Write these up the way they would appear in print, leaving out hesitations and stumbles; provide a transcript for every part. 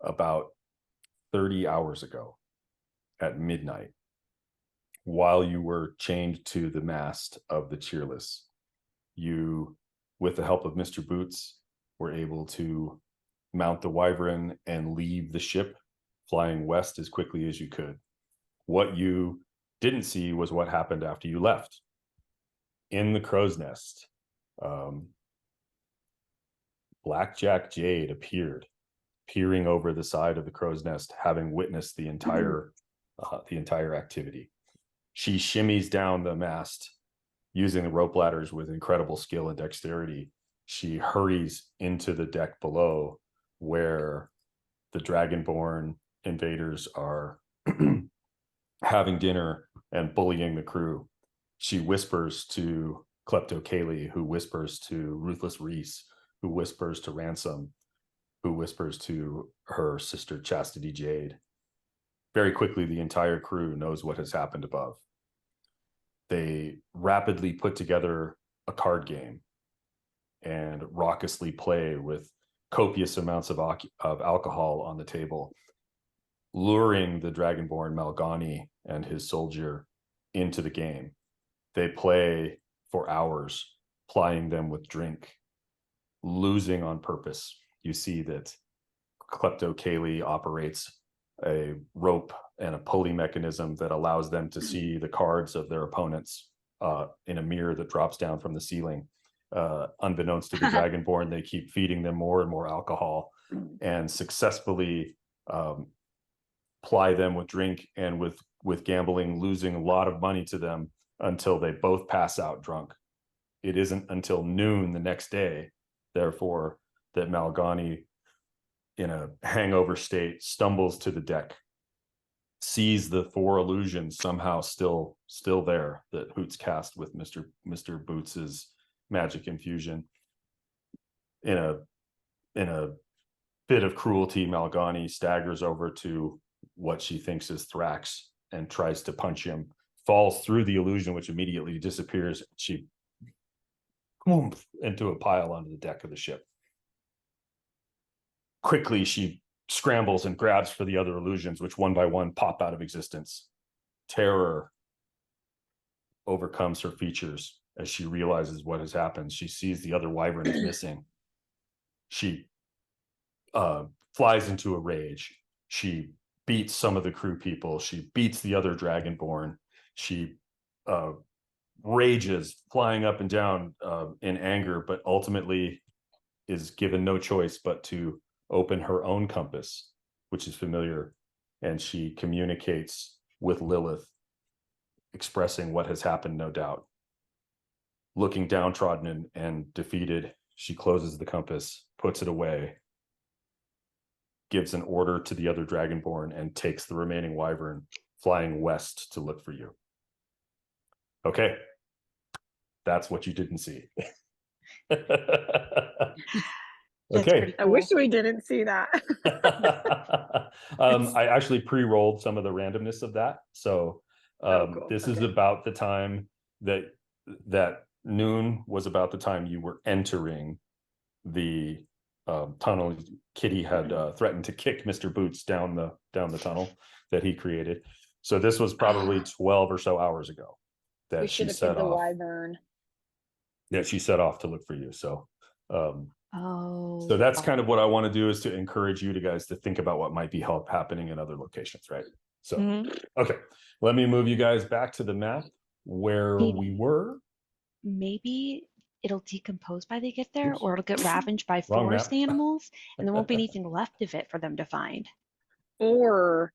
about 30 hours ago at midnight, while you were chained to the mast of the Cheerless. You, with the help of Mr. Boots, were able to mount the Wyvern and leave the ship, flying west as quickly as you could. What you didn't see was what happened after you left. In the crow's nest, Blackjack Jade appeared, peering over the side of the crow's nest, having witnessed the entire activity. She shimmies down the mast using the rope ladders with incredible skill and dexterity. She hurries into the deck below, where the Dragonborn invaders are having dinner and bullying the crew. She whispers to Klepto Kaylee, who whispers to Ruthless Reese, who whispers to Ransom, who whispers to her sister Chastity Jade. Very quickly, the entire crew knows what has happened above. They rapidly put together a card game and raucously play with copious amounts of alcohol on the table, luring the Dragonborn Malgani and his soldier into the game. They play for hours, plying them with drink, losing on purpose. You see that Klepto Kaylee operates a rope and a pulley mechanism that allows them to see the cards of their opponents in a mirror that drops down from the ceiling. Unbeknownst to the Dragonborn, they keep feeding them more and more alcohol and successfully ply them with drink and with gambling, losing a lot of money to them until they both pass out drunk. It isn't until noon the next day, therefore, that Malgani, in a hangover state, stumbles to the deck, sees the 4 illusions somehow still there that Hoots cast with Mr. Boots's magic infusion. In a bit of cruelty, Malgani staggers over to what she thinks is Thrax and tries to punch him, falls through the illusion, which immediately disappears. She into a pile onto the deck of the ship. Quickly, she scrambles and grabs for the other illusions, which one by one pop out of existence. Terror overcomes her features as she realizes what has happened. She sees the other wyvern is missing. She flies into a rage. She beats some of the crew people. She beats the other Dragonborn. She rages, flying up and down in anger, but ultimately is given no choice but to open her own compass, which is familiar, and she communicates with Lilith, expressing what has happened, no doubt. Looking downtrodden and defeated, she closes the compass, puts it away, gives an order to the other Dragonborn, and takes the remaining wyvern, flying west to look for you. Okay, that's what you didn't see. Okay. Cool. I wish we didn't see that. I actually pre-rolled some of the randomness of that. So cool. This is about the time that noon was about the time you were entering the tunnel. Kitty had threatened to kick Mr. Boots down the tunnel that he created. So this was probably 12 or so hours ago that she set off. Wyvern. That she set off to look for you. So so that's kind of what I want to do, is to encourage you guys to think about what might be happening in other locations, right? So, okay, let me move you guys back to the map where we were. Maybe it'll decompose by they get there, or it'll get ravaged by forest animals, and there won't be anything left of it for them to find. Or,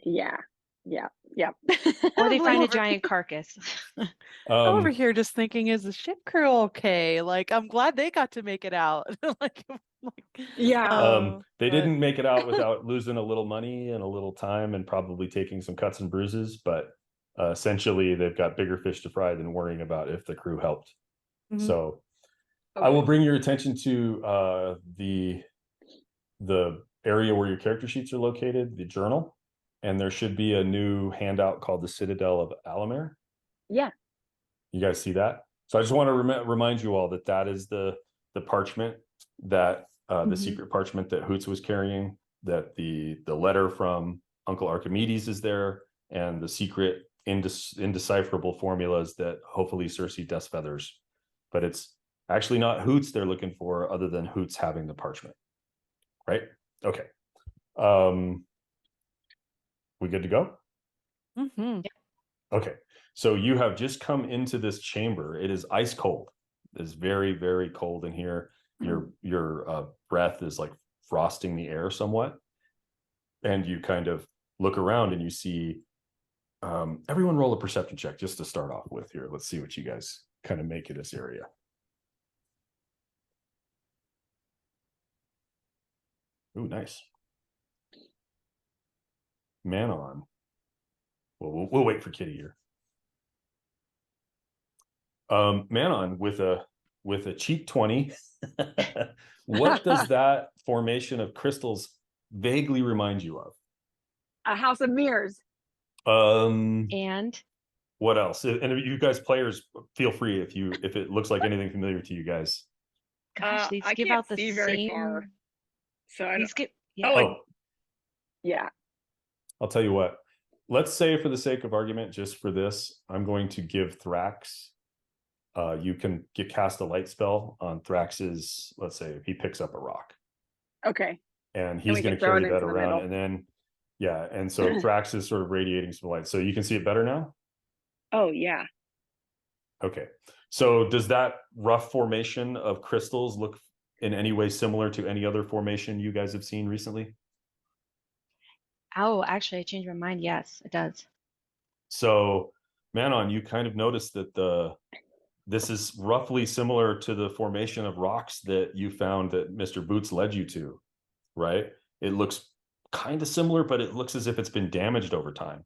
yeah. Or they find a giant carcass. I'm over here just thinking, is the ship crew okay? Like, I'm glad they got to make it out. They didn't make it out without losing a little money and a little time and probably taking some cuts and bruises, but essentially they've got bigger fish to fry than worrying about if the crew helped. So I will bring your attention to the area where your character sheets are located, the journal. And there should be a new handout called the Citadel of Allomere. Yeah. You guys see that? So I just want to remind you all that is the parchment that the secret parchment that Hoots was carrying that the letter from Uncle Archimedes is there, and the secret indecipherable formulas that hopefully Circe Dustfeathers, but it's actually not Hoots they're looking for, other than Hoots having the parchment. Right? Okay. We good to go? Mm-hmm. Okay. So you have just come into this chamber. It is ice cold. It is very, very cold in here. Your breath is like frosting the air somewhat. And you kind of look around and you see, everyone roll a perception check just to start off with here. Let's see what you guys kind of make of this area. Ooh, nice. Manon. Well, we'll wait for Kitty here. Manon with a cheap 20. What does that formation of crystals vaguely remind you of? A house of mirrors. And What else? And you guys players, feel free if it looks like anything familiar to you guys. gosh, these I give can't out the see very same. far, so I These don't. get Oh, Yeah. I'll tell you what. Let's say, for the sake of argument, just for this, I'm going to give Thrax. You can cast a light spell on Thrax's. Let's say if he picks up a rock, Okay. and he's we going can to throw carry it that into the around, middle. and then and so Thrax is sort of radiating some light, so you can see it better now. Oh yeah. Okay, so does that rough formation of crystals look in any way similar to any other formation you guys have seen recently? Oh, actually, I changed my mind. Yes, it does. So, Manon, you kind of noticed that this is roughly similar to the formation of rocks that you found that Mr. Boots led you to, right? It looks kind of similar, but it looks as if it's been damaged over time.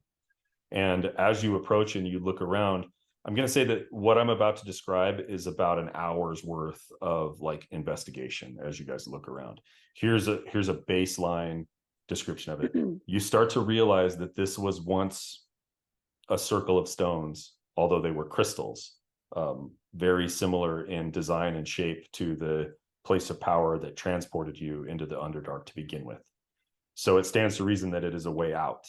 And as you approach and you look around, I'm going to say that what I'm about to describe is about an hour's worth of like investigation as you guys look around. Here's a baseline description of it. You start to realize that this was once a circle of stones, although they were crystals, very similar in design and shape to the place of power that transported you into the Underdark to begin with. So it stands to reason that it is a way out.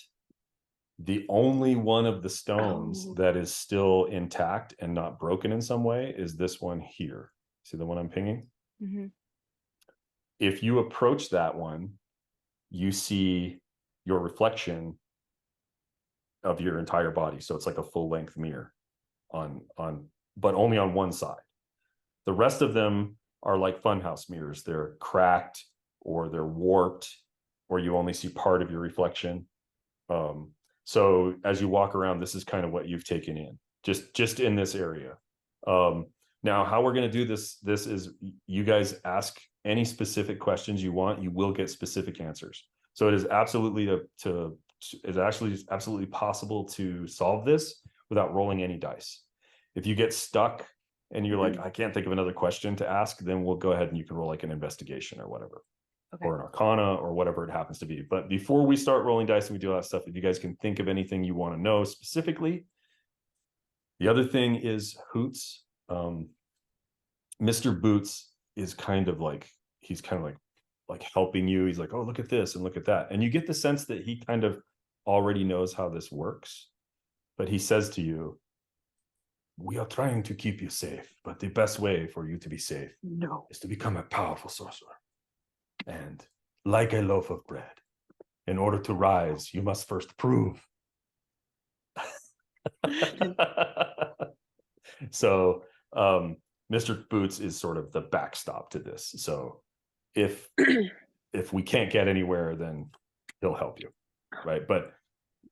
The only one of the stones that is still intact and not broken in some way is this one here. See the one I'm pinging? Mm-hmm. If you approach that one, you see your reflection of your entire body. So it's like a full-length mirror but only on one side. The rest of them are like funhouse mirrors. They're cracked or they're warped, or you only see part of your reflection. So as you walk around, this is kind of what you've taken in, just in this area. Now, how we're going to do this is you guys ask any specific questions you want. You will get specific answers. So it is absolutely absolutely possible to solve this without rolling any dice. If you get stuck and you're like, I can't think of another question to ask, then we'll go ahead and you can roll like an investigation or whatever. Okay. Or an arcana or whatever it happens to be. But before we start rolling dice and we do all that stuff, if you guys can think of anything you want to know specifically. The other thing is Hoots. Mr. Boots is he's kind of like helping you. He's like, oh, look at this and look at that. And you get the sense that he kind of already knows how this works. But he says to you, we are trying to keep you safe, but the best way for you to be safe is to become a powerful sorcerer. And like a loaf of bread, in order to rise, you must first prove. So Mr. Boots is sort of the backstop to this. So if we can't get anywhere, then he'll help you, right? But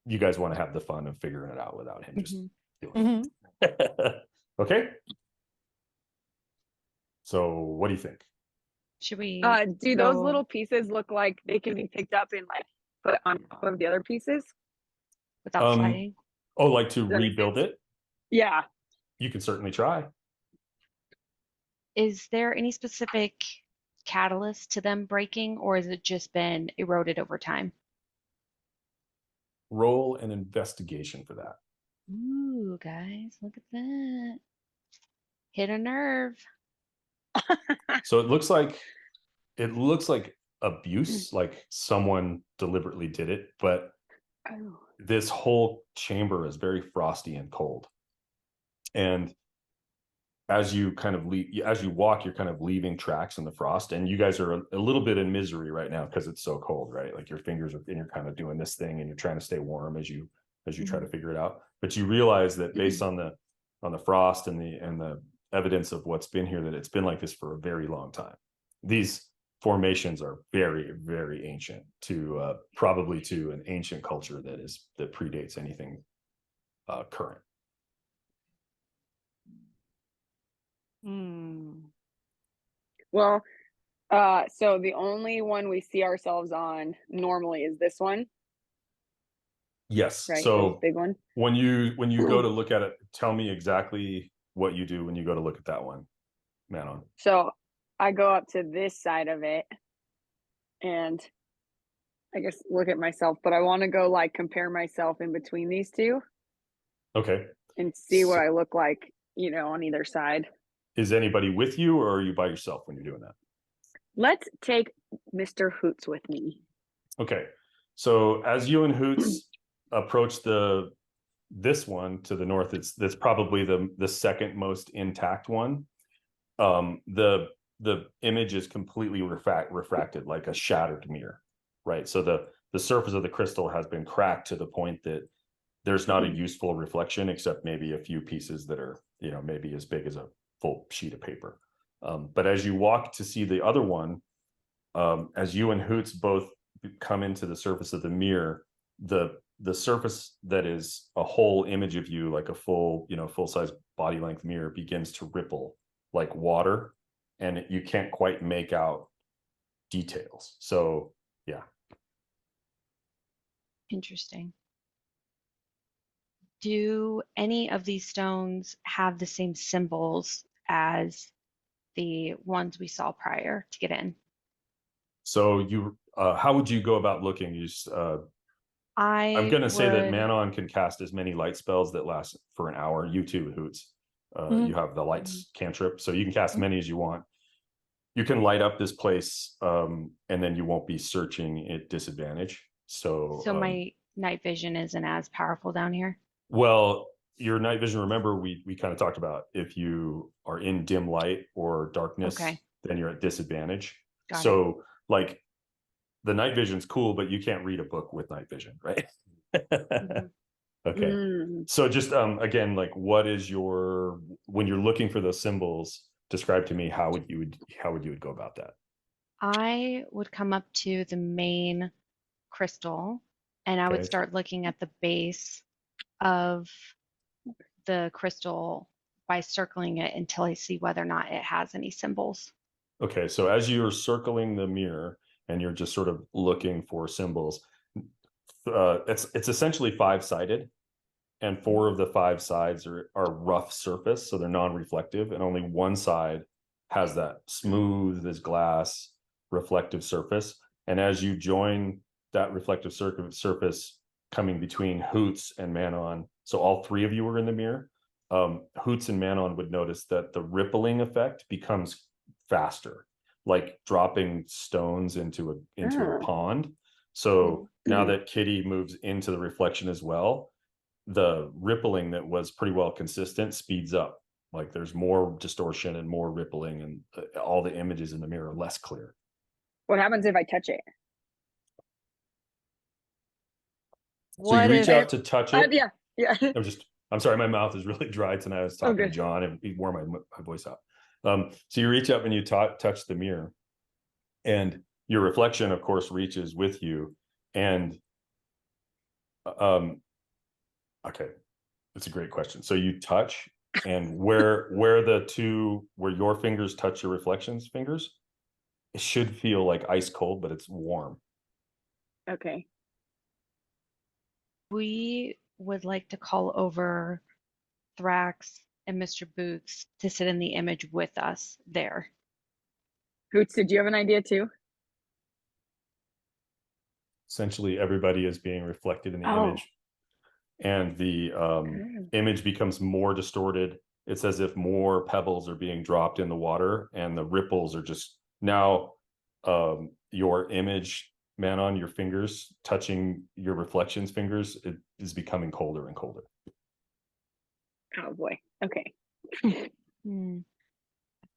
you guys want to have the fun of figuring it out without him just doing it. Okay. So what do you think? Should we do those little pieces look like they can be picked up and like put on top of the other pieces without sliding? Oh, like to rebuild it? Yeah. You can certainly try. Is there any specific catalyst to them breaking, or has it just been eroded over time? Roll an investigation for that. Ooh, guys, look at that. Hit a nerve. So it looks like abuse, like someone deliberately did it, but Oh. this whole chamber is very frosty and cold. And as you kind of as you walk, you're kind of leaving tracks in the frost, and you guys are a little bit in misery right now because it's so cold, right? Like your fingers are, and you're kind of doing this thing, and you're trying to stay warm as you try to figure it out. But you realize that based on the frost and the evidence of what's been here, that it's been like this for a very long time. These formations are very, very ancient, to probably to an ancient culture that predates anything current. Well, so the only one we see ourselves on normally is this one. Yes. Right. So this big one. when you go to look at it, tell me exactly what you do when you go to look at that one, Manon. So I go up to this side of it and I guess look at myself, but I want to go like compare myself in between these two. Okay. And see what I look like, you know, on either side. Is anybody with you, or are you by yourself when you're doing that? Let's take Mr. Hoots with me. Okay. So as you and Hoots approach this one to the north, that's probably the second most intact one. The image is completely refracted, like a shattered mirror, right? So the surface of the crystal has been cracked to the point that there's not a useful reflection, except maybe a few pieces that are, you know, maybe as big as a full sheet of paper. But as you walk to see the other one, as you and Hoots both come into the surface of the mirror, the surface that is a whole image of you, like a full size body length mirror, begins to ripple like water, and you can't quite make out details. So yeah. Interesting. Do any of these stones have the same symbols as the ones we saw prior to get in? So you, how would you go about looking? You just, I'm going to say that Manon can cast as many light spells that last for an hour. You too, Hoots. You have the lights cantrip, so you can cast many as you want. You can light up this place, and then you won't be searching at disadvantage. So my night vision isn't as powerful down here? Well, your night vision, remember we kind of talked about, if you are in dim light or darkness, then you're at disadvantage. Got it. Like the night vision's cool, but you can't read a book with night vision, right? Okay. So just again, like what is your, when you're looking for those symbols, describe to me how would you go about that? I would come up to the main crystal and I would start looking at the base of the crystal by circling it until I see whether or not it has any symbols. Okay, so as you're circling the mirror and you're just sort of looking for symbols, it's essentially 5-sided, and 4 of the 5 sides are rough surface, so they're non-reflective, and only one side has that smooth as glass reflective surface. And as you join that reflective surface coming between Hoots and Manon, so all 3 of you were in the mirror, Hoots and Manon would notice that the rippling effect becomes faster, like dropping stones into a pond. So now that Kitty moves into the reflection as well, the rippling that was pretty well consistent speeds up. Like there's more distortion and more rippling, and all the images in the mirror are less clear. What happens if I touch it? So you reach out to touch it. Yeah. I'm sorry, my mouth is really dry tonight. I was talking to John and he wore my voice out. So you reach up and you touch the mirror, and your reflection, of course, reaches with you. And okay, that's a great question. So you touch, and where your fingers touch your reflection's fingers, it should feel like ice cold, but it's warm. Okay. We would like to call over Thrax and Mr. Boots to sit in the image with us there. Hoots, did you have an idea too? Essentially, everybody is being reflected in the image, and the image becomes more distorted. It's as if more pebbles are being dropped in the water, and the ripples are just now your image, Manon, your fingers touching your reflection's fingers, it is becoming colder and colder. Oh boy. Okay. Hmm.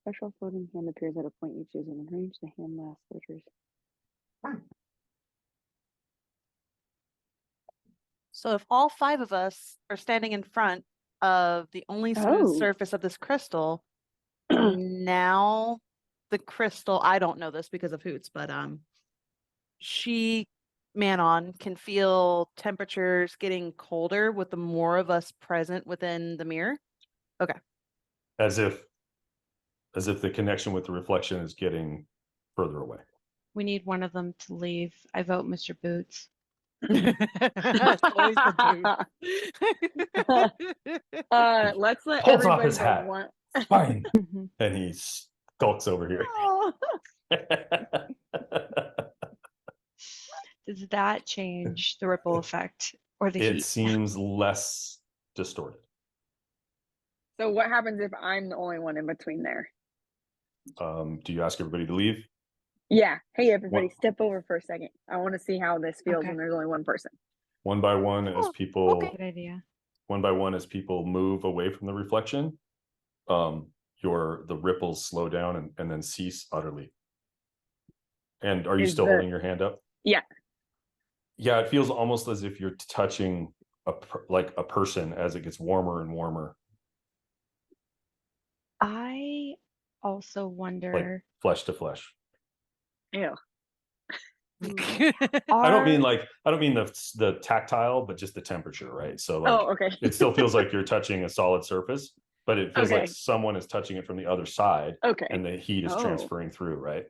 Special floating hand appears at a point you choose and arrange the hand last filters. So if all 5 of us are standing in front of the only smooth surface of this crystal, now the crystal, I don't know this because of Hoots, but Manon can feel temperatures getting colder with the more of us present within the mirror. Okay. As if the connection with the reflection is getting further away. We need one of them to leave. I vote Mr. Boots. It's always the Boots. Let's let Pulls off everybody his hat. one. Fine. And he skulks over here. Does that change the ripple effect or the It heat? seems less distorted. So what happens if I'm the only one in between there? Do you ask everybody to leave? Yeah. Hey, everybody, step over for a second. I want to see how this feels Okay. when there's only one person. One by one, as people. Okay. Good idea. One by one, as people move away from the reflection, the ripples slow down and then cease utterly. And are you still holding your hand up? Yeah. Yeah, it feels almost as if you're touching a person as it gets warmer and warmer. I also wonder, like flesh to flesh. Ew. I don't mean the tactile, but just the temperature, right? So like, okay. It still feels like you're touching a solid surface, but it feels Okay. like someone is touching it from the other side. Okay. And the heat is transferring through, right?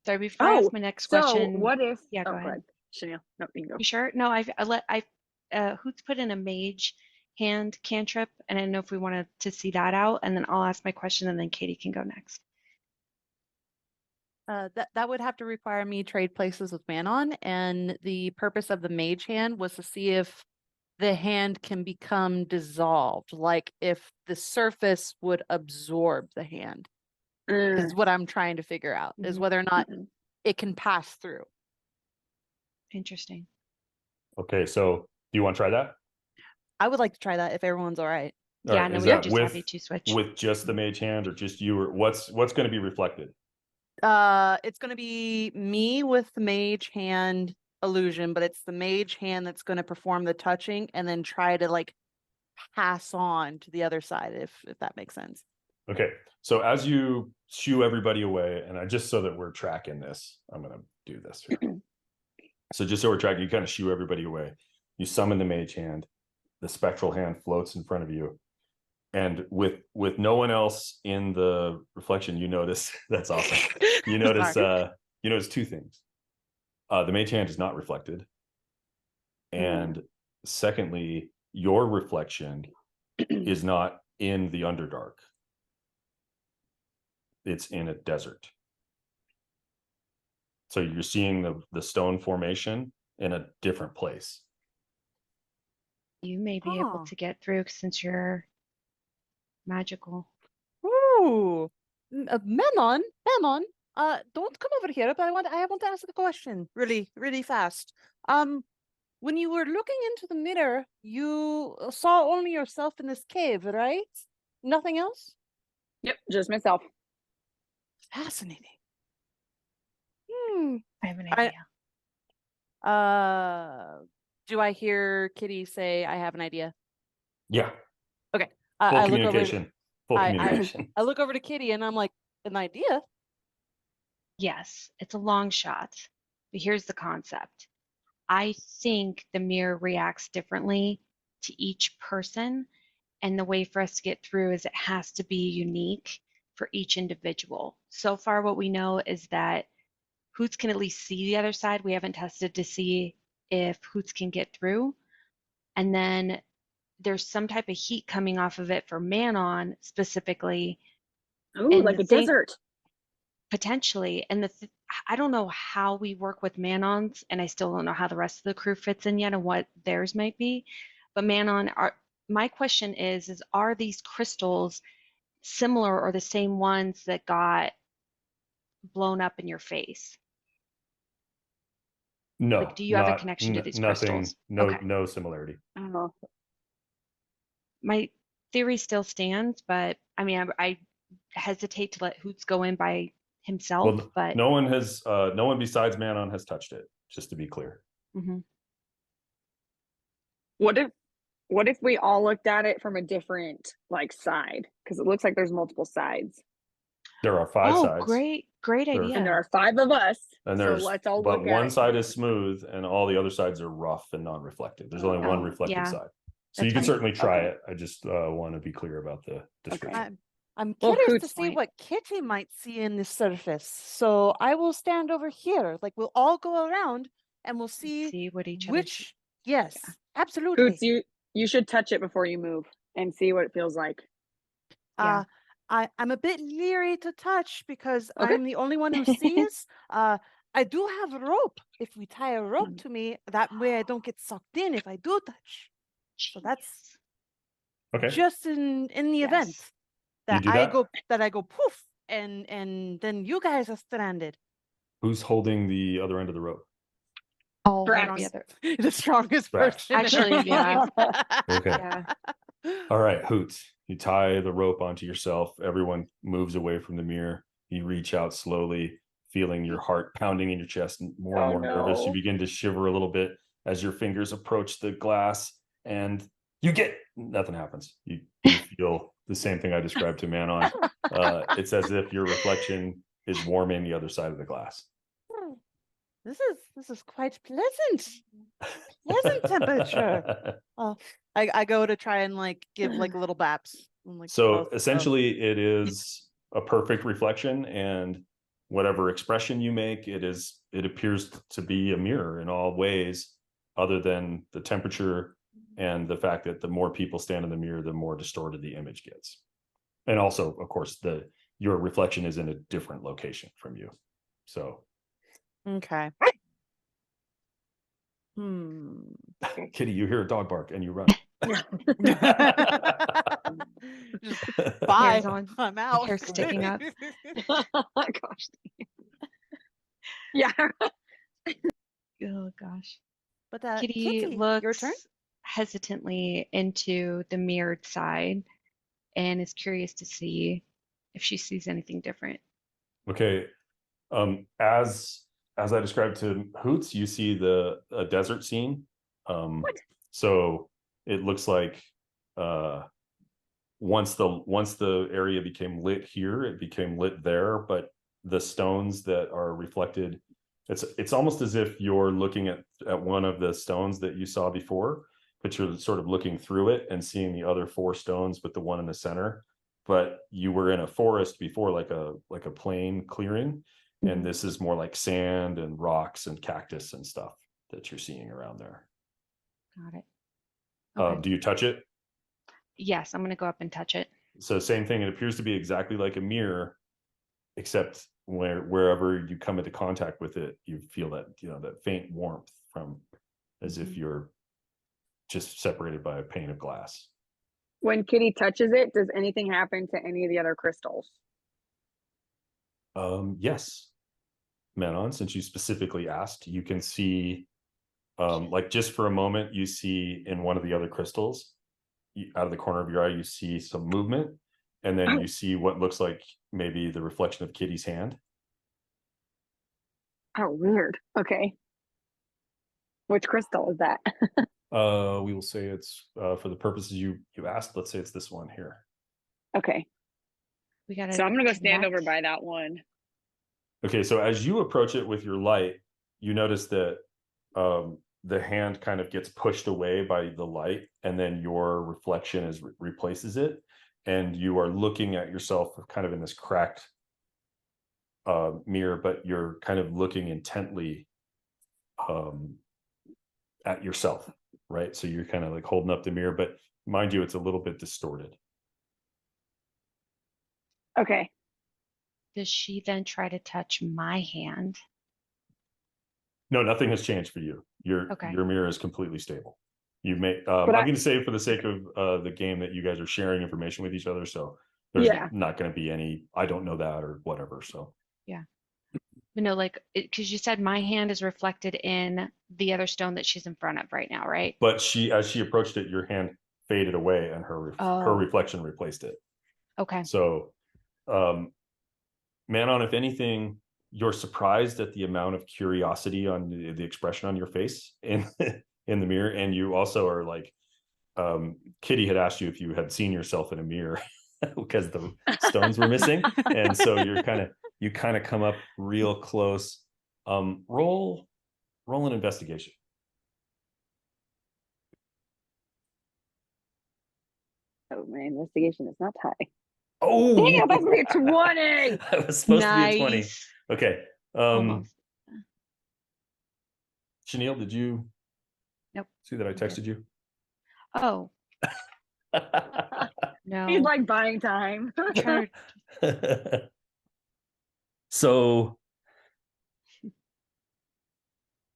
Sorry, before I ask my next question. So what if? Yeah, go ahead. Chanel, no, you can go. You sure? No, Hoots put in a mage hand cantrip, and I don't know if we wanted to see that out, and then I'll ask my question, and then Katie can go next. That would have to require me trade places with Manon, and the purpose of the mage hand was to see if the hand can become dissolved, like if the surface would absorb the hand. Is what I'm trying to figure out, is whether or not it can pass through. Interesting. Okay, so do you want to try that? I would like to try that if everyone's all right. Yeah, right. No, we just have you two switch. With just the mage hand, or just you, or what's going to be reflected? It's going to be me with the mage hand illusion, but it's the mage hand that's going to perform the touching and then try to like pass on to the other side, if that makes sense. Okay, so as you shoo everybody away, and just so that we're tracking this, I'm going to do this here. So just so we're tracking, you kind of shoo everybody away. You summon the mage hand. The spectral hand floats in front of you. And with no one else in the reflection, you notice, that's awesome. You notice two things. The mage hand is not reflected. And secondly, your reflection is not in the underdark. It's in a desert. So you're seeing the stone formation in a different place. You may be able to get through since you're magical. Ooh, Manon, don't come over here, but I want to ask a question really, really fast. When you were looking into the mirror, you saw only yourself in this cave, right? Nothing else? Yep, just myself. Fascinating. I have an idea. Do I hear Kitty say, I have an idea? Yeah. Okay. Full I communication. I look over to Kitty and I'm like, an idea? Yes, it's a long shot, but here's the concept. I think the mirror reacts differently to each person, and the way for us to get through is it has to be unique for each individual. So far, what we know is that Hoots can at least see the other side. We haven't tested to see if Hoots can get through. And then there's some type of heat coming off of it for Manon specifically. Ooh, like a desert. Potentially. And I don't know how we work with Manons, and I still don't know how the rest of the crew fits in yet and what theirs might be. But Manon, my question is are these crystals similar or the same ones that got blown up in your face? No, Like, do you have a connection to these nothing, crystals? no, Okay. no similarity. Oh, My theory still stands, but I mean, I hesitate to let Hoots go in by himself, Well, but no one besides Manon has touched it, just to be clear. Mhm. what if we all looked at it from a different like side? Because it looks like there's multiple sides, There are 5 Oh, sides. great There- and idea. there are 5 of us. And So there's, let's all but look at one it. side is smooth and all the other sides are rough and non-reflective. There's only one Oh, reflective yeah, side. So that's you can fine. certainly try Okay. it. I just want to be clear about the description. I'm Well, curious to Hoots see point. what Kitty might see in this surface. So I will stand over here. Like we'll all go around and we'll see See what each other which. Yes, Yeah. absolutely. Hoots, you should touch it before you move and see what it feels like. Yeah. I'm a bit leery to touch because Okay. I'm the only one who sees. I do have a rope. If we tie a rope Mm. to me, that way I don't get sucked in if I do touch. So that's Okay. just in the event Yes. You that do I that? go poof and then you guys are stranded. Who's holding the other end of the rope? I'll hold Drax. the other. The strongest Drax. person. in Actually, the yeah. room. Okay. Yeah. All right, Hoots. You tie the rope onto yourself. Everyone moves away from the mirror. You reach out slowly, feeling your heart pounding in your chest, more and Oh, more nervous. You no. begin to shiver a little bit as your fingers approach the glass, and nothing happens. You feel the same thing I described to Manon. It's as if your reflection is warming the other side of the glass. This is quite pleasant. Pleasant temperature. I go to try and like give like little baps. Like, So essentially it is a perfect reflection, and whatever expression you make, it appears to be a mirror in all ways, other than the temperature and the fact that the more people stand in the mirror, the more distorted the image gets. And also, of course, your reflection is in a different location from you. So okay. Kitty, you hear a dog bark and you run. Bye. Hairs on. I'm out. Hair sticking up. Gosh. Yeah. Oh gosh. But Kitty Kitty, looks your turn. hesitantly into the mirrored side and is curious to see if she sees anything different. Okay. As I described to Hoots, you see a desert scene. What? So it looks like once the area became lit here, it became lit there, but the stones that are reflected, it's almost as if you're looking at one of the stones that you saw before, but you're sort of looking through it and seeing the other 4 stones with the one in the center. But you were in a forest before, like a plain clearing, and this is more like sand and rocks and cactus and stuff that you're seeing around there. Got it. Okay. Do you touch it? Yes, I'm going to go up and touch it. So same thing. It appears to be exactly like a mirror, except wherever you come into contact with it, you feel that that faint warmth from, as if you're just separated by a pane of glass. When Kitty touches it, does anything happen to any of the other crystals? Yes, Manon, since you specifically asked, you can see, like just for a moment, you see in one of the other crystals, out of the corner of your eye, you see some movement, and then you see what looks like maybe the reflection of Kitty's hand. Oh, weird. Okay. Which crystal is that? We will say it's for the purposes you asked. Let's say it's this one here. Okay. We got to. So I'm gonna go stand over by that one. Okay, so as you approach it with your light, you notice that the hand kind of gets pushed away by the light, and then your reflection replaces it, and you are looking at yourself kind of in this cracked mirror, but you're kind of looking intently at yourself, right? So you're kind of like holding up the mirror, but mind you, it's a little bit distorted. Okay. Does she then try to touch my hand? No, nothing has changed for you. Your mirror is completely stable. You may I'm going to say, for the sake of the game, that you guys are sharing information with each other, so there's not going to be any I don't know that or whatever. So yeah. like, because you said my hand is reflected in the other stone that she's in front of right now, right? But as she approached it, your hand faded away and her Oh. reflection replaced it. Okay. So, Manon, if anything, you're surprised at the amount of curiosity on the expression on your face in in the mirror, and you also are like, Kitty had asked you if you had seen yourself in a mirror because the stones were missing, and so you kind of come up real close. Roll an investigation. Oh, my investigation is not high. Oh, dang it, that's gonna be a 20. That was supposed to be a 20. Nice. Okay. Almost. Chenille, did you Nope. see that I texted you? Oh, no. He's like buying time. Trying So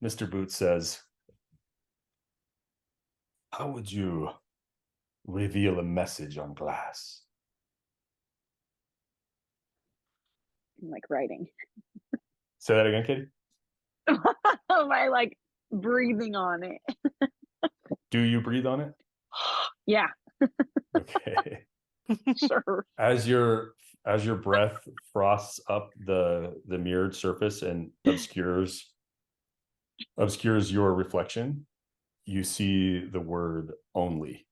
Mr. Boots says, how would you reveal a message on glass? I'm like writing. Say that again, Katie. Am I like breathing on it? Do you breathe on it? Yeah, Okay. sure. As your breath frosts up the mirrored surface and obscures your reflection, you see the word only.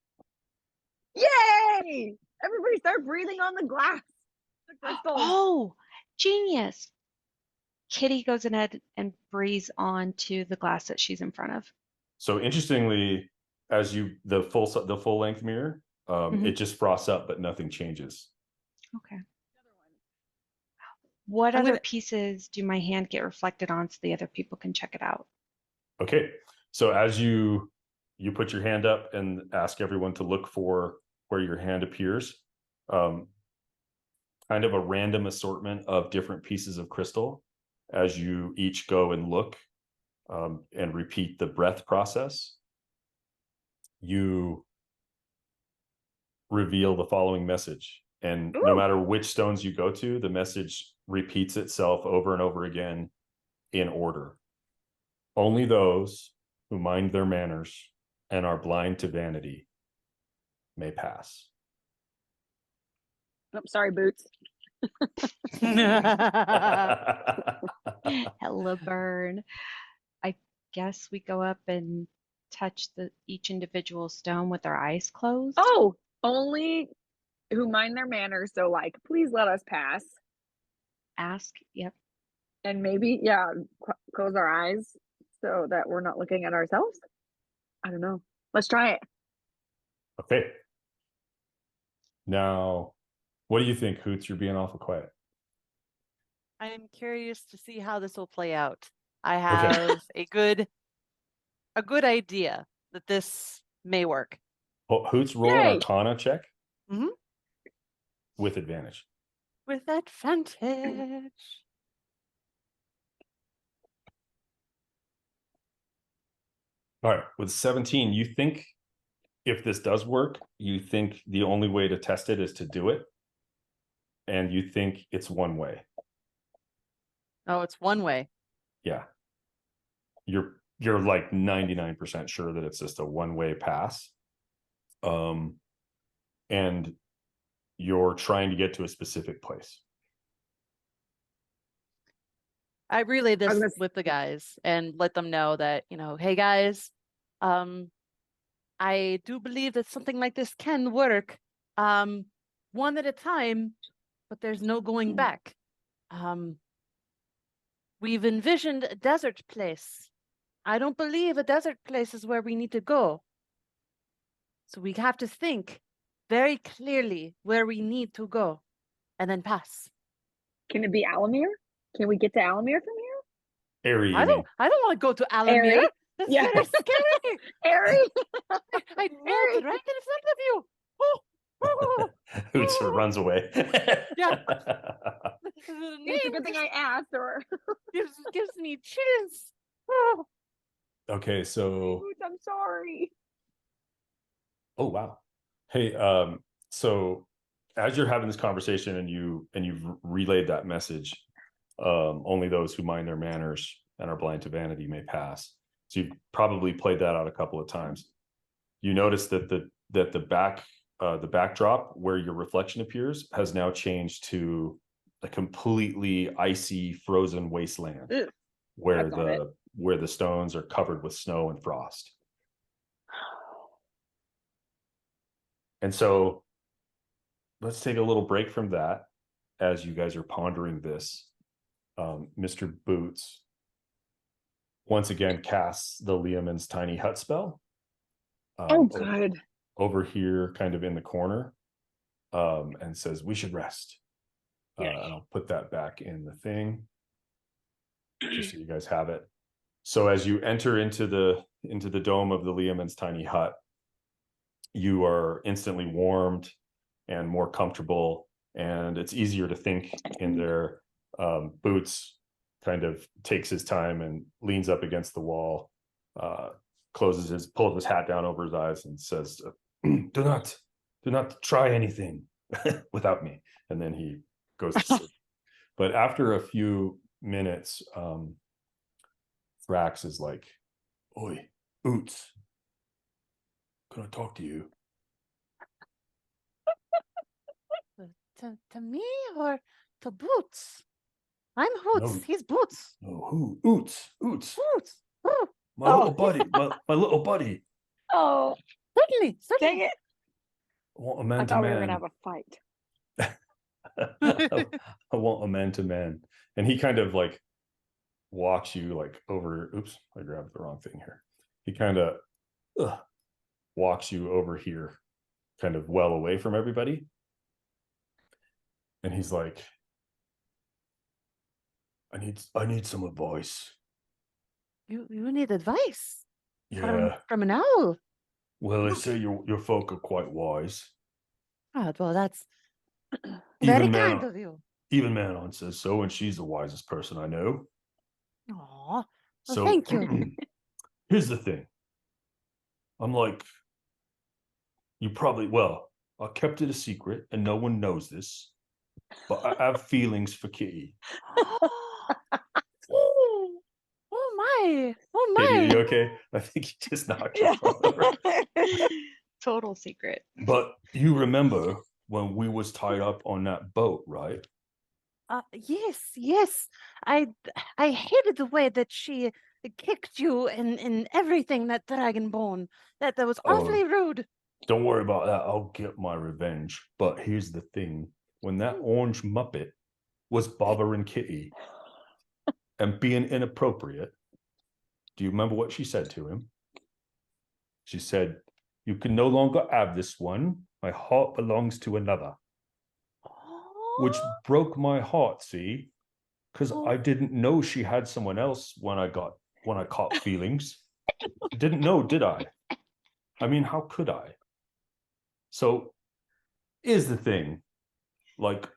Yay! Everybody start breathing on the glass. The crystals. Oh, genius. Kitty goes ahead and breathes onto the glass that she's in front of. So interestingly, as the full length mirror, it just frosts up, but nothing changes. Okay. What other pieces do my hand get reflected on so the other people can check it out? Okay. So as you put your hand up and ask everyone to look for where your hand appears, kind of a random assortment of different pieces of crystal as you each go and look and repeat the breath process, you reveal the following message. And no matter which stones you go to, the message repeats itself over and over again in order. Only those who mind their manners and are blind to vanity may pass. Oh, sorry, Boots. Hella burn. I guess we go up and touch each individual stone with our eyes closed. Oh, only who mind their manners. So, like, please let us pass. Ask. Yep. And maybe, yeah, close our eyes so that we're not looking at ourselves. I don't know. Let's try it. Okay. Now, what do you think, Hoots? You're being awful quiet. I am curious to see how this will play out. I have a good idea that this may work. Hoots, roll an Arcana check with advantage. With advantage. All right, with 17, you think if this does work, you think the only way to test it is to do it, and you think it's one way. Oh, it's one way. Yeah. You're like 99% sure that it's just a one-way pass. And you're trying to get to a specific place. I relay this with the guys and let them know that, hey guys, I do believe that something like this can work, one at a time, but there's no going back. We've envisioned a desert place. I don't believe a desert place is where we need to go. So we have to think very clearly where we need to go and then pass. Can it be Allomere? Can we get to Allomere from here? Aerie, I don't want to go to Allomere. Aerie? That's Yeah. very scary. Aerie? I melted right in front of you. Oh. Hoots runs away. Yeah. It's a good thing I asked, or gives me chills. Oh. Okay, so Boots, I'm sorry. oh wow. Hey, so as you're having this conversation and you've relayed that message, only those who mind their manners and are blind to vanity may pass. So you've probably played that out a couple of times. You notice that the backdrop where your reflection appears has now changed to a completely icy, frozen wasteland. Ugh, where the stones are covered with snow and frost. And so let's take a little break from that as you guys are pondering this. Mr. Boots once again casts the Leomund's tiny hut spell. Good. Over here, kind of in the corner, and says, we should rest. And I'll put that back in the thing, just so you guys have it. So as you enter into the dome of the Leomund's tiny hut, you are instantly warmed and more comfortable, and it's easier to think in there. Boots kind of takes his time and leans up against the wall, pulls his hat down over his eyes and says, do not try anything without me. And then he goes to sleep. But after a few minutes, Thrax is like, oi, Boots, can I talk to you? To me or to Boots? I'm Hoots. No. He's Boots. Oh, who? Oots. Boots. My little buddy. My little buddy. Oh, Certainly. dang it. I want a I man to thought we were man. going to have a fight. I want a man to man. And he kind of like walks you like over. Oops, I grabbed the wrong thing here. He kind of walks you over here, kind of well away from everybody. And he's like, I need some advice. You need advice? Yeah. From an owl? Well, they say your folk are quite wise. Oh, well, that's very kind of you. Even Manon says so, and she's the wisest person I know. Aw, well, So thank you. here's the thing. I'm like, I kept it a secret and no one knows this, but I have feelings for Kitty. Oh my. Kitty, are you okay? I think you just knocked your phone over. Total secret. But you remember when we was tied up on that boat, right? Yes. I hated the way that she kicked you and everything, that dragonborn. That was awfully rude. Don't worry about that. I'll get my revenge. But here's the thing. When that orange Muppet was bothering Kitty and being inappropriate, do you remember what she said to him? She said, you can no longer have this one. My heart belongs to another. Which broke my heart, see? Because I didn't know she had someone else when I caught feelings. Didn't know, did I? I mean, how could I? So, is the thing. Like,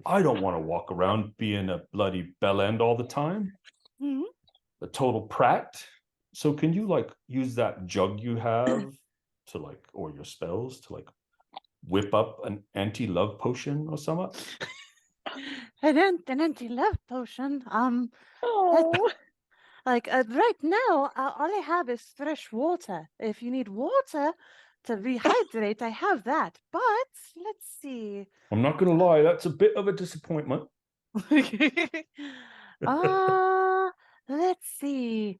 I don't want to walk around being a bloody bellend all the time. Mm-hmm. A total prat. So can you like use that jug you have to like, or your spells to like whip up an anti-love potion or something? An anti-love potion. Oh. Like right now, all I have is fresh water. If you need water to rehydrate, I have that. But let's see. I'm not gonna lie, that's a bit of a disappointment. Let's see.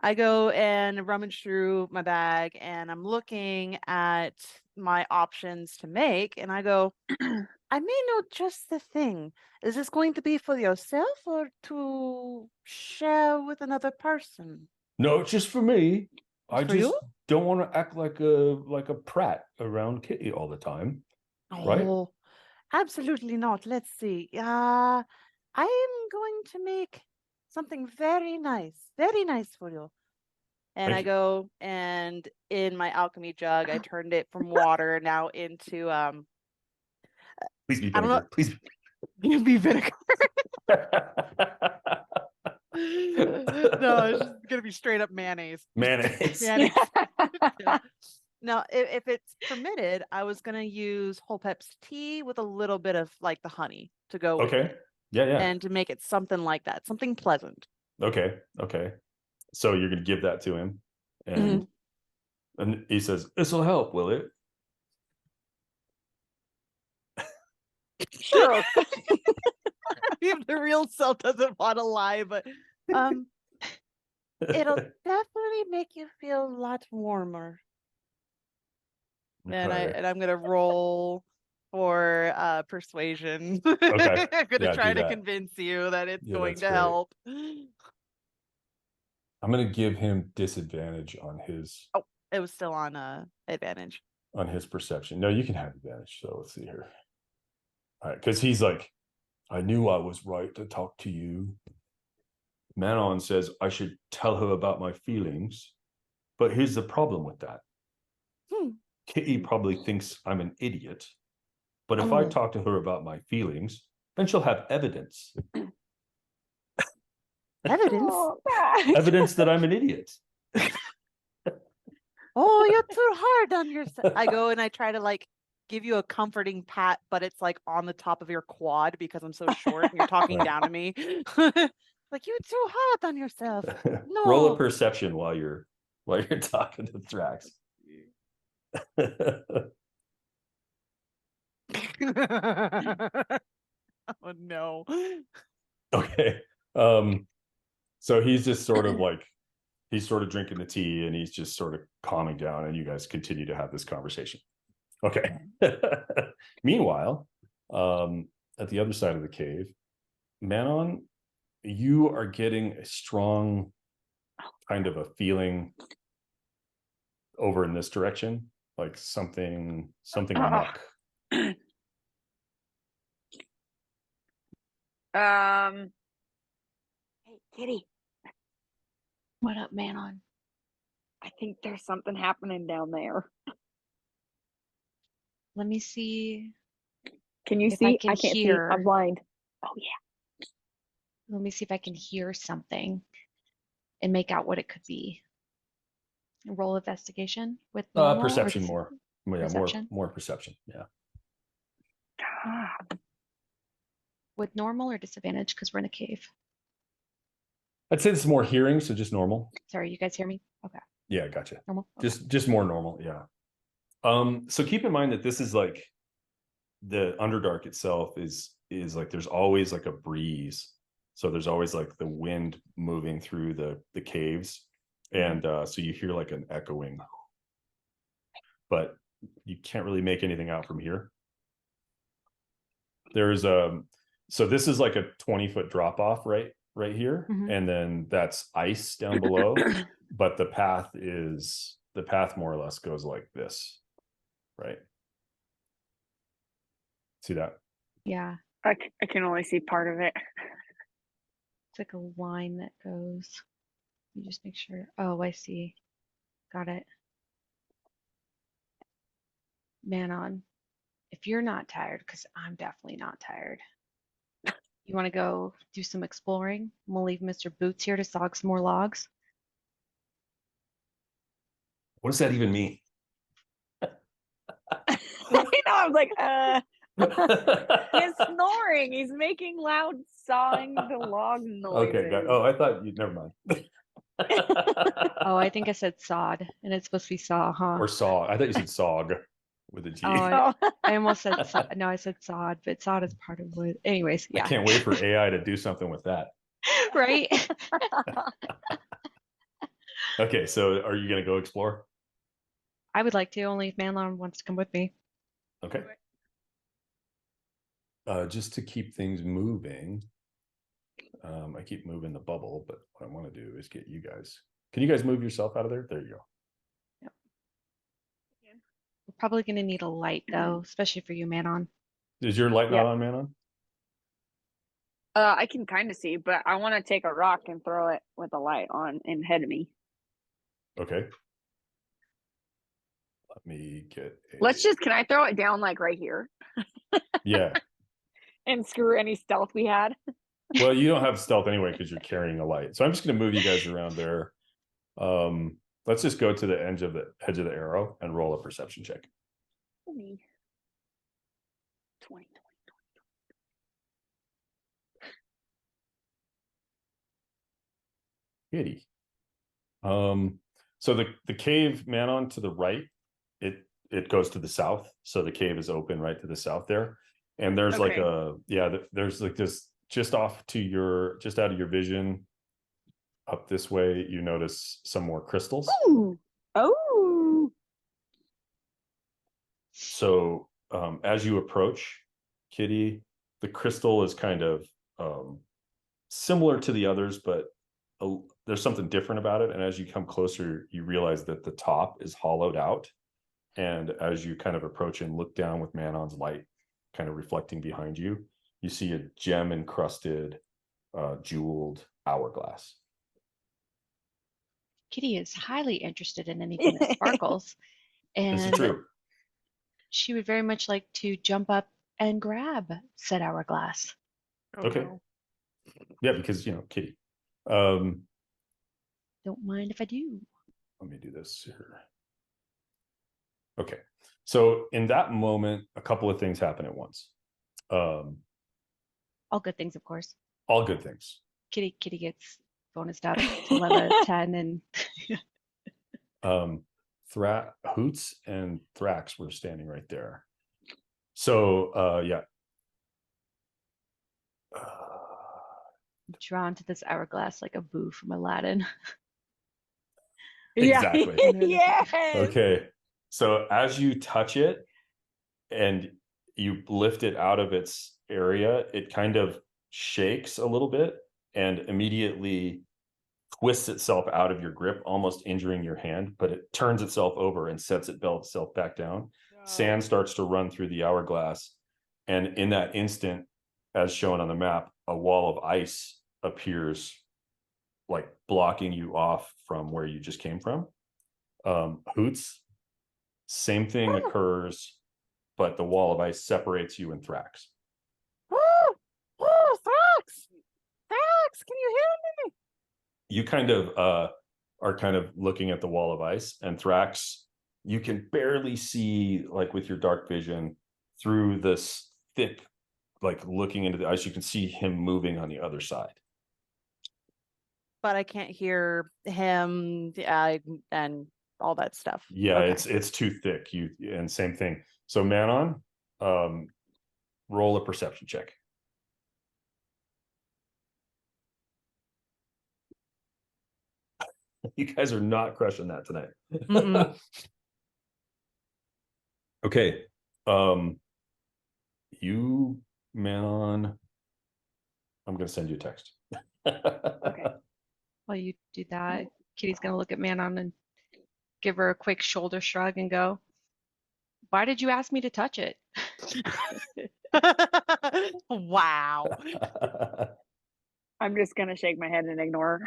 I go and rummage through my bag and I'm looking at my options to make, and I go, I may know just the thing. Is this going to be for yourself or to share with another person? No, it's just for me. I just you? don't want to act like a prat around Kitty all the time. Right? Oh, absolutely not. Let's see. I am going to make something very nice for you. And Thank I you. go, and in my alchemy jug, I turned it from water now into Please be I don't know. vinegar. Please be vinegar. No, it's just gonna be straight up mayonnaise. Mayonnaise. Mayonnaise. Yeah. Now, if it's permitted, I was gonna use whole pep's tea with a little bit of like the honey to go with Okay. it. Yeah, yeah. And to make it something like that, something pleasant. Okay. So you're gonna give that to him, and he says, "This'll help, will it?" Sure. If the real self doesn't want to lie, but it'll definitely make you feel a lot warmer. And Okay. I'm gonna roll for persuasion. Okay. I'm gonna Yeah, try do to that. convince you that it's Yeah, going that's to great. help. I'm gonna give him disadvantage on his Oh, it was still on advantage. perception. No, you can have advantage. So let's see here. All right, because he's like, I knew I was right to talk to you. Manon says I should tell her about my feelings, but here's the problem with that. Kitty probably thinks I'm an idiot, but if I talk to her about my feelings, then she'll have evidence. Evidence? Oh, God. Evidence that I'm an idiot. Oh, you're too hard on yourself. I go and I try to like give you a comforting pat, but it's like on the top of your quad because I'm so short and you're talking Right. down to me. Like, you're too hard on yourself. No. Roll a perception while you're talking to Thrax. Oh no. Okay. So he's just sort of like, he's sort of drinking the tea and he's just sort of calming down, and you guys continue to have this conversation. Okay. Meanwhile, at the other side of the cave, Manon, you are getting a strong kind of a feeling over in this direction, like something amok. Hey, Kitty, What up, Manon? I think there's something happening down there. Let me see. Can you If see? I can I can't hear. see. I'm blind. Oh, yeah. Let me see if I can hear something and make out what it could be. Roll investigation with normal Perception or more. Yeah, perception? more perception. Yeah. God. With normal or disadvantage because we're in a cave. I'd say this is more hearing, so just normal. Sorry, you guys hear me? Okay. Yeah, gotcha. Normal. Okay. Just more normal, yeah. So keep in mind that this is like the Underdark itself is like there's always like a breeze. So there's always like the wind moving through the caves. And so you hear like an echoing, but you can't really make anything out from here. There's so this is like a 20-foot drop off right here, and then that's ice down below. But the path more or less goes like this, right? See that? Yeah. I can only see part of it. It's like a line that goes. You just make sure. Oh, I see. Got it. Manon, if you're not tired, because I'm definitely not tired, you want to go do some exploring? We'll leave Mr. Boots here to sog some more logs. What does that even mean? I know. I was like, he's snoring. He's making loud sawing the log noises. Okay. Oh, I thought you. Never mind. Oh, I think I said sod, and it's supposed to be saw, huh? Or saw. I thought you said sog with a G. Oh, I almost said no, I said sod, but sod is part of wood. Anyways, yeah. I can't wait for AI to do something with that. Right? Okay, so are you gonna go explore? I would like to, only if Manon wants to come with me. Okay. Just to keep things moving, I keep moving the bubble, but what I want to do is get you guys. Can you guys move yourself out of there? There you go. Yep. We're probably going to need a light, though, especially for you, Manon. Is your light not on, Manon? I can kind of see, but I want to take a rock and throw it with a light on and head of me. Okay. Let me get can I throw it down like right here? Yeah. And screw any stealth we had? Well, you don't have stealth anyway because you're carrying a light. So I'm just going to move you guys around there. Let's just go to the edge of the arrow and roll a perception check. 20. Kitty. So the cave, Manon, to the right, it goes to the south. So the cave is open right to the south there. And there's like there's like this just out of your vision up this way, you notice some more crystals. Ooh. Oh. So as you approach, Kitty, the crystal is kind of similar to the others, but there's something different about it. And as you come closer, you realize that the top is hollowed out. And as you kind of approach and look down with Manon's light kind of reflecting behind you, you see a gem encrusted, jeweled hourglass. Kitty is highly interested in anything that sparkles, This is and true. she would very much like to jump up and grab said hourglass. Okay. Yeah, because Kitty. Don't mind if I do. Let me do this here. Okay. So in that moment, a couple of things happen at once. All good things, of course. All good things. Kitty gets bonused up to level 10 and Hoots and Thrax were standing right there. So yeah. drawn to this hourglass like a boo from Aladdin. Exactly. Yes. Okay. So as you touch it and you lift it out of its area, it kind of shakes a little bit and immediately twists itself out of your grip, almost injuring your hand, but it turns itself over and sets itself back down. Sand starts to run through the hourglass. And in that instant, as shown on the map, a wall of ice appears, like blocking you off from where you just came from. Hoots, same thing occurs, but the wall of ice separates you and Thrax. Oh, Thrax! Thrax, can you hear me? You kind of are kind of looking at the wall of ice, and Thrax, you can barely see, like with your dark vision, through this thick, like looking into the ice, you can see him moving on the other side. But I can't hear him and all that stuff. Yeah, Okay. it's too thick. And same thing. So Manon, roll a perception check. You guys are not crushing that tonight. Okay. You, Manon, I'm going to send you a text. Okay. While you do that, Kitty's gonna look at Manon and give her a quick shoulder shrug and go, "Why did you ask me to touch it?" Wow. I'm just gonna shake my head and ignore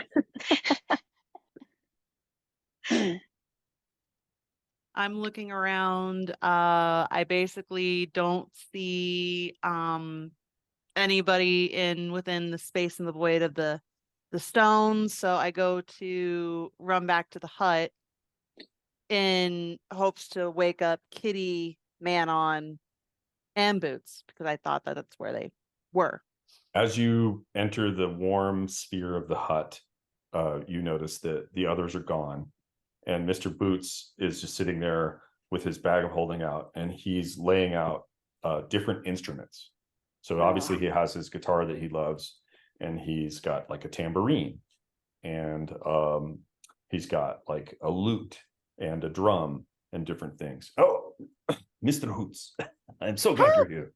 her. I'm looking around. I basically don't see anybody within the space and the void of the stones. So I go to run back to the hut in hopes to wake up Kitty, Manon, and Boots, because I thought that that's where they were. As you enter the warm sphere of the hut, you notice that the others are gone. And Mr. Boots is just sitting there with his bag of holding out, and he's laying out different instruments. So obviously he has his guitar that he loves, and he's got like a tambourine, and he's got like a lute and a drum and different things. Oh, Mr. Hoots, I'm so glad you're here.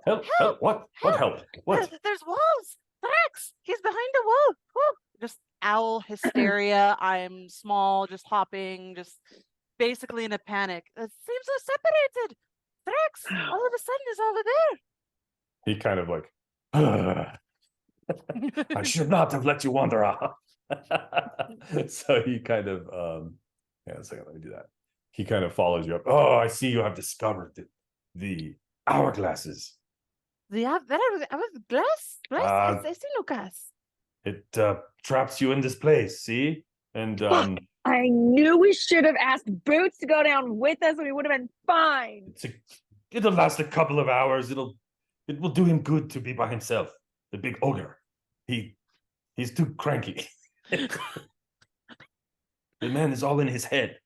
Help! What? What help? What? There's walls. Thrax, he's behind a wall. Woo. Just owl hysteria. I'm small, just hopping, just basically in a panic. It seems so separated. Thrax, all of a sudden is over there. He kind of like, I should not have let you wander off. So he kind of, yeah, second, let me do that. He kind of follows you up. Oh, I see you have discovered the hourglasses. I was glass. I see, Lucas. It traps you in this place, see? And I knew we should have asked Boots to go down with us, and we would have been fine. It'll last a couple of hours. It will do him good to be by himself. The big ogre. He's too cranky. The man is all in his head.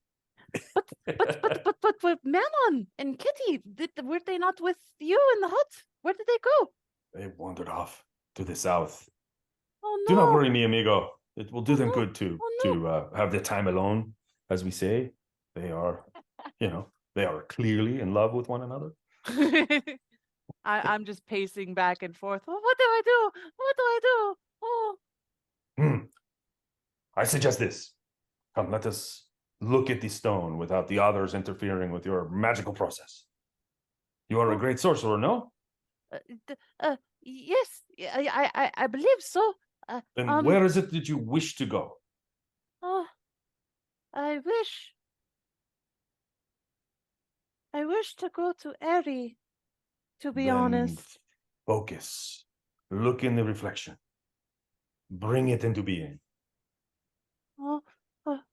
But Manon and Kitty, were they not with you in the hut? Where did they go? They wandered off to the south. Oh Do not no. worry me, amigo. It will do them no. good to have their time alone, as we say. They are, they are clearly in love with one another. I'm just pacing back and forth. Well, what do I do? What do I do? Oh. I suggest this. Come, let us look at the stone without the others interfering with your magical process. You are a great sorcerer, no? Yes, I believe so. Then where is it that you wish to go? Oh, I wish to go to Aerie, to be honest. Focus. Look in the reflection. Bring it into being. Oh,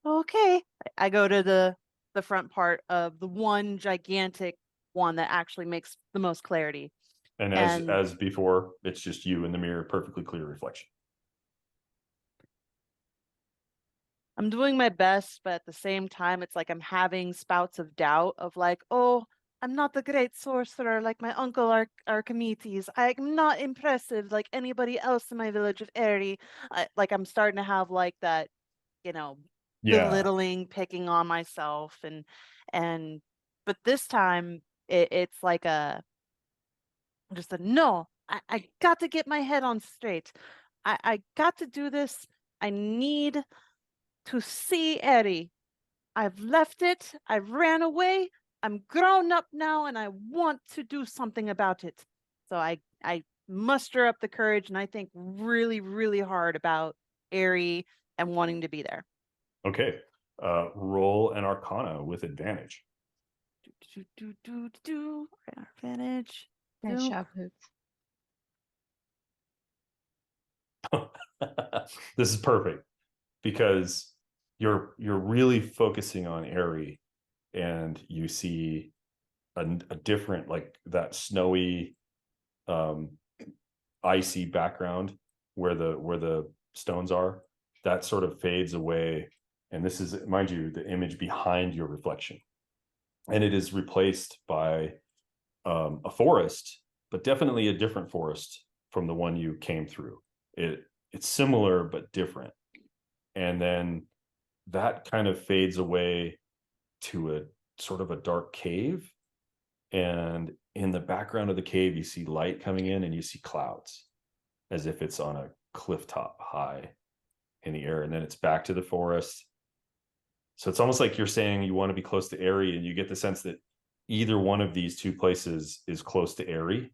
okay. I go to the front part of the one gigantic one that actually makes the most clarity. And as before, it's just you in the mirror, perfectly clear reflection. I'm doing my best, but at the same time, it's like I'm having spouts of doubt of like, oh, I'm not the great sorcerer like my uncle Archimedes. I'm not impressive like anybody else in my village of Aerie. Like I'm starting to have like that, belittling, picking on myself, but this time it's like just a no. I got to get my head on straight. I got to do this. I need to see Aerie. I've left it. I've ran away. I'm grown up now and I want to do something about it. So I muster up the courage and I think really, really hard about Aerie and wanting to be there. Okay. Roll an Arcana with advantage. Advantage. Nice job, Hoots. This is perfect because you're really focusing on Aerie, and you see a different, like that snowy, icy background where the stones are. That sort of fades away, and this is, mind you, the image behind your reflection, and it is replaced by a forest, but definitely a different forest from the one you came through. It's similar but different, and then that kind of fades away to a sort of a dark cave, and in the background of the cave you see light coming in and you see clouds as if it's on a cliff top high in the air, and then it's back to the forest. So it's almost like you're saying you want to be close to Aerie, and you get the sense that either one of these two places is close to Aerie,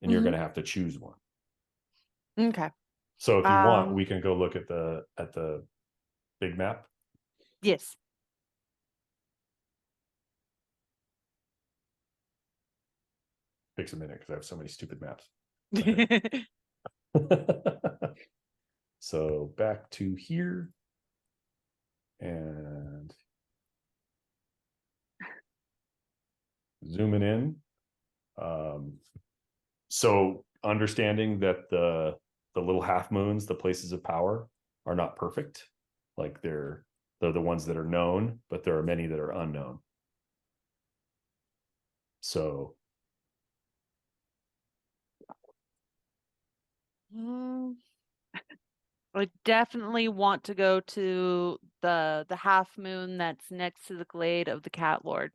and you're going to have to choose one. Okay. So if you want, we can go look at the big map. Yes. Takes a minute because I have so many stupid maps. So back to here, and zooming in. So understanding that the little half moons, the places of power, are not perfect. Like they're the ones that are known, but there are many that are unknown. So I definitely want to go to the half moon that's next to the glade of the Cat Lord.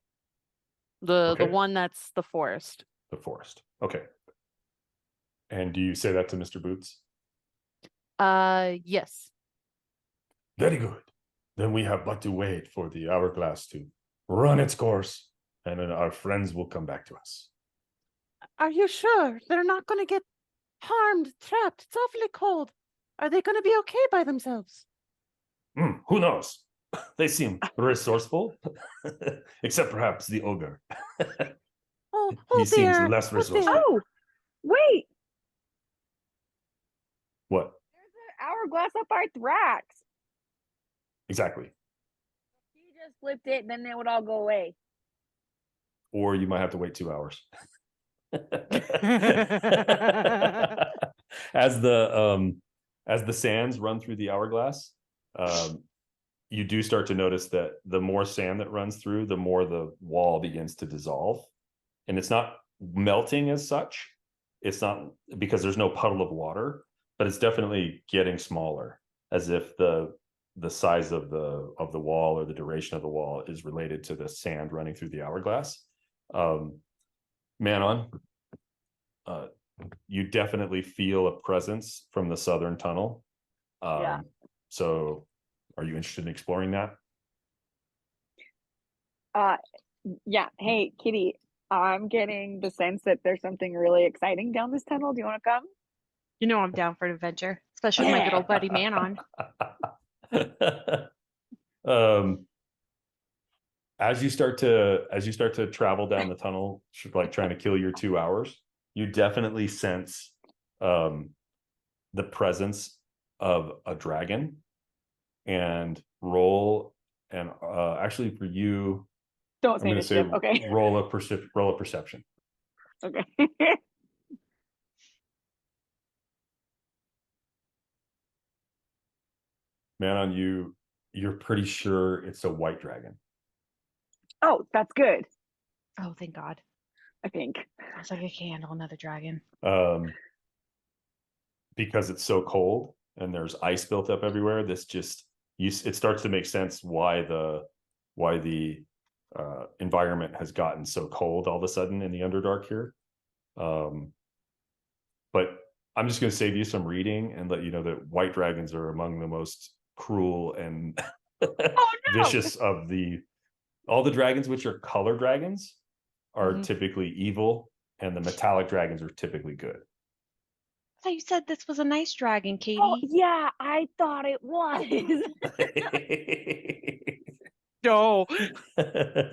The one that's the forest. The forest. Okay. And do you say that to Mr. Boots? Yes. Very good. Then we have but to wait for the hourglass to run its course, and then our friends will come back to us. Are you sure they're not going to get harmed, trapped? It's awfully cold. Are they going to be okay by themselves? Who knows? They seem resourceful, except perhaps the ogre. He seems less resourceful. Oh, wait. What? There's an hourglass up our tracks. Exactly. You just flipped it, then they would all go away. Or you might have to wait 2 hours. As the sands run through the hourglass, you do start to notice that the more sand that runs through, the more the wall begins to dissolve. And it's not melting as such. It's not because there's no puddle of water, but it's definitely getting smaller, as if the size of the wall or the duration of the wall is related to the sand running through the hourglass. Manon, you definitely feel a presence from the southern tunnel. Yeah. So are you interested in exploring that? Yeah. Hey, Kitty, I'm getting the sense that there's something really exciting down this tunnel. Do you want to come? You know I'm down for an adventure, especially with my good old buddy Manon. As you start to travel down the tunnel, like trying to kill your 2 hours, you definitely sense the presence of a dragon. And roll, and actually for you, Don't I'm say going to say initiative. Okay. roll a perception. Okay. Manon, you're pretty sure it's a white dragon. Oh, that's good. Oh, thank God. I think. I was like, I can't handle another dragon. Because it's so cold and there's ice built up everywhere. It starts to make sense why the environment has gotten so cold all of a sudden in the Underdark here. But I'm just going to save you some reading and let you know that white dragons are among the most cruel and vicious of all the dragons, which are color dragons, are typically evil, and the metallic dragons are typically good. I thought you said this was a nice dragon, Katie. Oh, yeah, I thought it was. No.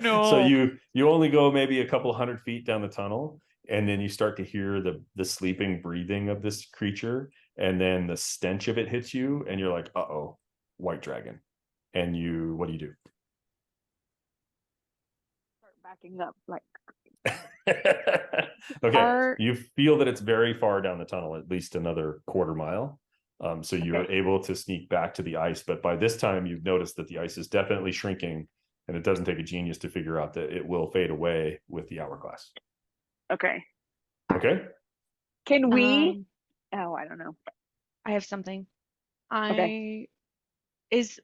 So you only go maybe a couple 100 feet down the tunnel, and then you start to hear the sleeping breathing of this creature, and then the stench of it hits you, and you're like, uh-oh, white dragon. And what do you do? Start backing up, like. Okay, you feel that it's very far down the tunnel, at least another quarter mile. So you're able to sneak back to the ice, but by this time you've noticed that the ice is definitely shrinking, and it doesn't take a genius to figure out that it will fade away with the hourglass. Okay. Okay. Can we? Oh, I don't know. I have something. Okay. Is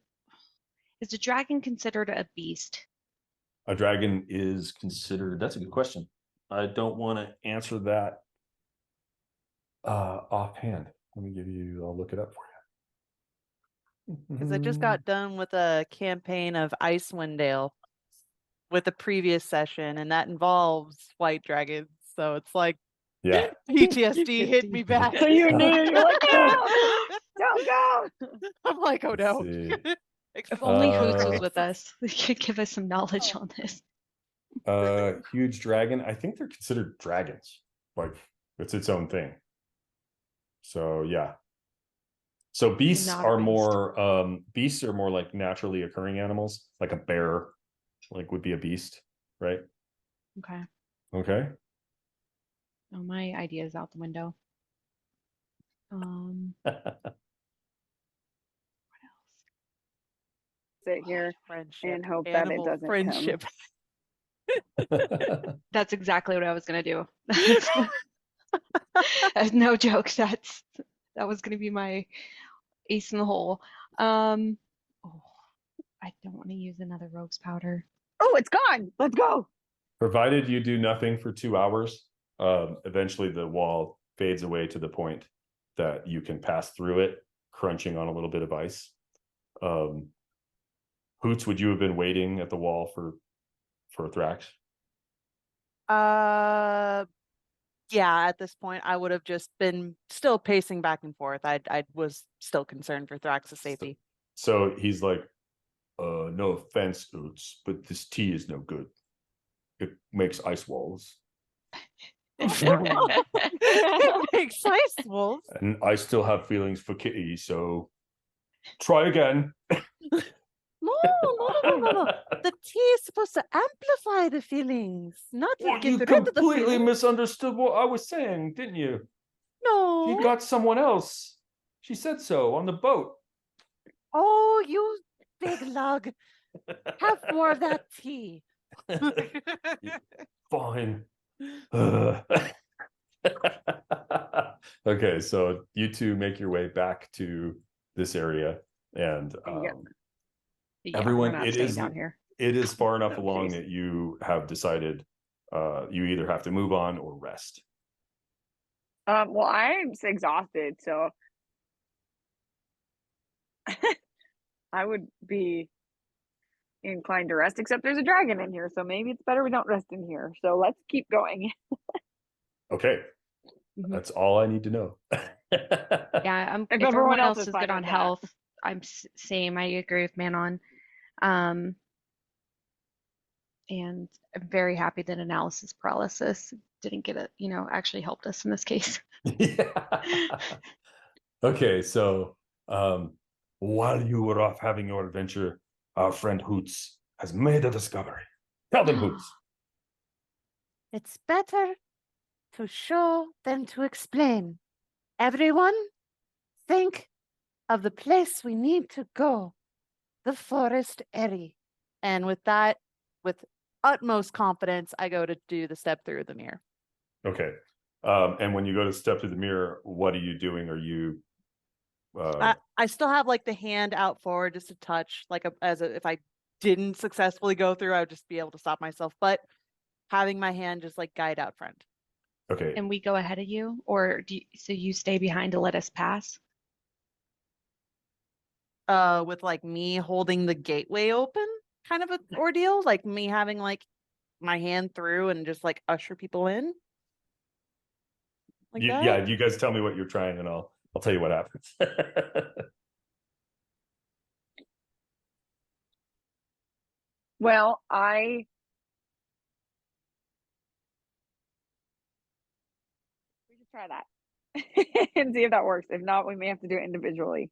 a dragon considered a beast? A dragon is considered. That's a good question. I don't want to answer that offhand. I'll look it up for you. Because I just got done with a campaign of Icewind Dale with the previous session, and that involves white dragons. So it's like, yeah, PTSD hit me back. So you knew, you're like, no, don't go. I'm like, oh no. If only Hoots was with us, he could give us some knowledge on this. Huge dragon. I think they're considered dragons. Like, it's its own thing. So yeah. So beasts are more like naturally occurring animals, like a bear, like would be a beast, right? Okay. Okay. Oh, my idea is out the window. What else? Sit here Friendship. and hope Animal that it doesn't friendship. That's exactly what I was gonna do. No joke. That was gonna be my ace in the hole. I don't want to use another rogue's powder. Oh, it's gone. Let's go. Provided you do nothing for 2 hours, eventually the wall fades away to the point that you can pass through it, crunching on a little bit of ice. Hoots, would you have been waiting at the wall for Thrax? Yeah, at this point I would have just been still pacing back and forth. I was still concerned for Thrax's safety. So he's like, no offense, Hoots, but this tea is no good. It makes ice walls. It makes ice walls. And I still have feelings for Kitty, so try again. No. The tea is supposed to amplify the feelings, not Well, get you rid of the completely feelings. misunderstood what I was saying, didn't you? No. She got someone else. She said so on the boat. Oh, you big lug. Have more of that tea. Fine. Okay, so you two make your way back to this area, and Yep. Yeah, everyone, we're not it staying is down here. it is far enough Oh, along jeez. that you have decided you either have to move on or rest. Well, I'm exhausted, so I would be inclined to rest, except there's a dragon in here, so maybe it's better we don't rest in here. So let's keep going. Okay, Mhm. that's all I need to know. Yeah, If if everyone everyone else else is is fine good on with that. health, I'm same. I agree with Manon. And I'm very happy that analysis paralysis didn't get it, actually helped us in this case. Yeah. Okay, so while you were off having your adventure, our friend Hoots has made a discovery. Tell them, Hoots. It's better to show than to explain. Everyone, think of the place we need to go. The forest Aerie. And with that, with utmost confidence, I go to do the step through the mirror. Okay. And when you go to step through the mirror, what are you doing? Are you I still have like the hand out forward just to touch, like if I didn't successfully go through, I would just be able to stop myself. But having my hand just like guide out front. okay? And we go ahead of you, or so you stay behind to let us pass? With like me holding the gateway open, kind of an ordeal, like me having like my hand through and just like usher people in. Like that? Yeah, you guys tell me what you're trying, and I'll tell you what happens. Well, we should try that and see if that works. If not, we may have to do it individually.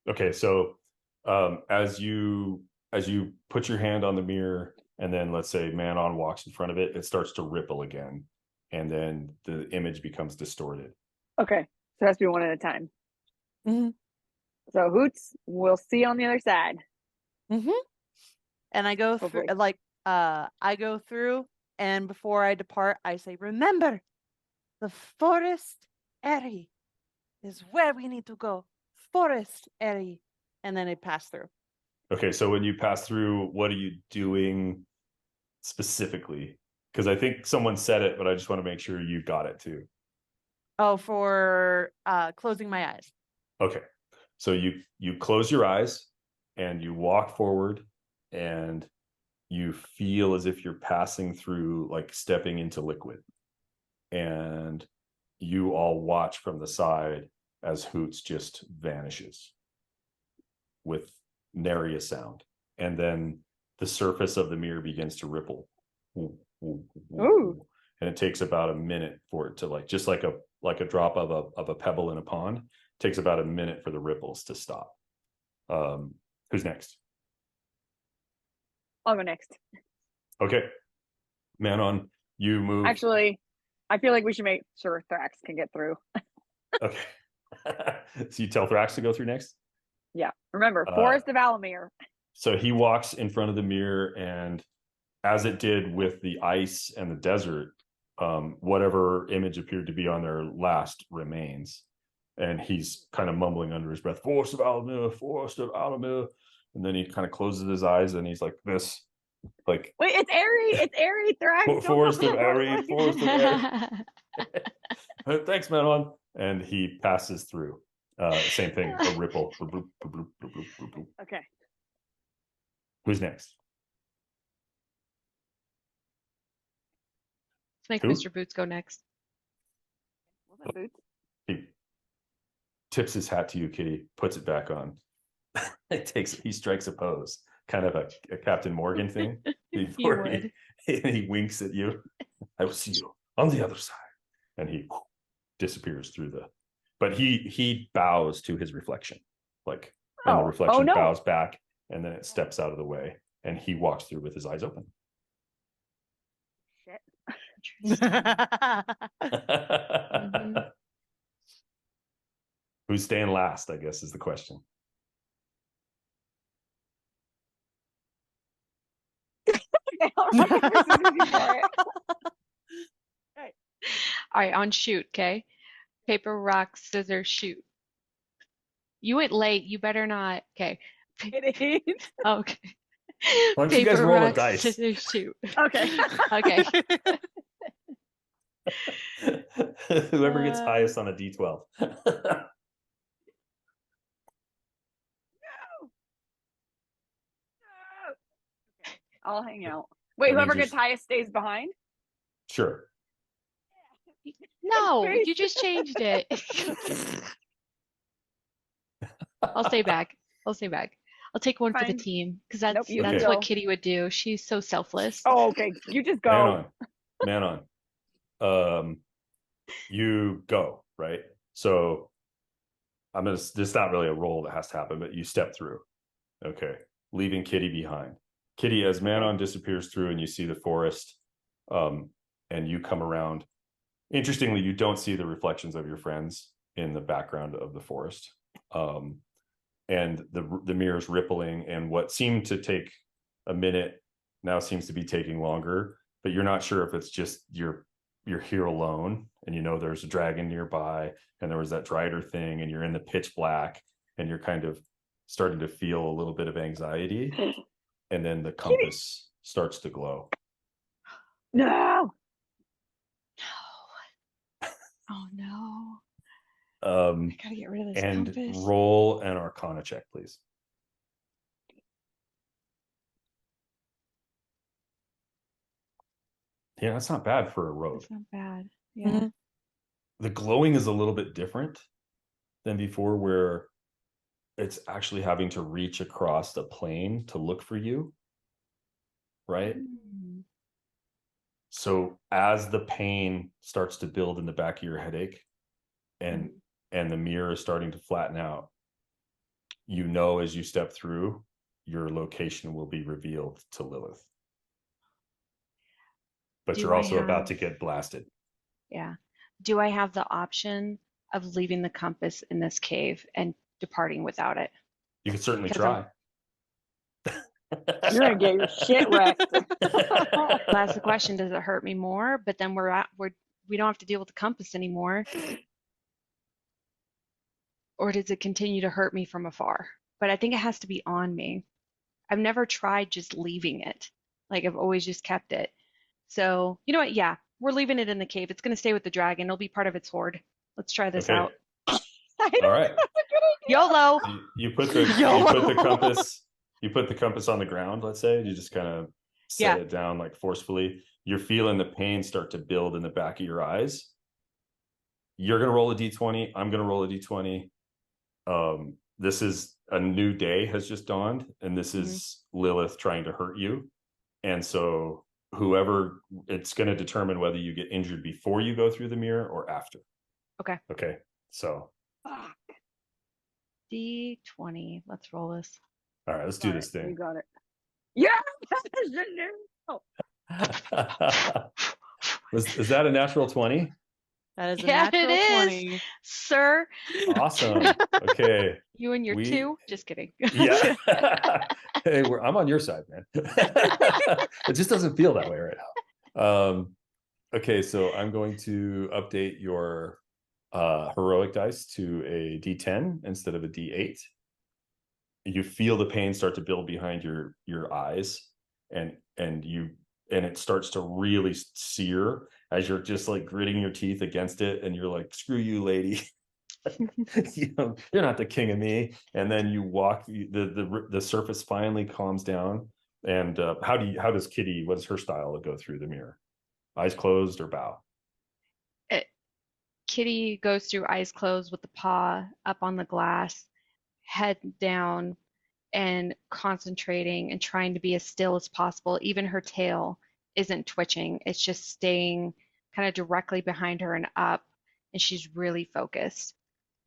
Okay, so as you put your hand on the mirror, and then let's say Manon walks in front of it, it starts to ripple again, and then the image becomes distorted. Okay, so it has to be one at a time. Mhm. So Hoots, we'll see you on the other side. Mm-hmm. And I go through Hopefully. I go through, and before I depart, I say, remember, the forest Aerie is where we need to go. Forest Aerie. And then I pass through. Okay, so when you pass through, what are you doing specifically? Because I think someone said it, but I just want to make sure you got it too. Oh, for closing my eyes. Okay, so you close your eyes and you walk forward, and you feel as if you're passing through, like stepping into liquid, and you all watch from the side as Hoots just vanishes with nary a sound, and then the surface of the mirror begins to ripple. Ooh. And it takes about a minute for it to, like, just like a drop of a pebble in a pond, it takes about a minute for the ripples to stop. Who's next? I'll go next. Okay, Manon, you move. Actually, I feel like we should make sure Thrax can get through. Okay. So you tell Thrax to go through next? Yeah. Remember, Forest of Allomere. So he walks in front of the mirror, and as it did with the ice and the desert, whatever image appeared to be on there last remains. And he's kind of mumbling under his breath, Forest of Allomere, Forest of Allomere. And then he kind of closes his eyes and he's like this. Like, wait, it's Aerie, Thrax. Forest of Aerie, Forest of Aerie. Thanks, Manon. And he passes through. Same thing, a ripple. Okay. Who's next? Let's make Who? Mr. Boots go next. Was it Boots? He tips his hat to you, Kitty, puts it back on. He strikes a pose, kind of a Captain Morgan thing. He would. He winks at you. I will see you on the other side. And he disappears through but he bows to his reflection, like, and the reflection no. bows back, and then it steps out of the way, and he walks through with his eyes open. Shit. Mhm. Who's staying last, I guess, is the question. All right, on shoot, okay? Paper, rock, scissors, shoot. You went late. You better not. Okay. It is. Okay. Why don't you guys roll a dice? Scissors, shoot. Okay. Okay. Whoever gets highest on a D12. I'll hang out. Wait, That whoever means gets highest stays behind? Sure. No, Very you just changed it. I'll stay back. I'll stay back. I'll take one for the Fine. team because that's Nope, you that's can what go. Kitty would do. She's so selfless. Oh, okay. You just Man go. on. You go, right? So there's not really a roll that has to happen, but you step through. Okay. Leaving Kitty behind. Kitty, as Manon disappears through and you see the forest, and you come around. Interestingly, you don't see the reflections of your friends in the background of the forest. And the mirror's rippling, and what seemed to take a minute now seems to be taking longer, but you're not sure if it's just you're here alone and you know there's a dragon nearby and there was that Drider thing and you're in the pitch black and you're kind of starting to feel a little bit of anxiety, and then the compass starts to glow. No. Oh no. I gotta get rid of this and compass. roll an Arcana check, please. Yeah, that's not bad for a rogue. That's not bad. Yeah. The glowing is a little bit different than before, where it's actually having to reach across the plane to look for you, right? Mm. So as the pain starts to build in the back of your headache and the mirror is starting to flatten out, you know, as you step through, your location will be revealed to Lilith. But you're also about to get blasted. Yeah. Do I have the option of leaving the compass in this cave and departing without it? You can certainly 'Cause try. You're gonna get your shit wrecked. That's the question. Does it hurt me more? But then we don't have to deal with the compass anymore. Or does it continue to hurt me from afar? But I think it has to be on me. I've never tried just leaving it. Like I've always just kept it. So, you know what? Yeah, we're leaving it in the cave. It's going to stay with the dragon. It'll be part of its horde. Let's try this out. All right. YOLO. You put the compass on the ground, let's say. You just kind of set it down like forcefully. You're feeling the pain start to build in the back of your eyes. You're going to roll a D20. I'm going to roll a D20. This is a new day has just dawned, and this is Lilith trying to hurt you. And so whoever, it's going to determine whether you get injured before you go through the mirror or after. Okay. So D20. Let's roll this. All right, let's do this thing. You got it. Yeah. Is that a natural 20? That is a Yeah, natural it is. 20. Sir. Awesome. Okay. You and your two? Just kidding. Yeah. Hey, I'm on your side, man. It just doesn't feel that way right now. Okay, so I'm going to update your heroic dice to a D10 instead of a D8. You feel the pain start to build behind your eyes, and it starts to really sear as you're just like gritting your teeth against it, and you're like, screw you, lady. You're not the king of me. And then you walk, the surface finally calms down. And how does Kitty, what is her style to go through the mirror? Eyes closed or bow? Kitty goes through eyes closed with the paw up on the glass, head down, and concentrating and trying to be as still as possible. Even her tail isn't twitching. It's just staying kind of directly behind her and up, and she's really focused.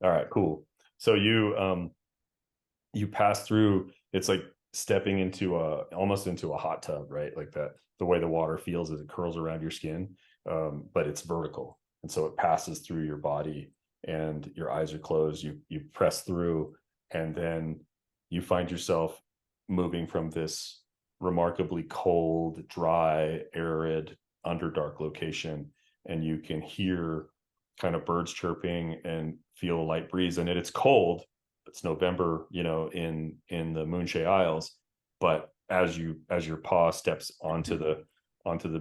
All right, cool. So you pass through, it's like stepping into almost into a hot tub, right? Like that, the way the water feels as it curls around your skin, but it's vertical. And so it passes through your body and your eyes are closed. You press through, and then you find yourself moving from this remarkably cold, dry, arid, underdark location, and you can hear kind of birds chirping and feel a light breeze. And it's cold. It's November, in the Moonshae Isles, but as your paw steps onto the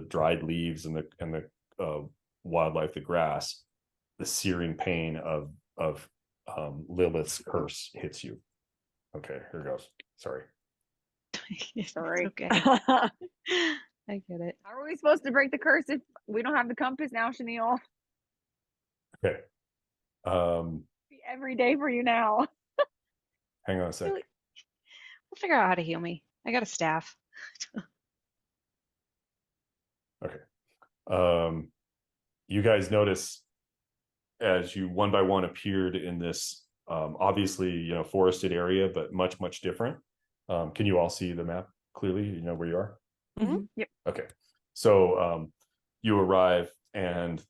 dried leaves and the wildlife, the grass, the searing pain of Lilith's curse hits you. Okay, here goes. Sorry. Sorry. Okay. I get it. How are we supposed to break the curse if we don't have the compass now, Chenille? Okay. Every day for you now. Hang on a sec. We'll figure out how to heal me. I got a staff. Okay. You guys notice as you one by one appeared in this obviously forested area, but much different. Can you all see the map clearly? You know where you are? Mm-hmm. Yep. Okay. So you arrive, and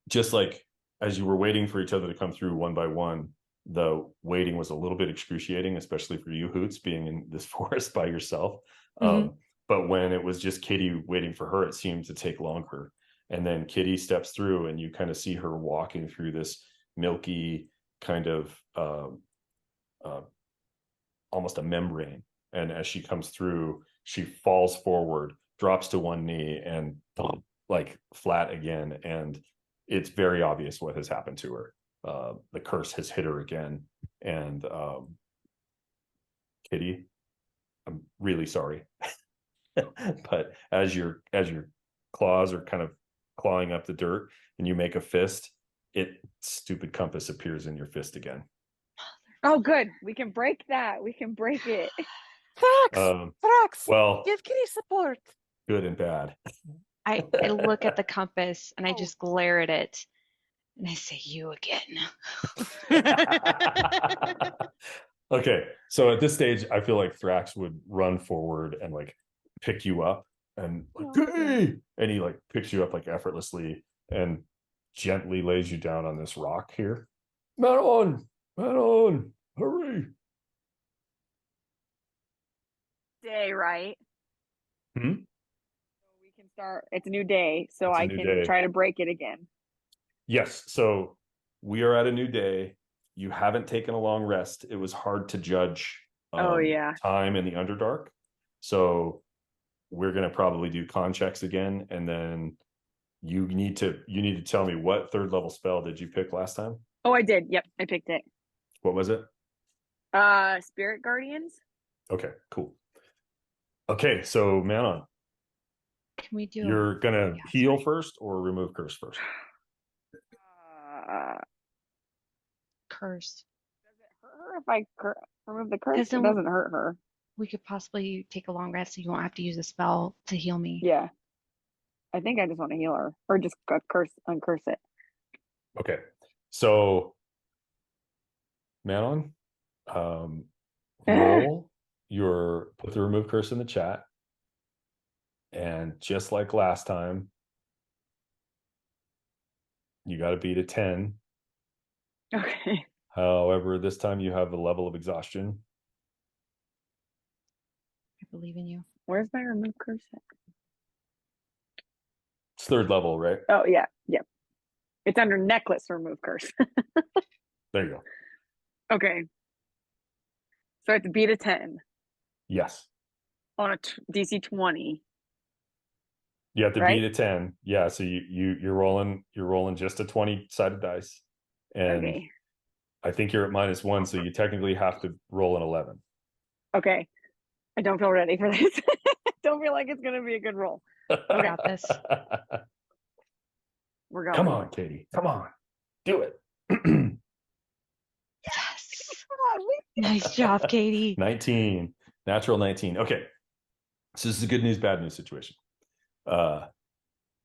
just like as you were waiting for each other to come through one by one, the waiting was a little bit excruciating, especially for you, Hoots, being in this forest by yourself. But when it was just Kitty waiting for her, it seemed to take longer. And then Kitty steps through, and you kind of see her walking through this milky kind of almost a membrane. And as she comes through, she falls forward, drops to one knee, and like flat again. And it's very obvious what has happened to her. The curse has hit her again. And Kitty, I'm really sorry. But as your claws are kind of clawing up the dirt and you make a fist, stupid compass appears in your fist again. Oh, good. We can break that. We can break it. Thrax, well, give Kitty support. Good and bad. I look at the compass and I just glare at it and I say, "You again." Okay, so at this stage, I feel like Thrax would run forward and like pick you up and like, hey! And he like picks you up like effortlessly and gently lays you down on this rock here. Manon, hurry! Day, right? Hmm? So we can start. It's a new day, so It's a I new can day. try to break it again. Yes, so we are at a new day. You haven't taken a long rest. It was hard to judge time in the Underdark. So we're going to probably do con checks again, and then you need to tell me, what third level spell did you pick last time? Oh, I did. Yep, I picked it. What was it? Spirit Guardians. Okay, cool. Okay, so Manon, Can we do? You're gonna heal first or remove curse first? Curse. Does it hurt her if I remove the curse? Because It then doesn't hurt her. we could possibly take a long rest so you won't have to use a spell to heal me. Yeah. I think I just want to heal her, or just uncurse it. Okay, so Manon, roll put the remove curse in the chat, and just like last time, you got to beat a 10. Okay. However, this time you have a level of exhaustion. I believe in you. Where's my remove curse at? It's third level, right? Oh yeah, yep. It's under necklace remove curse. There you go. Okay. So I have to beat a 10 Yes. on a DC 20. You have to Right? beat a 10. Yeah, so you're rolling just a 20-sided dice. And Okay. I think you're at -1, so you technically have to roll an 11. Okay. I don't feel ready for this. Don't feel like it's gonna be a good roll. We got this. We're going. Come on, Katie. Come on. Do it. Yes. Nice job, Katie. 19. Natural 19. Okay. So this is a good news, bad news situation.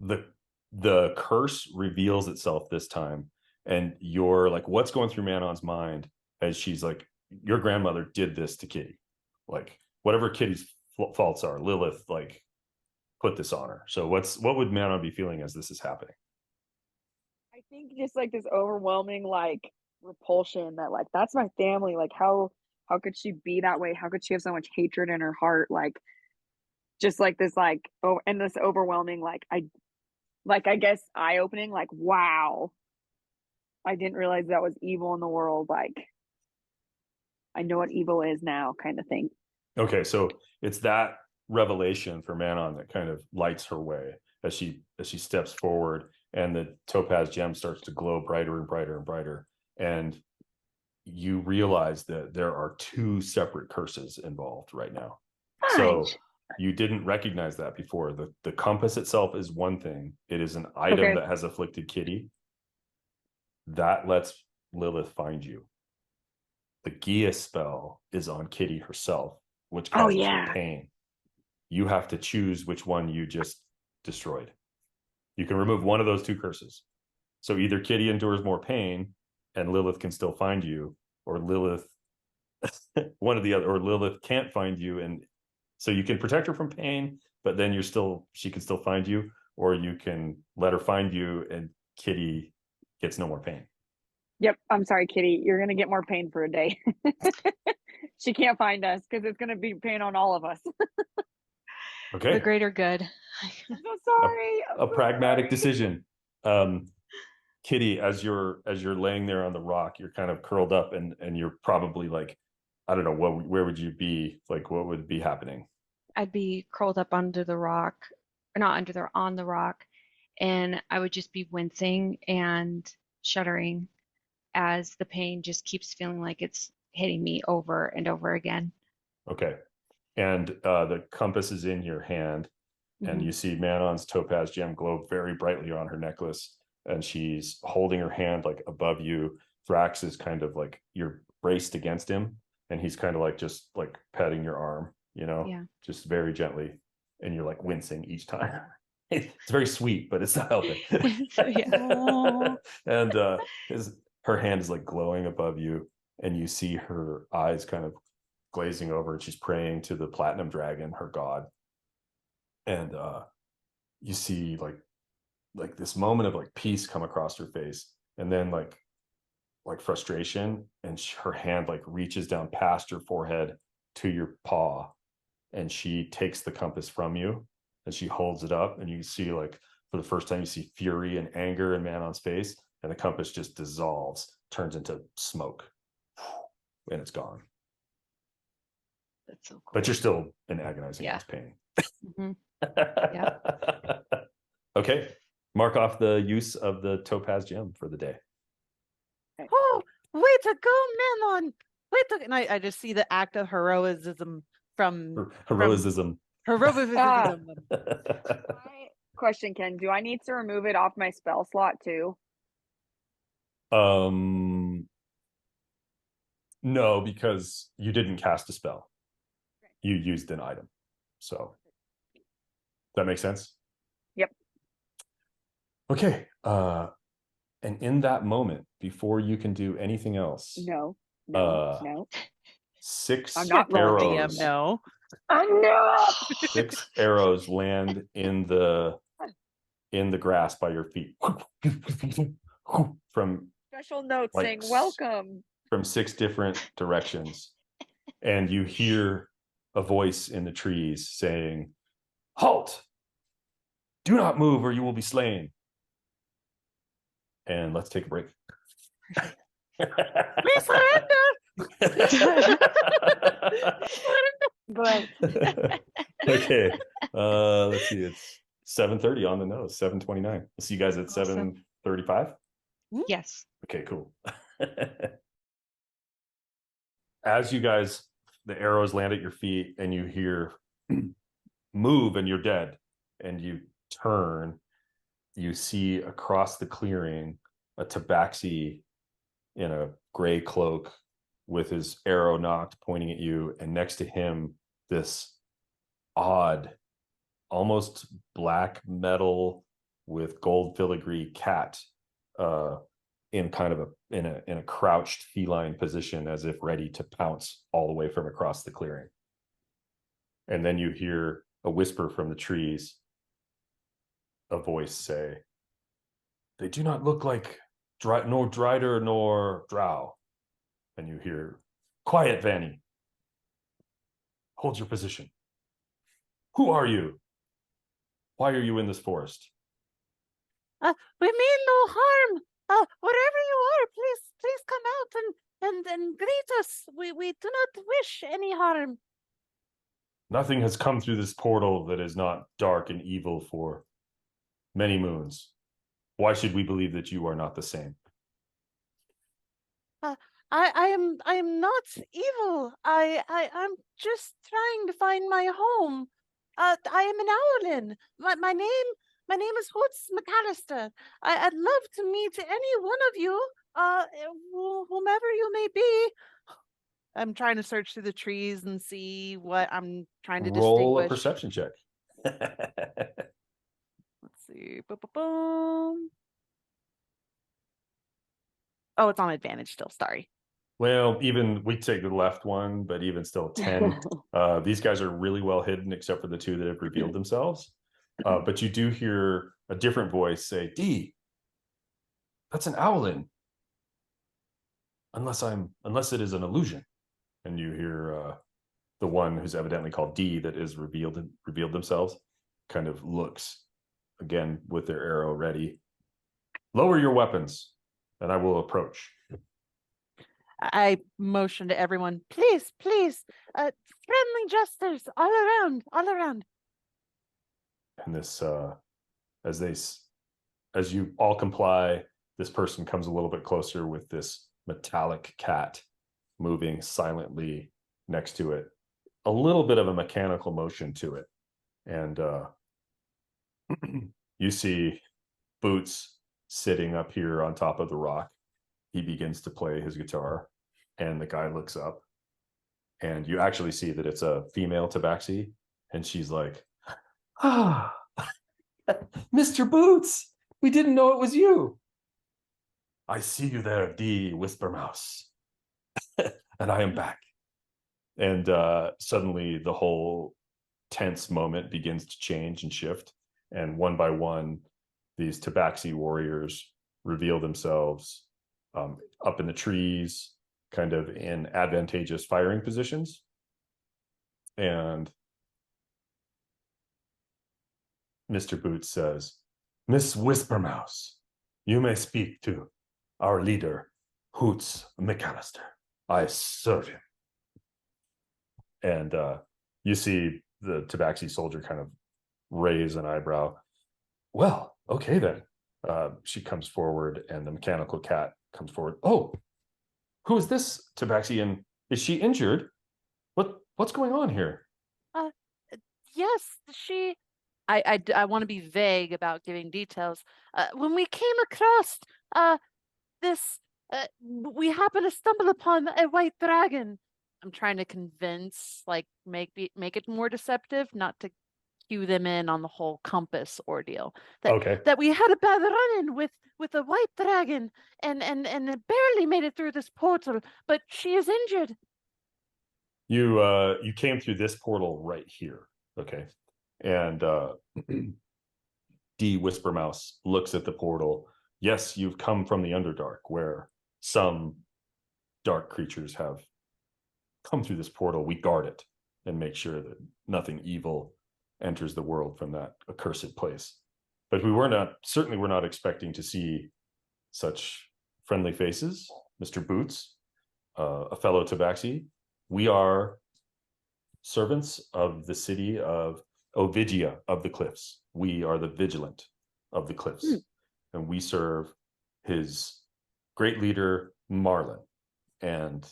The curse reveals itself this time, and you're like, what's going through Manon's mind as she's like, your grandmother did this to Kitty. Like, whatever Kitty's faults are, Lilith like put this on her. So what would Manon be feeling as this is happening? I think just like this overwhelming like repulsion that like that's my family. Like how could she be that way? How could she have so much hatred in her heart? Like just like this like oh and this overwhelming I guess eye opening like wow. I didn't realize that was evil in the world. Like I know what evil is now kind of thing. Okay, so it's that revelation for Manon that kind of lights her way as she steps forward, and the topaz gem starts to glow brighter and brighter and brighter, and you realize that there are two separate curses involved right now. So you didn't recognize that before. The compass itself is one thing. It is an item that has afflicted Kitty. That lets Lilith find you. The Gia spell is on Kitty herself, which causes her pain. You have to choose which one you just destroyed. You can remove one of those two curses. So either Kitty endures more pain and Lilith can still find you, or Lilith, one or the other, or Lilith can't find you. And so you can protect her from pain, but then she can still find you, or you can let her find you and Kitty gets no more pain. Yep. I'm sorry, Kitty. You're going to get more pain for a day. She can't find us because it's going to be pain on all of us. Okay. The greater good. I'm so sorry. A pragmatic decision. Kitty, as you're laying there on the rock, you're kind of curled up and you're probably like, I don't know, where would you be? Like, what would be happening? I'd be curled up under the rock, or not under there, on the rock, and I would just be wincing and shuddering as the pain just keeps feeling like it's hitting me over and over again. Okay. And the compass is in your hand, and you see Manon's topaz gem glow very brightly on her necklace, and she's holding her hand like above you. Thrax is kind of like, you're braced against him, and he's kind of like just like petting your arm, just very gently, and you're like wincing each time. It's very sweet, but it's not helping. And her hand is like glowing above you, and you see her eyes kind of glazing over, and she's praying to the platinum dragon, her god. And you see like this moment of like peace come across her face, and then like frustration, and her hand like reaches down past your forehead to your paw, and she takes the compass from you and she holds it up, and you see like for the first time you see fury and anger in Manon's face, and the compass just dissolves, turns into smoke, and it's gone. That's so cool. But you're still in agonizing pain. Yeah. Okay. Mark off the use of the topaz gem for the day. Oh, way to go, Manon! And I just see the act of heroism from heroism. Heroism. Question, Ken, do I need to remove it off my spell slot too? No, because you didn't cast a spell. You used an item. So that makes sense? Yep. Okay. And in that moment, before you can do anything else, no. 6 I'm not arrows. No. I'm not. 6 arrows land in the grass by your feet. From Special note like, saying welcome. From 6 different directions. And you hear a voice in the trees saying, "Halt! Do not move or you will be slain." And let's take a break. We surrender. But Okay. Let's see. It's 7:30 on the nose. 7:29. We'll see you guys at 7:35. Yes. Okay, cool. As you guys, the arrows land at your feet, and you hear move, and you're dead, and you turn, you see across the clearing a tabaxi in a gray cloak with his arrow knocked, pointing at you, and next to him this odd, almost black metal with gold filigree cat in kind of in a crouched feline position, as if ready to pounce all the way from across the clearing. And then you hear a whisper from the trees, a voice say, "They do not look like nor Drider nor Drow. And you hear, quiet, Vanny. Hold your position. Who are you? Why are you in this forest? We mean no harm. Wherever you are, please come out and greet us. We do not wish any harm. Nothing has come through this portal that is not dark and evil for many moons. Why should we believe that you are not the same? I am not evil. I'm just trying to find my home. I am an Owlin. My name is Hoots McAllister. I'd love to meet any one of you, whomever you may be. I'm trying to search through the trees and see what I'm trying to Roll a distinguish. perception check. Let's see. Boom. Oh, it's on advantage still. Sorry. Well, even we take the left one, but even still 10. These guys are really well hidden, except for the two that have revealed themselves. But you do hear a different voice say, D, that's an Owlin. Unless it is an illusion. And you hear the one who's evidently called D that is revealed themselves, kind of looks again with their arrow ready. Lower your weapons, and I will approach. I motion to everyone, please, friendly jesters, all around. And this, as you all comply, this person comes a little bit closer with this metallic cat moving silently next to it. A little bit of a mechanical motion to it. And you see Boots sitting up here on top of the rock. He begins to play his guitar, and the guy looks up, and you actually see that it's a female tabaxi, and she's like, ah, Mr. Boots, we didn't know it was you. I see you there, D. Whispermouse. And I am back. And suddenly the whole tense moment begins to change and shift. And one by one, these tabaxi warriors reveal themselves up in the trees, kind of in advantageous firing positions. And Mr. Boots says, Miss Whispermouse, you may speak to our leader, Hoots McAllister. I serve him. And you see the tabaxi soldier kind of raise an eyebrow. Well, okay then. She comes forward, and the mechanical cat comes forward. Oh, who is this tabaxi, and is she injured? What's going on here? Yes, she. I want to be vague about giving details. When we came across this, we happened to stumble upon a white dragon. I'm trying to convince, like, make it more deceptive, not to cue them in on the whole compass ordeal. That we had a bad run-in with a white dragon, and it barely made it through this portal, but she is injured. You came through this portal right here, okay? And D. Whispermouse looks at the portal. Yes, you've come from the Underdark, where some dark creatures have come through this portal. We guard it and make sure that nothing evil enters the world from that accursed place. But we're certainly not expecting to see such friendly faces. Mr. Boots, a fellow tabaxi. We are servants of the city of Ovigia of the Cliffs. We are the Vigilant of the Cliffs. And we serve his great leader, Marlin. And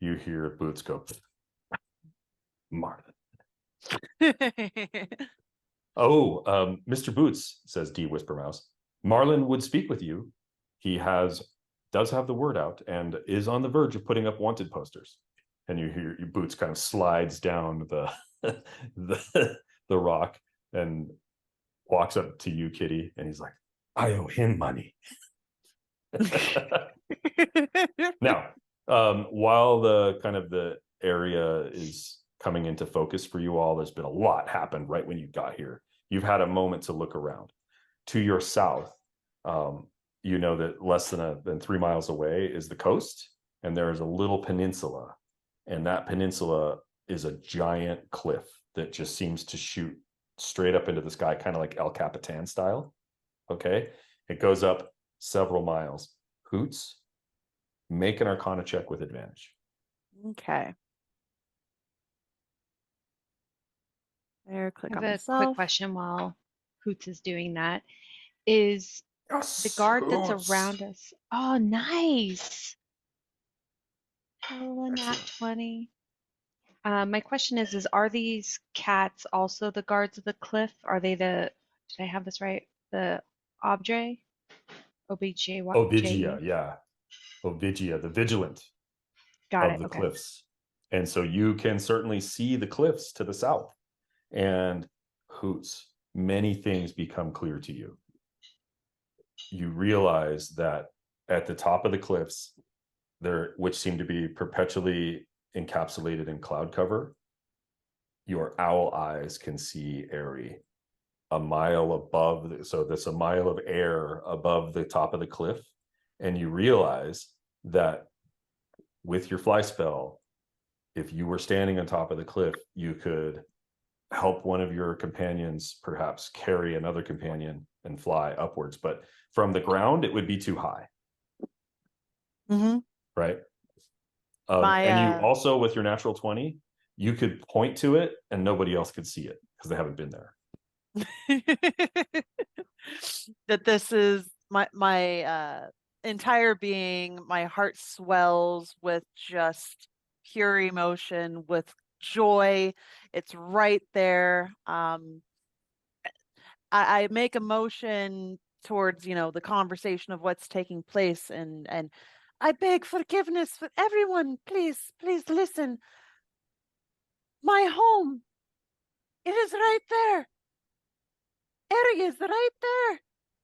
you hear Boots go, Marlin. Mr. Boots, says D. Whispermouse, Marlin would speak with you. He does have the word out and is on the verge of putting up wanted posters. And you hear your Boots kind of slides down the rock and walks up to you, Kitty, and he's like, I owe him money. Now, while the area is coming into focus for you all, there's been a lot happened right when you got here. You've had a moment to look around. To your south, you know that less than 3 miles away is the coast, and there is a little peninsula, and that peninsula is a giant cliff that just seems to shoot straight up into the sky, kind of like El Capitan style. Okay, it goes up several miles. Hoots, make an Arcana check with advantage. Okay. There, click I on have a myself. quick question while Hoots is doing that. Is Yes, the guard that's Hoots. around us? Oh, nice. Oh, nat 20. My question is are these cats also the guards of the cliff? Are they did I have this right? The Obj? Ovigia, OBJ? yeah. Ovigia, the Vigilant Got of it. the Okay. cliffs. And so you can certainly see the cliffs to the south. And Hoots, many things become clear to you. You realize that at the top of the cliffs, there, which seem to be perpetually encapsulated in cloud cover, your owl eyes can see Aerie a mile above. So that's a mile of air above the top of the cliff. And you realize that with your fly spell, if you were standing on top of the cliff, you could help one of your companions perhaps carry another companion and fly upwards. But from the ground, it would be too high. Mm-hmm. Right. And you also, with your natural 20, you could point to it and nobody else could see it because they haven't been there. That this is my entire being, my heart swells with just pure emotion, with joy. It's right there. I make a motion towards, the conversation of what's taking place, and I beg forgiveness for everyone. Please, please listen. My home, it is right there. Aerie is right there.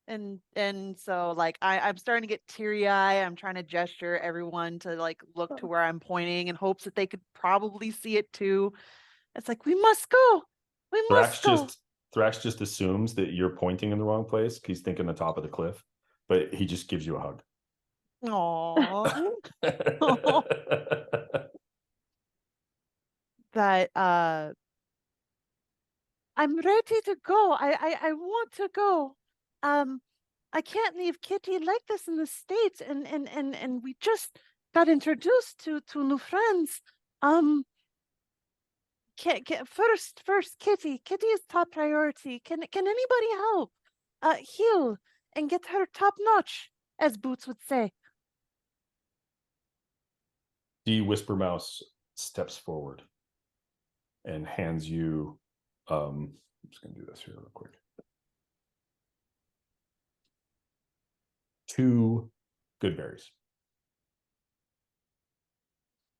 And so like I'm starting to get teary-eyed. I'm trying to gesture everyone to like look to where I'm pointing in hopes that they could probably see it too. It's like, we must go. We must go. Thrax just assumes that you're pointing in the wrong place. He's thinking the top of the cliff, but he just gives you a hug. Aww. That I'm ready to go. I want to go. I can't leave Kitty like this in the States, and we just got introduced to new friends. First, Kitty. Kitty is top priority. Can anybody help? Heal and get her top notch, as Boots would say. The Whisper Mouse steps forward and hands you. I'm just gonna do this here real quick. 2 good berries.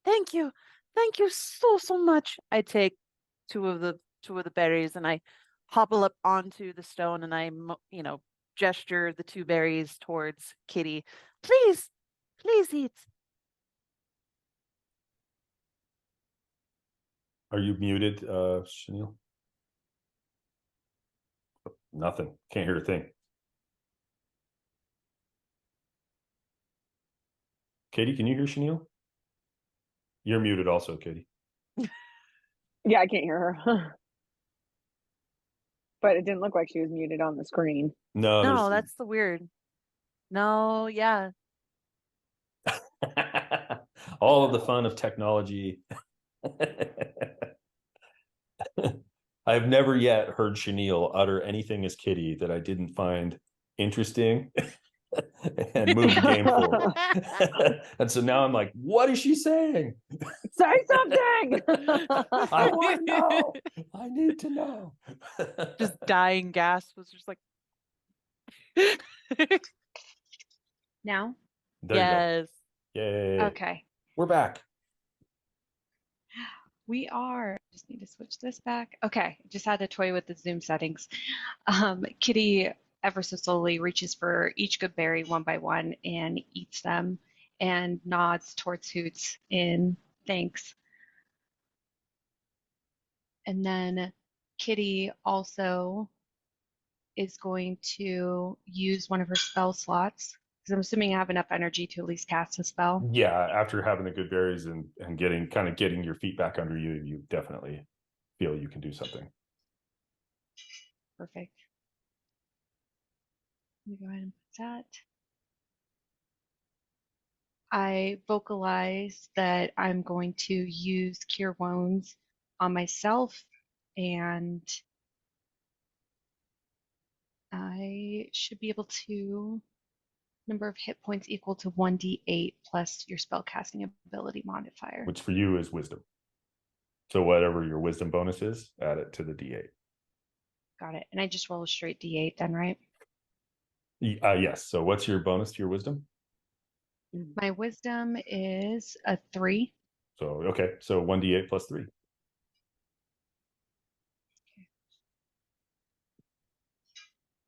Thank you so much. I take two of the berries and I hobble up onto the stone and I gesture the 2 berries towards Kitty. Please eat. Are you muted, Chenille? Nothing. Can't hear a thing. Katie, can you hear Chenille? You're muted also, Katie. Yeah, I can't hear her. But it didn't look like she was muted on the screen. No, that's the weird. No, yeah. All of the fun of technology. I've never yet heard Chenille utter anything as Kitty that I didn't find interesting and move the game forward. And so now I'm like, what is she saying? Say something. I want to know. I need to know. Just dying gasp was just like Now? There yes. You go. Yay. Okay. We're back. We are. Just need to switch this back. Okay. Just had to toy with the Zoom settings. Kitty ever so slowly reaches for each good berry one by one and eats them and nods towards Hoots in thanks. And then Kitty also is going to use one of her spell slots Because I'm assuming I have enough energy to at least cast a spell. Yeah, after having the good berries and getting your feet back under you, you definitely feel you can do something. Perfect. Let me go ahead and put that. I vocalize that I'm going to use Cure Wounds on myself, and I should be able to number of hit points equal to 1d8 plus your spellcasting ability modifier. Which for you is wisdom. So whatever your wisdom bonus is, add it to the d8. Got it. And I just roll a straight d8 then, right? Yes. So what's your bonus to your wisdom? My wisdom is a 3. So, okay. So 1d8 plus 3.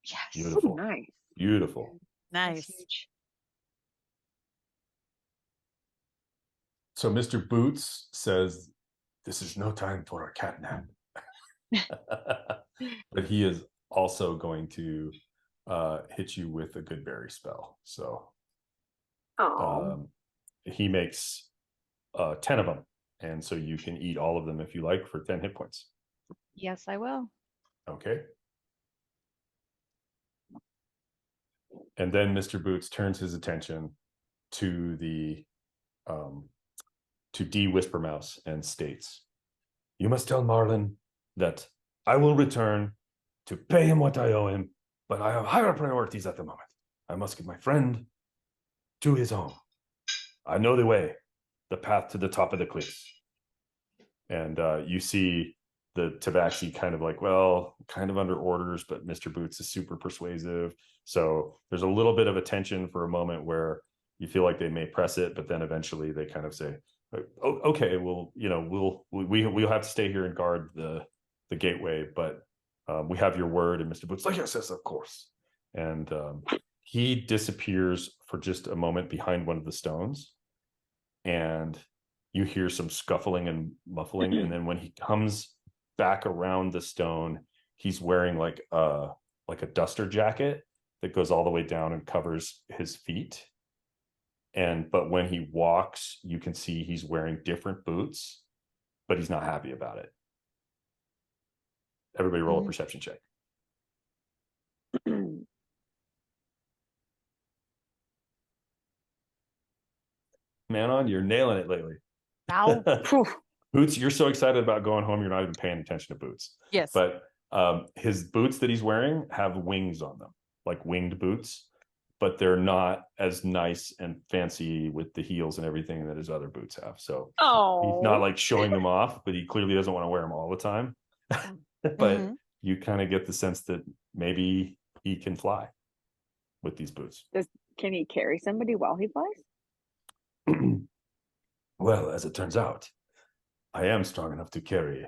Yes. Beautiful. Ooh, nice. Beautiful. That's Nice. huge. So Mr. Boots says, this is no time for a catnap. But he is also going to hit you with a good berry spell. So he makes 10 of them. And so you can eat all of them if you like for 10 hit points. Yes, I will. Okay. And then Mr. Boots turns his attention to the to D. Whispermouse and states, you must tell Marlin that I will return to pay him what I owe him, but I have higher priorities at the moment. I must get my friend to his home. I know the way, the path to the top of the cliffs. And you see the Tabaxi kind of like, well, kind of under orders, but Mr. Boots is super persuasive. So there's a little bit of a tension for a moment where you feel like they may press it, but then eventually they kind of say, oh, okay, well, we'll have to stay here and guard the gateway, but we have your word. And Mr. Boots like, yes, of course. And he disappears for just a moment behind one of the stones, and you hear some scuffling and muffling. And then when he comes back around the stone, he's wearing like a duster jacket that goes all the way down and covers his feet. But when he walks, you can see he's wearing different boots, but he's not happy about it. Everybody roll a perception check. Manon, you're nailing it lately. Ow. Hoots, you're so excited about going home, you're not even paying attention to Boots. Yes. But his boots that he's wearing have wings on them, like winged boots, but they're not as nice and fancy with the heels and everything that his other boots have. So he's not like showing them off, but he clearly doesn't want to wear them all the time. But you kind of get the sense that maybe he can fly with these boots. Can he carry somebody while he flies? Well, as it turns out, I am strong enough to carry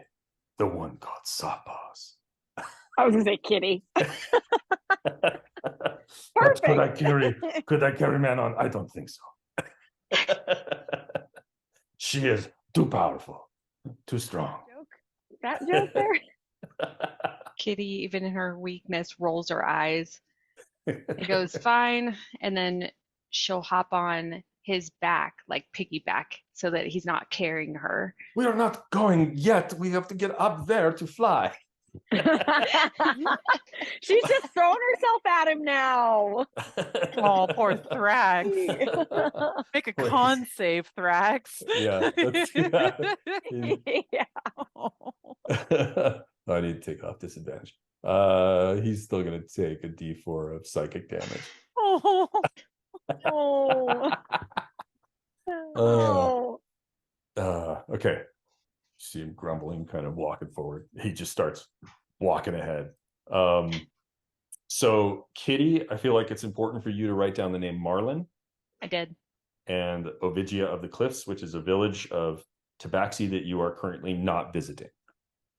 the one called Sawpaws. I was gonna say kitty. But could I carry Manon? I don't think so. She is too powerful, too strong. That joke there? Kitty, even in her weakness, rolls her eyes. It goes, fine. And then she'll hop on his back, like piggyback, so that he's not carrying her. We are not going yet. We have to get up there to fly. She's just throwing herself at him now. Oh, poor Thrax. Make a con save, Thrax. Yeah. Yeah. I need to take off disadvantage. He's still going to take a D4 of psychic damage. Oh. Oh. Okay. See him grumbling, kind of walking forward. He just starts walking ahead. So Kitty, I feel like it's important for you to write down the name Marlin. I did. And Ovigia of the Cliffs, which is a village of Tabaxi that you are currently not visiting.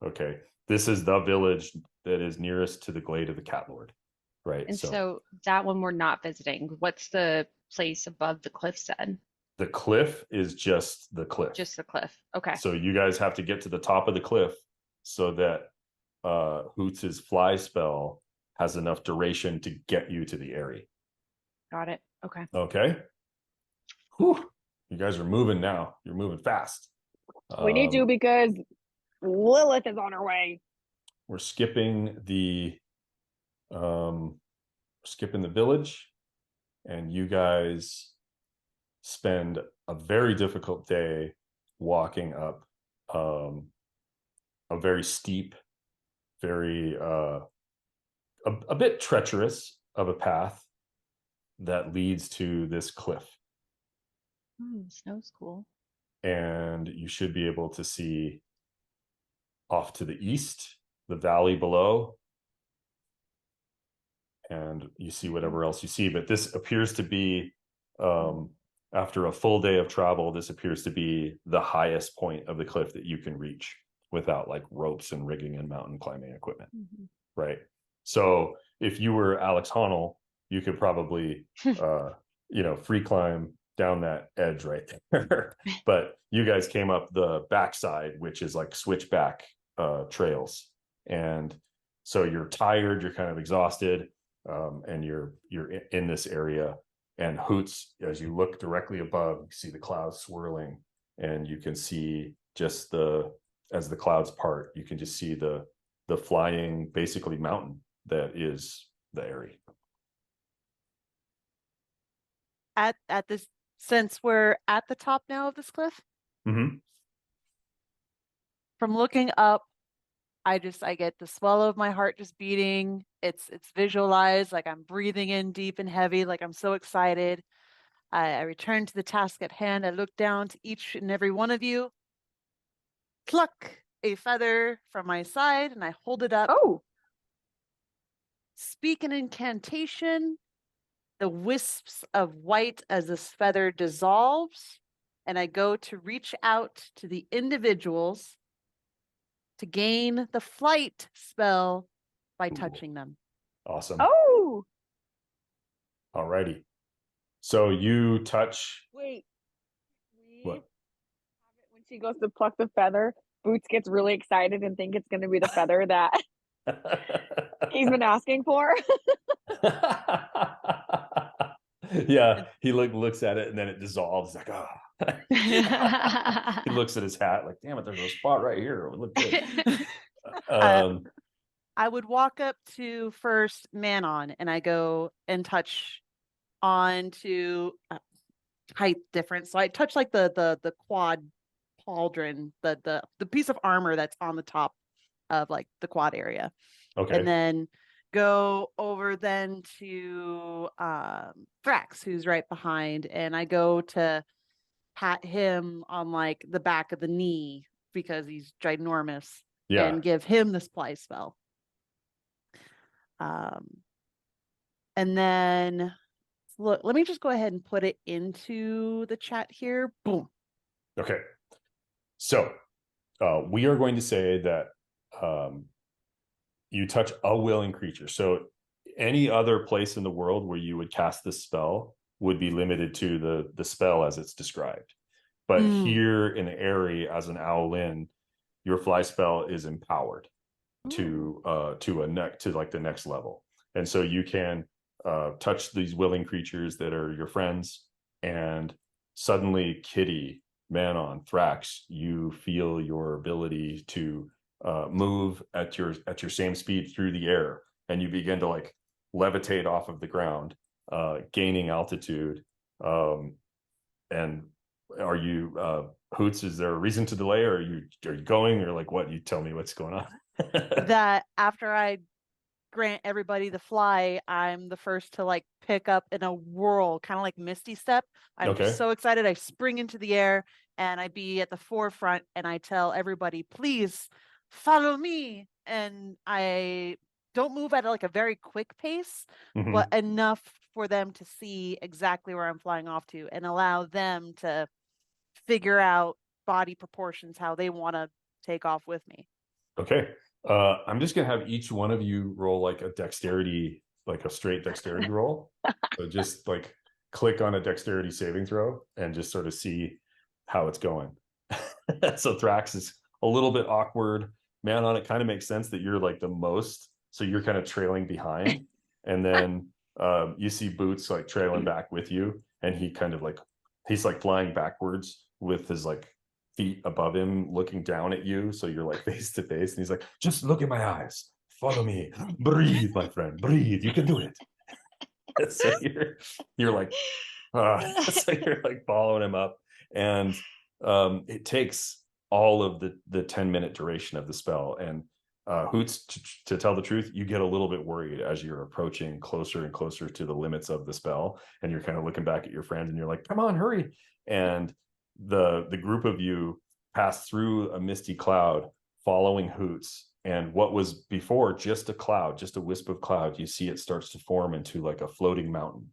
Okay. This is the village that is nearest to the Glade of the Cat Lord. Right. And so that one we're not visiting. What's the place above the cliff then? The cliff is just the cliff. Just the cliff. Okay. So you guys have to get to the top of the cliff so that Hoots' fly spell has enough duration to get you to the Aerie. Got it. Okay. Okay. Whew. You guys are moving now. You're moving fast. We need to because Lilith is on her way. We're skipping the village, and you guys spend a very difficult day walking up a very steep, very a bit treacherous of a path that leads to this cliff. Snow's cool. And you should be able to see off to the east the valley below, and you see whatever else you see. But this appears to be, after a full day of travel, this appears to be the highest point of the cliff that you can reach without like ropes and rigging and mountain climbing equipment. Right. So if you were Alex Honnold, you could probably free climb down that edge right there. But you guys came up the backside, which is like switchback trails, and so you're tired, you're kind of exhausted, and you're in this area. And Hoots, as you look directly above, you see the clouds swirling, and you can see just as the clouds part, you can just see the flying, basically, mountain that is the Aerie. At this, since we're at the top now of this cliff, from looking up, I get the swell of my heart just beating. It's visualized, like I'm breathing in deep and heavy, like I'm so excited. I return to the task at hand. I look down to each and every one of you, pluck a feather from my side, and I hold it up. Oh. Speak an incantation. The wisps of white as this feather dissolves, and I go to reach out to the individuals to gain the flight spell by touching them. Awesome. Oh. Alrighty. So you touch. Wait. What? When she goes to pluck the feather, Boots gets really excited and think it's going to be the feather that he's been asking for. Yeah, he looks at it and then it dissolves. He's like, he looks at his hat like, damn it, there's a spot right here. It would look good. I would walk up to first Manon, and I go and touch on to height difference. So I touch like the quad pauldron, the piece of armor that's on the top of like the quad area. Okay. And then go over then to Thrax, who's right behind, and I go to pat him on like the back of the knee because he's ginormous, and give him the supply spell. And then look, let me just go ahead and put it into the chat here. Boom. Okay. So we are going to say that you touch a willing creature. So any other place in the world where you would cast this spell would be limited to the spell as it's described. But here in Aerie, as an Owlin, your fly spell is empowered to like the next level. And so you can touch these willing creatures that are your friends, and suddenly Kitty, Manon, Thrax, you feel your ability to move at your same speed through the air, and you begin to like levitate off of the ground, gaining altitude. And are you Hoots, is there a reason to delay, or are you going, or like what? You tell me what's going on. That after I grant everybody the fly, I'm the first to like pick up in a whirl, kind of like Misty Step. I'm so excited. I spring into the air and I be at the forefront, and I tell everybody, please follow me. And I don't move at like a very quick pace, but enough for them to see exactly where I'm flying off to, and allow them to figure out body proportions, how they want to take off with me. Okay. I'm just gonna have each one of you roll like a dexterity, like a straight dexterity roll. So just like click on a dexterity saving throw and just sort of see how it's going. So Thrax is a little bit awkward. Manon, it kind of makes sense that you're like the most, so you're kind of trailing behind. And then You see Boots like trailing back with you, and he kind of like he's like flying backwards with his like feet above him, looking down at you. So you're like face to face, and he's like, "Just look in my eyes, follow me, breathe, my friend, breathe. You can do it." So you're like, so you're like following him up, and it takes all of the 10-minute duration of the spell. And Hoots, to tell the truth, you get a little bit worried as you're approaching closer and closer to the limits of the spell, and you're kind of looking back at your friend, and you're like, "Come on, hurry!" And the group of you pass through a misty cloud, following Hoots. And what was before just a cloud, just a wisp of cloud, you see it starts to form into like a floating mountain.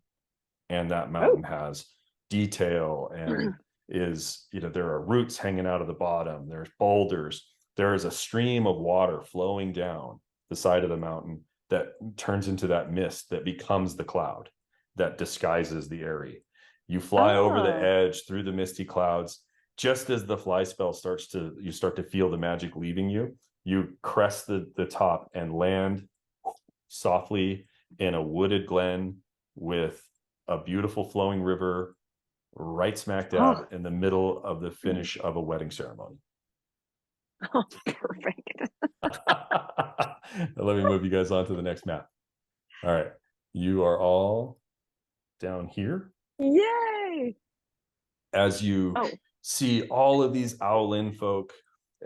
And that mountain has detail and is, there are roots hanging out of the bottom. There's boulders. There is a stream of water flowing down the side of the mountain that turns into that mist that becomes the cloud that disguises the Aerie. You fly over the edge through the misty clouds. Just as the fly spell you start to feel the magic leaving you, you crest the top and land softly in a wooded glen with a beautiful flowing river right smack dab in the middle of the finish of a wedding ceremony. Oh, perfect. Let me move you guys on to the next map. All right. You are all down here. Yay! As you see all of these Owlin folk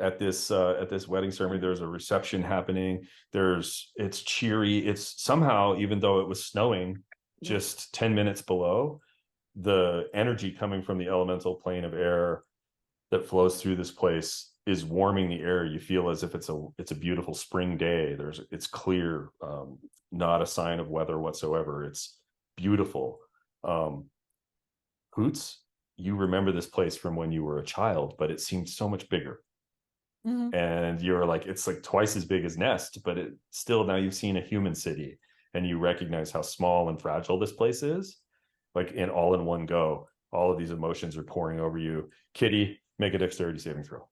at this wedding ceremony, there's a reception happening. It's cheery. It's somehow, even though it was snowing just 10 minutes below, the energy coming from the elemental plane of air that flows through this place is warming the air. You feel as if it's a beautiful spring day. It's clear, not a sign of weather whatsoever. It's beautiful. Hoots, you remember this place from when you were a child, but it seemed so much bigger. Mm-hmm. And you're like, it's like twice as big as Nest, but it still, now you've seen a human city and you recognize how small and fragile this place is. Like all in one go, all of these emotions are pouring over you. Kitty, make a dexterity saving throw.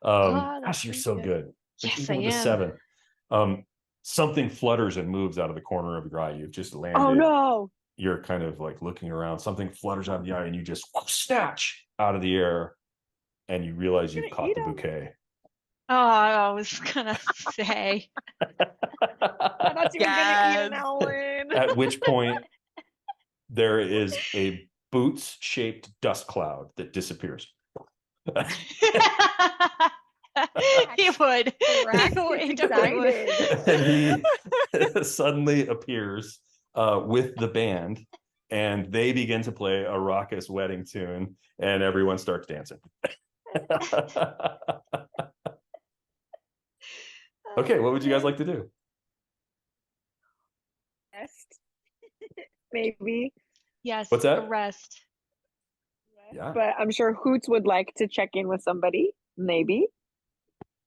Gosh, you're so good. Yes, I am. 7. Something flutters and moves out of the corner of your eye. You've just landed. Oh no! You're kind of like looking around. Something flutters out of the eye, and you just snatch out of the air, and you realize you've caught the bouquet. Oh, I was gonna say. I thought you were gonna eat an Owlin. At which point, there is a Boots-shaped dust cloud that disappears. He would. He decided. And he suddenly appears with the band, and they begin to play a raucous wedding tune, and everyone starts dancing. Okay, what would you guys like to do? Rest. Maybe. Yes. What's that? Rest. Yeah. But I'm sure Hoots would like to check in with somebody. Maybe.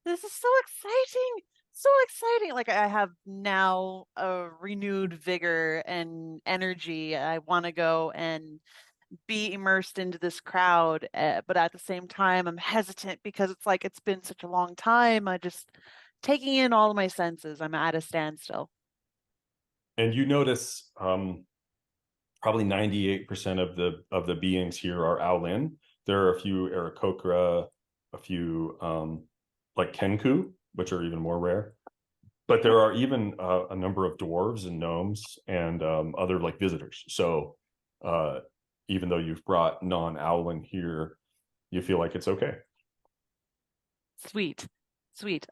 This is so exciting. So exciting. Like, I have now a renewed vigor and energy. I want to go and be immersed into this crowd, but at the same time, I'm hesitant because it's like it's been such a long time. I just taking in all of my senses. I'm at a standstill. And you notice probably 98% of the beings here are Owlin. There are a few Aarakocra, a few like Kenku, which are even more rare. But there are even a number of dwarves and gnomes and other like visitors. So even though you've brought non-Owlin here, you feel like it's okay. Sweet.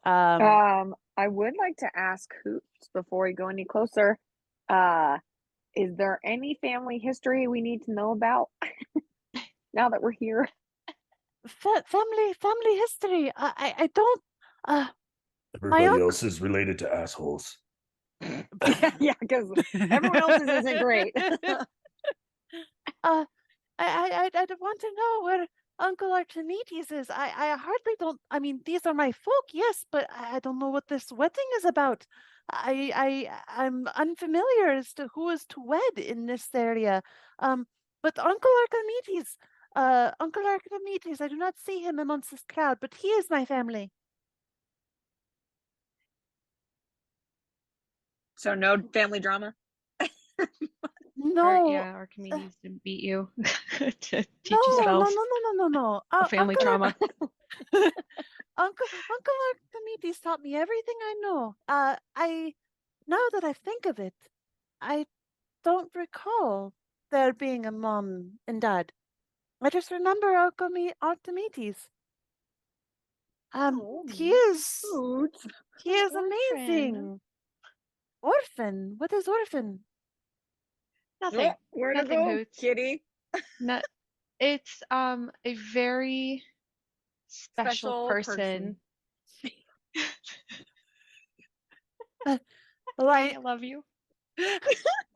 I would like to ask Hoots before we go any closer. Is there any family history we need to know about now that we're here? Family history. I don't. Everybody else is related to assholes. Yeah, because everyone else's isn't great. I want to know where Uncle Archimedes is. I hardly don't. I mean, these are my folk, yes, but I don't know what this wedding is about. I'm unfamiliar as to who is to wed in this area. But Uncle Archimedes, I do not see him amongst this crowd, but he is my family. So no family drama? No, Archimedes didn't beat you to teach no, you no, spells. no. Family Uncle, trauma. Uncle Archimedes taught me everything I know. Now that I think of it, I don't recall there being a mom and dad. I just remember Archimedes. He is Hoots. amazing. Orphan. What is orphan? Nothing. Where to Nothing, go, Hoots. kitty? No, it's a very special person. Well, I love you.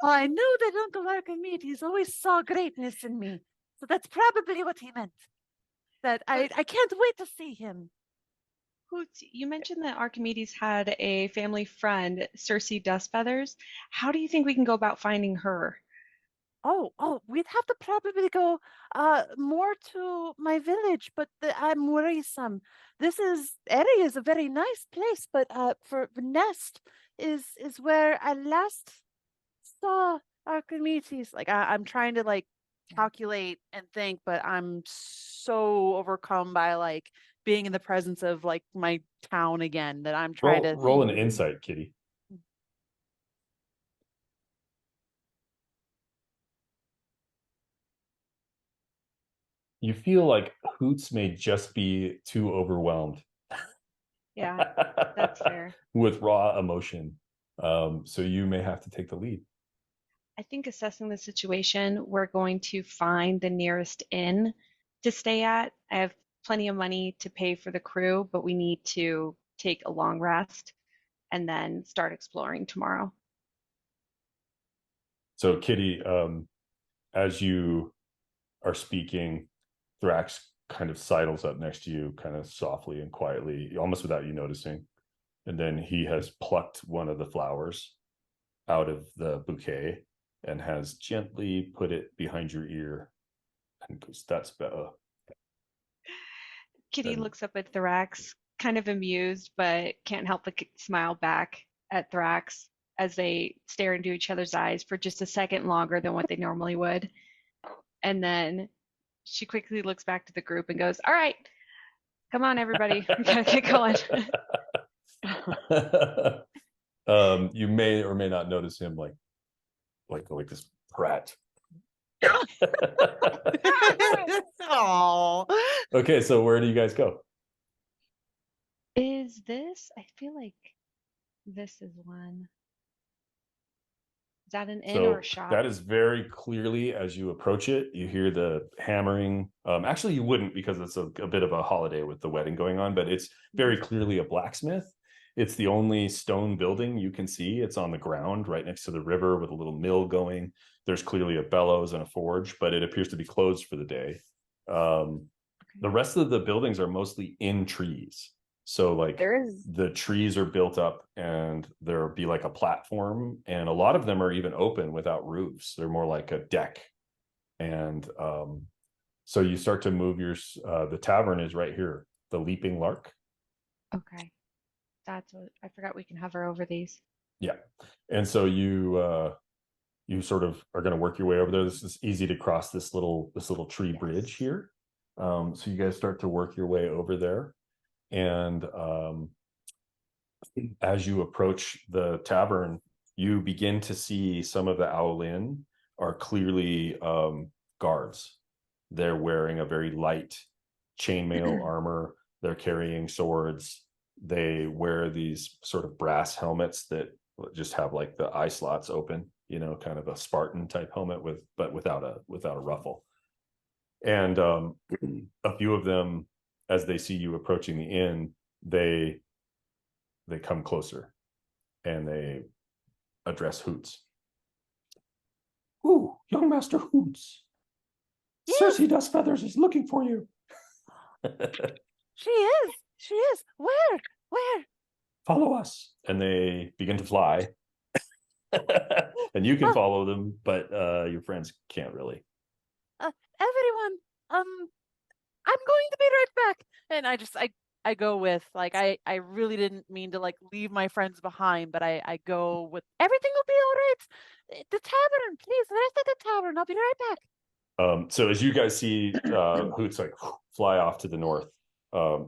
I knew that Uncle Archimedes always saw greatness in me, so that's probably what he meant. That I can't wait to see him. Hoots, you mentioned that Archimedes had a family friend, Circe Dustfeathers. How do you think we can go about finding her? Oh, we'd have to probably go more to my village, but I'm worrisome. Aerie is a very nice place, but for the nest is where I last saw Archimedes. Like I'm trying to like calculate and think, but I'm so overcome by like being in the presence of like my town again that I'm trying to roll an insight, kitty. You feel like Hoots may just be too overwhelmed. Yeah, that's fair. With raw emotion. So you may have to take the lead. I think assessing the situation, we're going to find the nearest inn to stay at. I have plenty of money to pay for the crew, but we need to take a long rest and then start exploring tomorrow. So Kitty, as you are speaking, Thrax kind of sidles up next to you, kind of softly and quietly, almost without you noticing. And then he has plucked one of the flowers out of the bouquet and has gently put it behind your ear and goes, "That's better." Kitty looks up at Thrax, kind of amused, but can't help but smile back at Thrax as they stare into each other's eyes for just a second longer than what they normally would. And then she quickly looks back to the group and goes, "All right, come on, everybody. We gotta get going." You may or may not notice him like this brat. Oh. Okay, so where do you guys go? Is this? I feel like this is one. Is that an inn or a shop? That is very clearly, as you approach it, you hear the hammering. Actually, you wouldn't, because it's a bit of a holiday with the wedding going on, but it's very clearly a blacksmith. It's the only stone building you can see. It's on the ground right next to the river with a little mill going. There's clearly a bellows and a forge, but it appears to be closed for the day. The rest of the buildings are mostly in trees. So like the trees are built up and there'll be like a platform, and a lot of them are even open without roofs. They're more like a deck. And so you start to move the tavern is right here, the Leaping Lark. Okay. That's what I forgot, we can hover over these. Yeah. And so you sort of are going to work your way over there. This is easy to cross this little tree bridge here. So you guys start to work your way over there. And as you approach the tavern, you begin to see some of the Owl Inn are clearly guards. They're wearing a very light chainmail armor. They're carrying swords. They wear these sort of brass helmets that just have like the eye slots open, kind of a Spartan type helmet but without a ruffle. And a few of them, as they see you approaching the inn, they come closer and they address Hoots. "Ooh, young Master Hoots. Yes. Circe Dustfeathers is looking for you." She is. Where? "Follow us." And they begin to fly. And you can follow them, but your friends can't really. Everyone, I'm going to be right back. And I I go with like I really didn't mean to like leave my friends behind, but I go with everything will be all right. The tavern, please. Rest at the tavern. I'll be right back. So as you guys see Hoots like fly off to the north,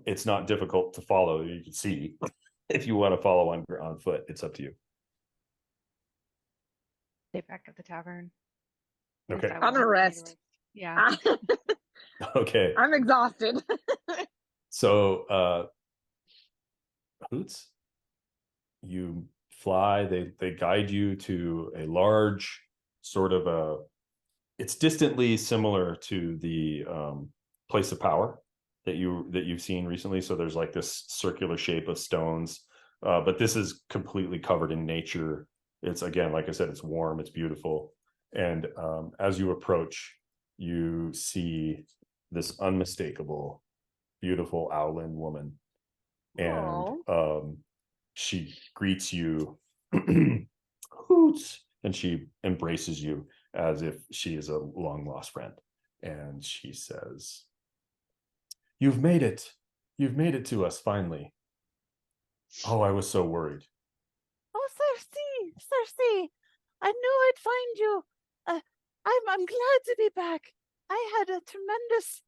it's not difficult to follow. You can see if you want to follow on foot, it's up to you. Stay back at the tavern. Okay. Yes, I I'm gonna will. rest. Yeah. Okay. I'm exhausted. So Hoots, you fly, they guide you to a large sort of it's distantly similar to the place of power that you've seen recently. So there's like this circular shape of stones, but this is completely covered in nature. It's, again, like I said, it's warm, it's beautiful. And as you approach, you see this unmistakable, beautiful Owlin woman. And she greets you, Hoots, and she embraces you as if she is a long lost friend. And she says, "You've made it. You've made it to us finally. Oh, I was so worried." Oh, Circe, I knew I'd find you. I'm glad to be back. I had a tremendous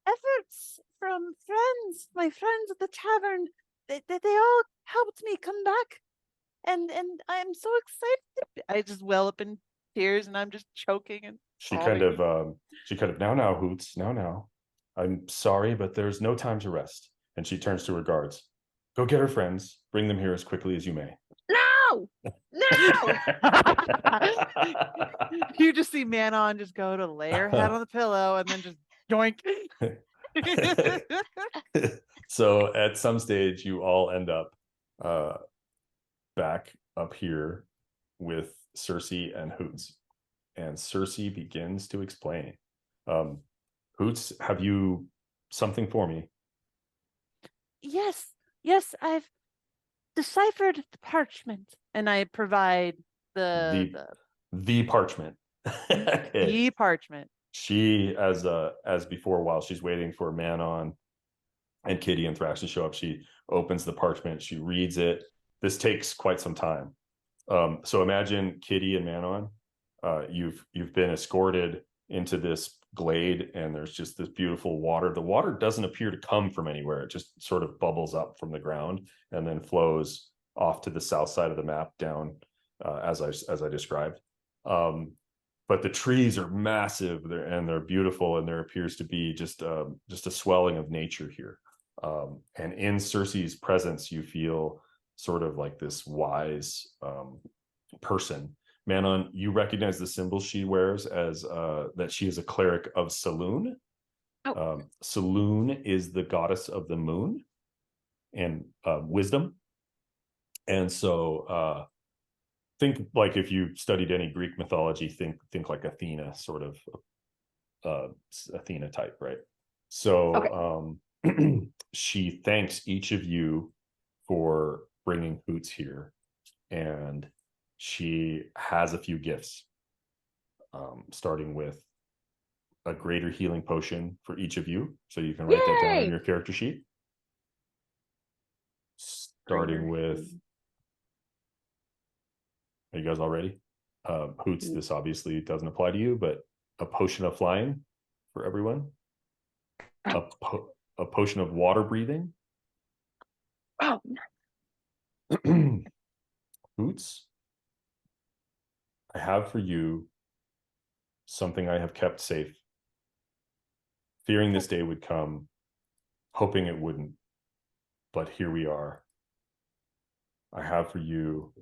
efforts from friends, my friends at the tavern. They all helped me come back, and I'm so excited. I just well up in tears, and I'm just choking and She sobbing. kind of now, Hoots, now. I'm sorry, but there's no time to rest. And she turns to her guards. Go get her friends. Bring them here as quickly as you may. No! No! You just see Manon just go to lay her head on the pillow and then just joink. So at some stage, you all end up back up here with Circe and Hoots. And Circe begins to explain. Hoots, have you something for me? Yes, I've deciphered the parchment, and I provide the parchment. Okay. the parchment. She, as before, while she's waiting for Manon and Kitty and Thrax to show up, she opens the parchment. She reads it. This takes quite some time. So imagine Kitty and Manon. You've been escorted into this glade, and there's just this beautiful water. The water doesn't appear to come from anywhere. It just sort of bubbles up from the ground and then flows off to the south side of the map down as I described. But the trees are massive and they're beautiful, and there appears to be just a swelling of nature here. And in Circe's presence, you feel sort of like this wise person. Manon, you recognize the symbol she wears as that she is a cleric of Saloon. Saloon is the goddess of the moon and wisdom. And so think like if you studied any Greek mythology, think like Athena, sort of Athena type, right? So she thanks each of you for bringing Hoots here, and she has a few gifts, starting with a greater healing potion for each of you. So you can write that down on your character sheet. Starting with, are you guys all ready? Hoots, this obviously doesn't apply to you, but a potion of flying for everyone. A potion of water breathing. Oh, Hoots, I have for you something I have kept safe, fearing this day would come, hoping it wouldn't, but here we are. I have for you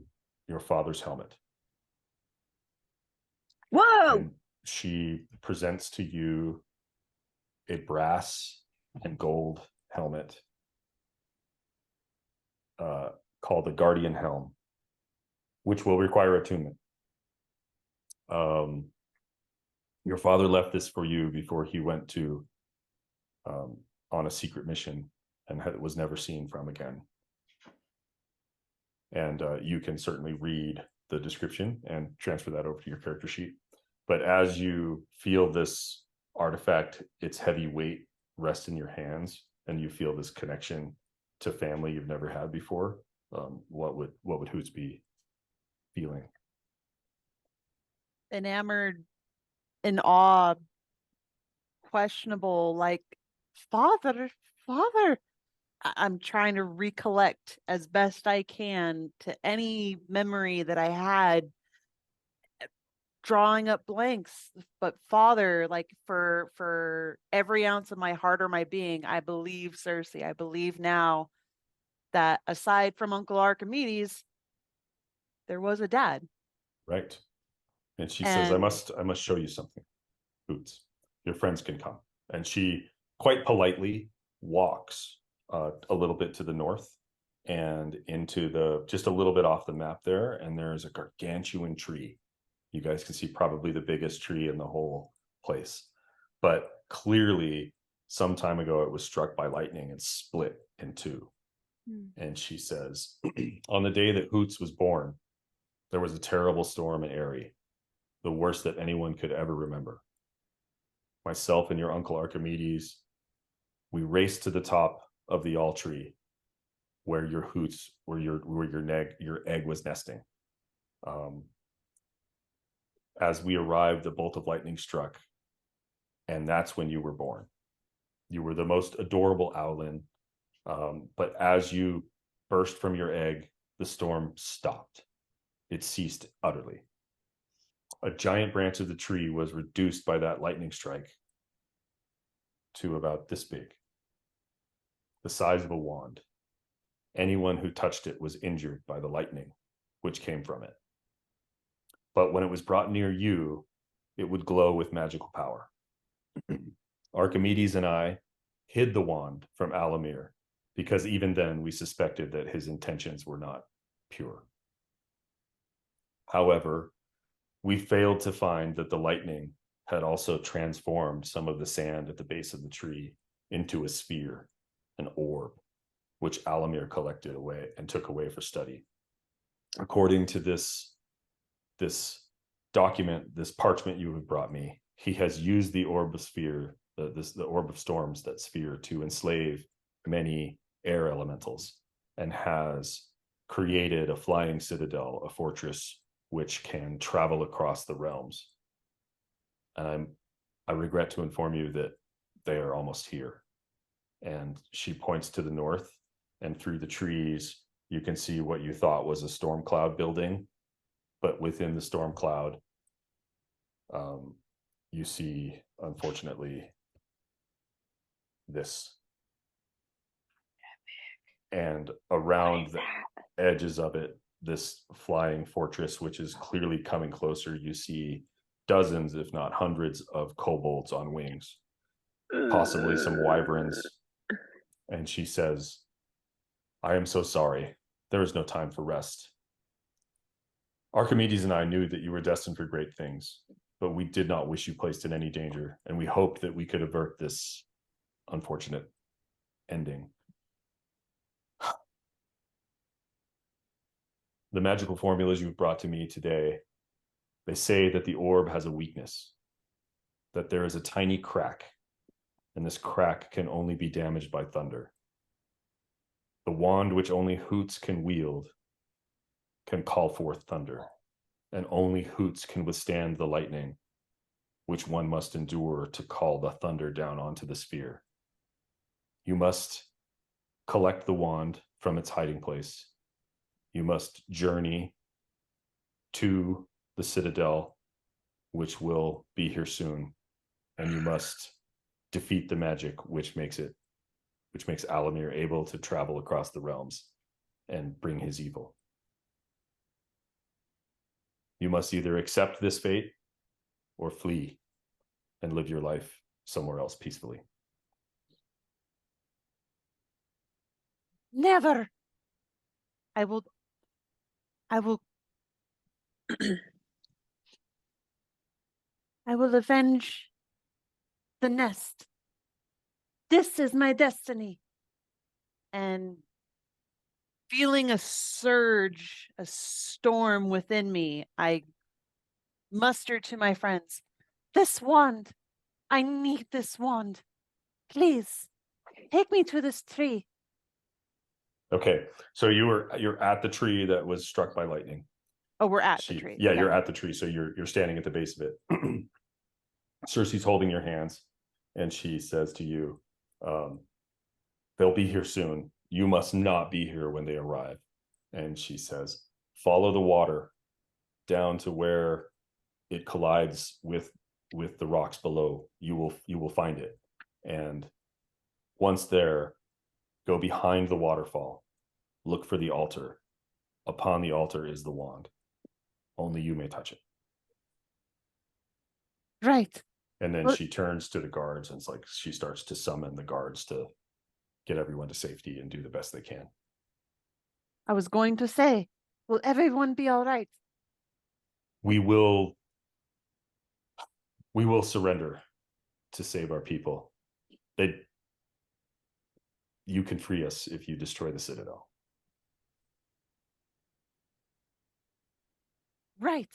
your father's helmet. Whoa! And she presents to you a brass and gold helmet called the Guardian Helm, which will require attunement. Your father left this for you before he went to on a secret mission and was never seen from again. And you can certainly read the description and transfer that over to your character sheet. But as you feel this artifact, its heavy weight rest in your hands, and you feel this connection to family you've never had before, what would Hoots be feeling? Enamored, in awe, questionable, like, father. I'm trying to recollect as best I can to any memory that I had, drawing up blanks. But father, like, for every ounce of my heart or my being, I believe Circe. I believe now that aside from Uncle Archimedes, there was a dad. Right. And she says, I must show you something, Hoots. Your friends can come. And she quite politely walks a little bit to the north and into just a little bit off the map there. And there's a gargantuan tree. You guys can see probably the biggest tree in the whole place. But clearly, some time ago, it was struck by lightning and split in two. And she says, on the day that Hoots was born, there was a terrible storm in Aerie, the worst that anyone could ever remember. Myself and your Uncle Archimedes, we raced to the top of the all tree where your Hoots, where your egg was nesting. As we arrived, a bolt of lightning struck, and that's when you were born. You were the most adorable owlin, but as you burst from your egg, the storm stopped. It ceased utterly. A giant branch of the tree was reduced by that lightning strike to about this big, the size of a wand. Anyone who touched it was injured by the lightning which came from it. But when it was brought near you, it would glow with magical power. Archimedes and I hid the wand from Allomere because even then we suspected that his intentions were not pure. However, we failed to find that the lightning had also transformed some of the sand at the base of the tree into a sphere, an orb, which Allomere collected away and took away for study. According to this document, this parchment you have brought me, he has used the orb of sphere, the orb of storms, that sphere, to enslave many air elementals, and has created a flying citadel, a fortress which can travel across the realms. And I regret to inform you that they are almost here. And she points to the north, and through the trees, you can see what you thought was a storm cloud building, but within the storm cloud, you see, unfortunately, this. And around the edges of it, this flying fortress, which is clearly coming closer, you see dozens, if not hundreds, of kobolds on wings, possibly some wyverns. And she says, I am so sorry. There is no time for rest. Archimedes and I knew that you were destined for great things, but we did not wish you placed in any danger, and we hoped that we could avert this unfortunate ending. The magical formulas you've brought to me today, they say that the orb has a weakness, that there is a tiny crack, and this crack can only be damaged by thunder. The wand which only Hoots can wield can call forth thunder, and only Hoots can withstand the lightning, which one must endure to call the thunder down onto the sphere. You must collect the wand from its hiding place. You must journey to the Citadel, which will be here soon, and you must defeat the magic which makes Allomere able to travel across the realms and bring his evil. You must either accept this fate or flee and live your life somewhere else peacefully. Never. I will I will avenge the nest. This is my destiny. And feeling a surge, a storm within me, I muster to my friends, this wand, I need this wand. Please, take me to this tree. Okay, so you're at the tree that was struck by lightning. Oh, we're at the tree. Yeah, Okay. you're at the tree, so you're standing at the base of it. Circe's holding your hands, and she says to you, they'll be here soon. You must not be here when they arrive. And she says, follow the water down to where it collides with the rocks below. You will find it. And once there, go behind the waterfall. Look for the altar. Upon the altar is the wand. Only you may touch it. Right. And then she turns to the guards, and it's like she starts to summon the guards to get everyone to safety and do the best they can. I was going to say, will everyone be all right? We will surrender to save our people. You can free us if you destroy the Citadel. Right.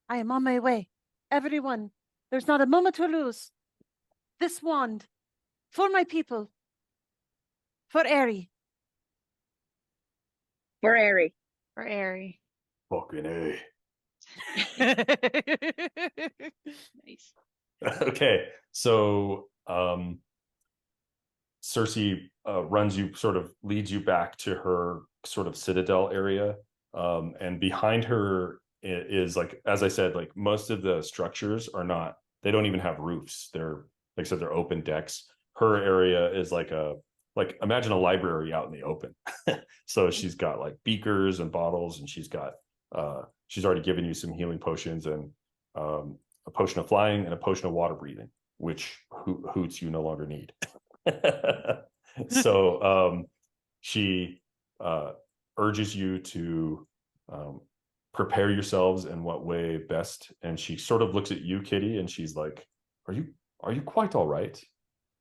I am on my way. Everyone, there's not a moment to lose. This wand, for my people, for Aerie. For Aerie. For Aerie. Fucking A. Nice. Okay, so Circe leads you back to her sort of Citadel area, and behind her is, like, as I said, like most of the structures they don't even have roofs. They're, like I said, they're open decks. Her area is like imagine a library out in the open. So she's got like beakers and bottles, and she's already given you some healing potions and a potion of flying and a potion of water breathing, which Hoots you no longer need. So she urges you to prepare yourselves in what way best, and she sort of looks at you, Kitty, and she's like, are you quite all right,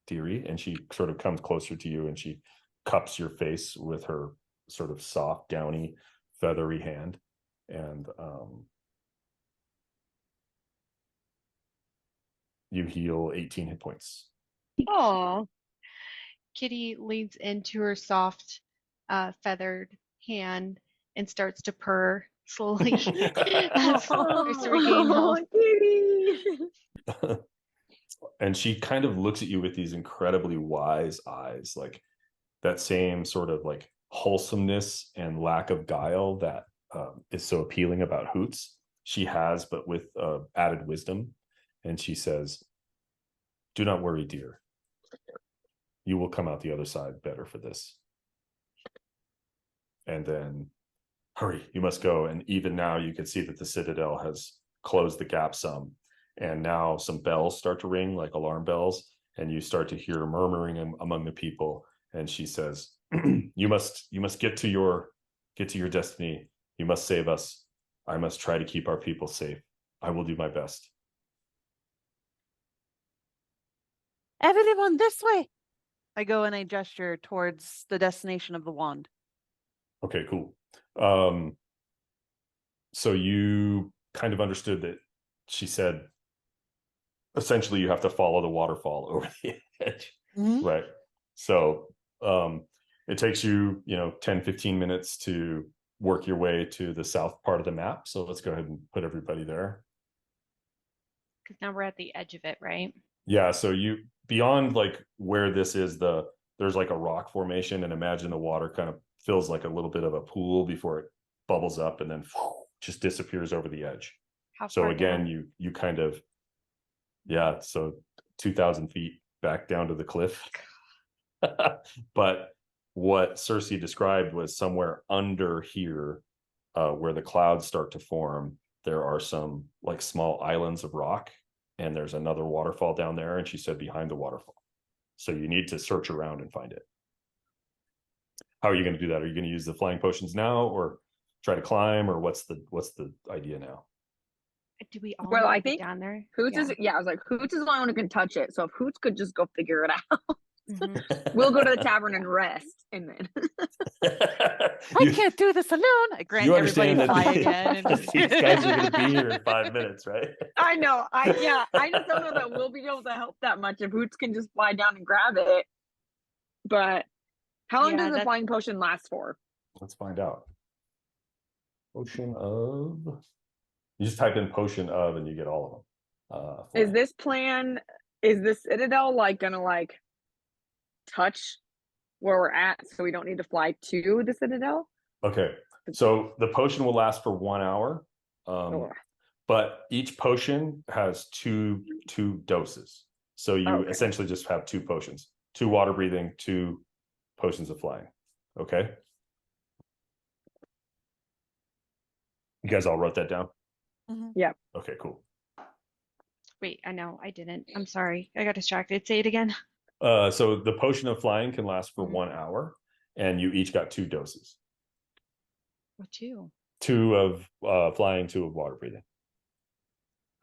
dearie? And she sort of comes closer to you, and she cups your face with her sort of soft, downy, feathery hand, and you heal 18 hit points. Aw. Kitty leans into her soft, feathered hand and starts to purr slowly as to regain health. Kitty. And she kind of looks at you with these incredibly wise eyes, like that same sort of like wholesomeness and lack of guile that is so appealing about Hoots. She has, but with added wisdom. And she says, do not worry, dear. You will come out the other side better for this. And then, hurry, you must go. And even now you can see that the Citadel has closed the gap some. And now some bells start to ring, like alarm bells. And you start to hear murmuring among the people. And she says, you must get to your destiny. You must save us. I must try to keep our people safe. I will do my best. Everyone this way. I go and I gesture towards the destination of the wand. Okay, cool. So you kind of understood that she said, essentially, you have to follow the waterfall over the edge, right? So it takes you, 10, 15 minutes to work your way to the south part of the map. So let's go ahead and put everybody there. Because now we're at the edge of it, right? Yeah, so beyond like where this is, there's like a rock formation, and imagine the water kind of fills like a little bit of a pool before it bubbles up and then just disappears over the edge. So again, down? you kind of, so 2,000 feet back down to the cliff. But what Circe described was somewhere under here, where the clouds start to form, there are some like small islands of rock, and there's another waterfall down there, and she said behind the waterfall. So you need to search around and find it. How are you going to do that? Are you going to use the flying potions now, or try to climb, or what's the idea now? Do we all I think down there? Hoots is I was like, Hoots is the only one who can touch it. So if Hoots could just go figure it out. We'll go to the tavern and rest, and then I can't do this alone. I grant everybody fly again. And these guys are going to be here in 5 minutes, right? I know. I just don't know that we'll be able to help that much if Hoots can just fly down and grab it. But How long Yeah, does the that's flying potion last for? Let's find out. Potion of. You just type in potion of and you get all of them. Is flying. this plan, is the Citadel like gonna like touch where we're at so we don't need to fly to the Citadel? Okay, so the potion will last for 1 hour, Ugh. but each potion has two doses. So you Okay. essentially just have 2 potions, 2 water breathing, 2 potions of flying. Okay. You guys all wrote that down? Yeah. Okay, cool. wait, I know I didn't. I'm sorry. I got distracted. Say it again. So the potion of flying can last for Mhm. 1 hour, and you each got 2 doses. What two? 2 of flying, 2 of water breathing.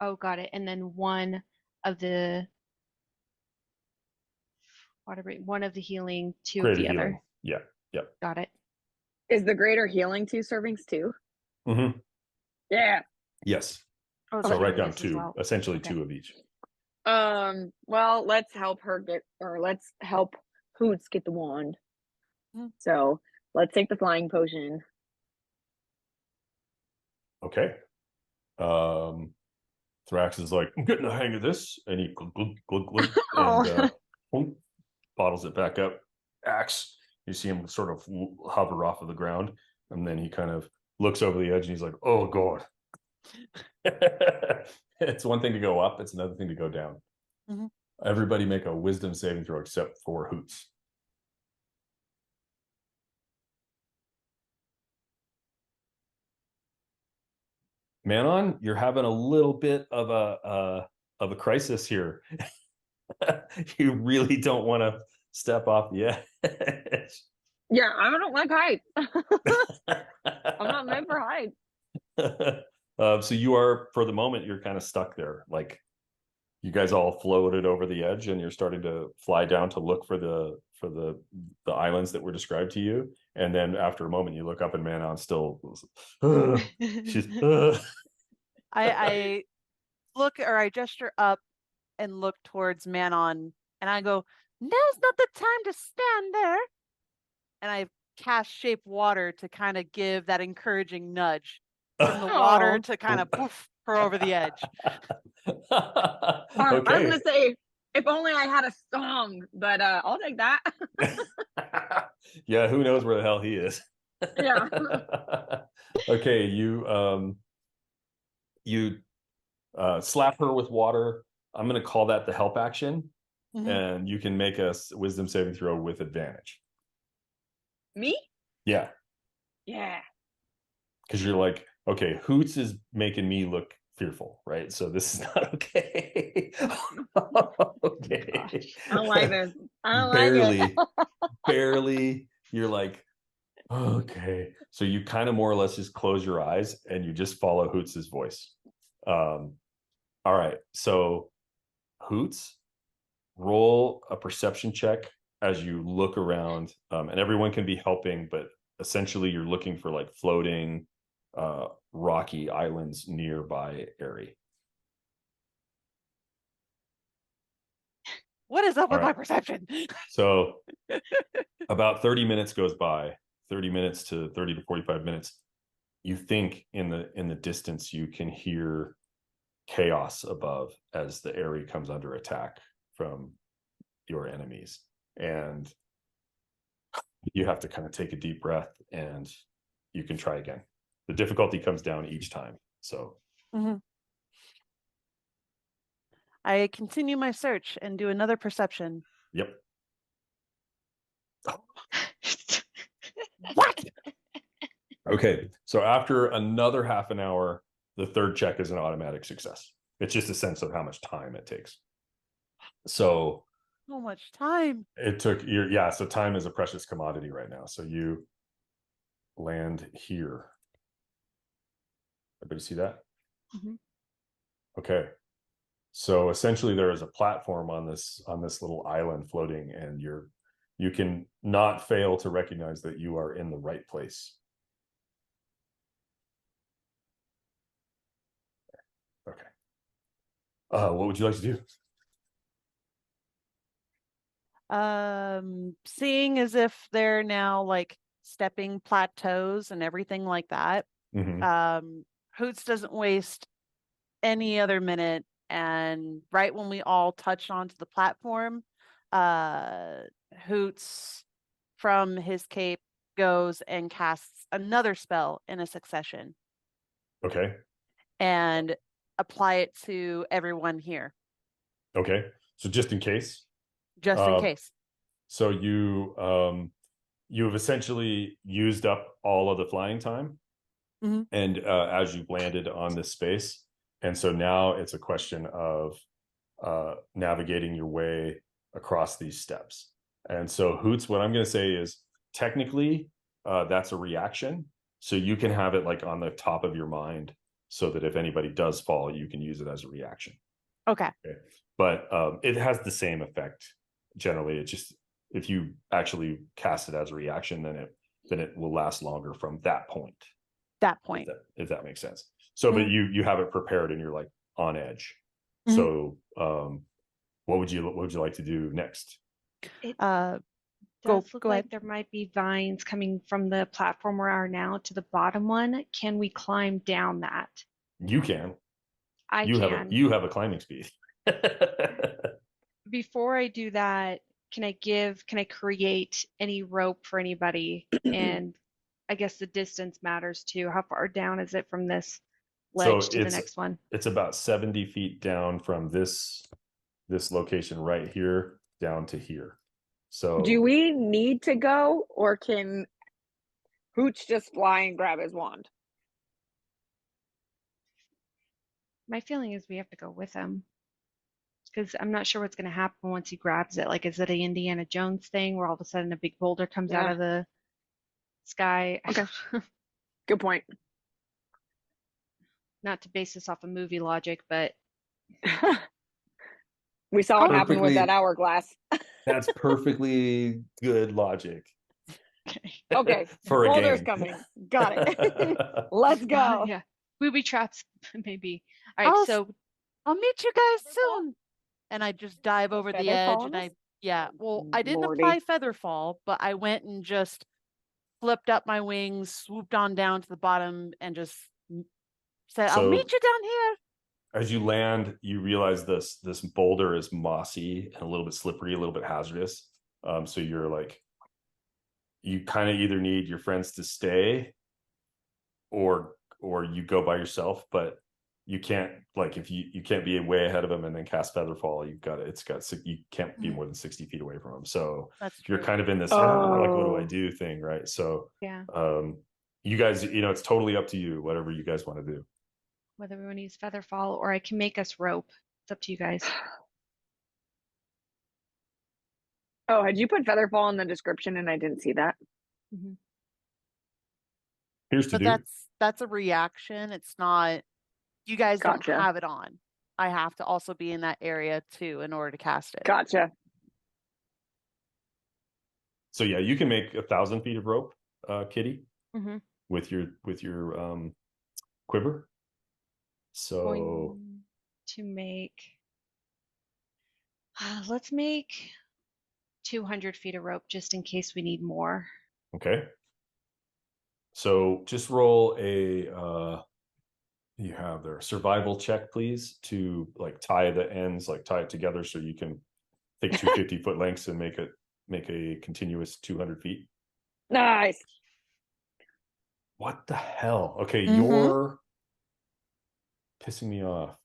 Oh, got it. And then one of the one of the healing, 2 of Greater the healing. other. Yeah. Got it. Is the greater healing 2 servings too? Mm-hmm. Yeah. Yes. Oh, So the write healing down is as 2, well. essentially Okay. 2 of each. Well, let's help her get, or let's help Hoots get the wand. Mhm. So let's take the flying potion. Okay. Thrax is like, I'm getting the hang of this, and he glug, glug, glug, glug, and boom, bottles it back up. Axe. You see him sort of hover off of the ground, and then he kind of looks over the edge, and he's like, "Oh God." It's one thing to go up; it's another thing to go down. Mhm. Everybody make a wisdom saving throw except for Hoots. Manon, you're having a little bit of a crisis here. You really don't want to step off the edge. Yeah, I don't like height. I'm not meant for height. So you are, for the moment, you're kind of stuck there. Like you guys all floated over the edge, and you're starting to fly down to look for the islands that were described to you. And then after a moment, you look up, and Manon's still. She's. I look, or I gesture up and look towards Manon, and I go, "Now's not the time to stand there." And I cast shape water to kind of give that encouraging nudge from the water Oh. to kind of poof her over the edge. I was Okay. gonna say, if only I had a song, but I'll take that. Yeah, who knows where the hell he is? Yeah. Okay, you slap her with water. I'm going to call that the help action, Mhm. and you can make a wisdom saving throw with advantage. Me? Yeah, Yeah. because you're like, okay, Hoots is making me look fearful, right? So this is not okay. Okay. I don't like this. I don't barely, like it. barely. You're like, okay. So you kind of more or less just close your eyes and you just follow Hoots's voice. All right. So Hoots, roll a perception check as you look around, and everyone can be helping, but essentially you're looking for like floating rocky islands nearby Aerie. What is up All with my right. perception? So about 30 minutes goes by, 30 minutes to 30 to 45 minutes. You think in the distance you can hear chaos above as the Aerie comes under attack from your enemies, and you have to kind of take a deep breath and you can try again. The difficulty comes down each time. So Mhm. I continue my search and do another perception. yep. What? Okay, so after another half an hour, the third check is an automatic success. It's just a sense of how much time it takes. So So much time. it took your so time is a precious commodity right now. So you land here. Everybody see that? Mhm. Okay. So essentially there is a platform on this little island floating, and you can not fail to recognize that you are in the right place. Okay. What would you like to do? Seeing as if they're now like stepping plateaus and everything like that, Hoots doesn't waste any other minute, and right when we all touch onto the platform, Hoots from his cape goes and casts another spell in a succession. Okay. And apply it to everyone here. Okay. So just in case. Just in case. So you have essentially used up all of the flying time, and as you've landed on this space, and so now it's a question of navigating your way across these steps. And so Hoots, what I'm going to say is technically that's a reaction, so you can have it like on the top of your mind, so that if anybody does fall, you can use it as a reaction. Okay. But it has the same effect generally. It's just if you actually cast it as a reaction, then it will last longer from that point. If that makes sense. So, but you have it prepared and you're like on edge. So, what would you like to do next? It does look go like ahead. there might be vines coming from the platform we are now to the bottom one. Can we climb down that? You can. You can. You have a climbing speed. Before I do that, can I create any rope for anybody? And I guess the distance matters too. How far down is it from this ledge to the next one? It's about 70 feet down from this location right here down to here. So do we need to go, or can Hooch just fly and grab his wand? My feeling is we have to go with him, because I'm not sure what's going to happen once he grabs it. Like, is it an Indiana Jones thing where all of a sudden a big boulder comes out of the sky? Okay. Good point. Not to base this off of movie logic, but we saw what happened with that hourglass. That's perfectly good logic. Okay. For Boulder's a game. coming. Got it. Let's go. Yeah. Booby traps, maybe. All right, so I'll meet you guys soon. And I just dive over the edge, and I didn't apply Featherfall, but I went and just flipped up my wings, swooped on down to the bottom, and just said, I'll meet you down here. As you land, you realize this boulder is mossy and a little bit slippery, a little bit hazardous. So you're like, you kind of either need your friends to stay or you go by yourself, but you can't, like, if you can't be way ahead of them and then cast Featherfall, you can't be more than 60 feet away from them. So you're kind of in this like, what do I do thing, right? So you guys, it's totally up to you, whatever you guys want to do. Whether we want to use Featherfall or I can make us rope. It's up to you guys. Oh, had you put Featherfall in the description and I didn't see that? Here's to do. That's a reaction. It's not, you guys don't have it on. I have to also be in that area too in order to cast it. Gotcha. So yeah, you can make 1,000 feet of rope, Kitty, with your quiver. So going to make, let's make 200 feet of rope just in case we need more. Okay. So just roll a you have their survival check, please, to like tie the ends, like tie it together so you can take 250-foot lengths and make a continuous 200 feet. Nice. What the hell? Okay, you're pissing me off.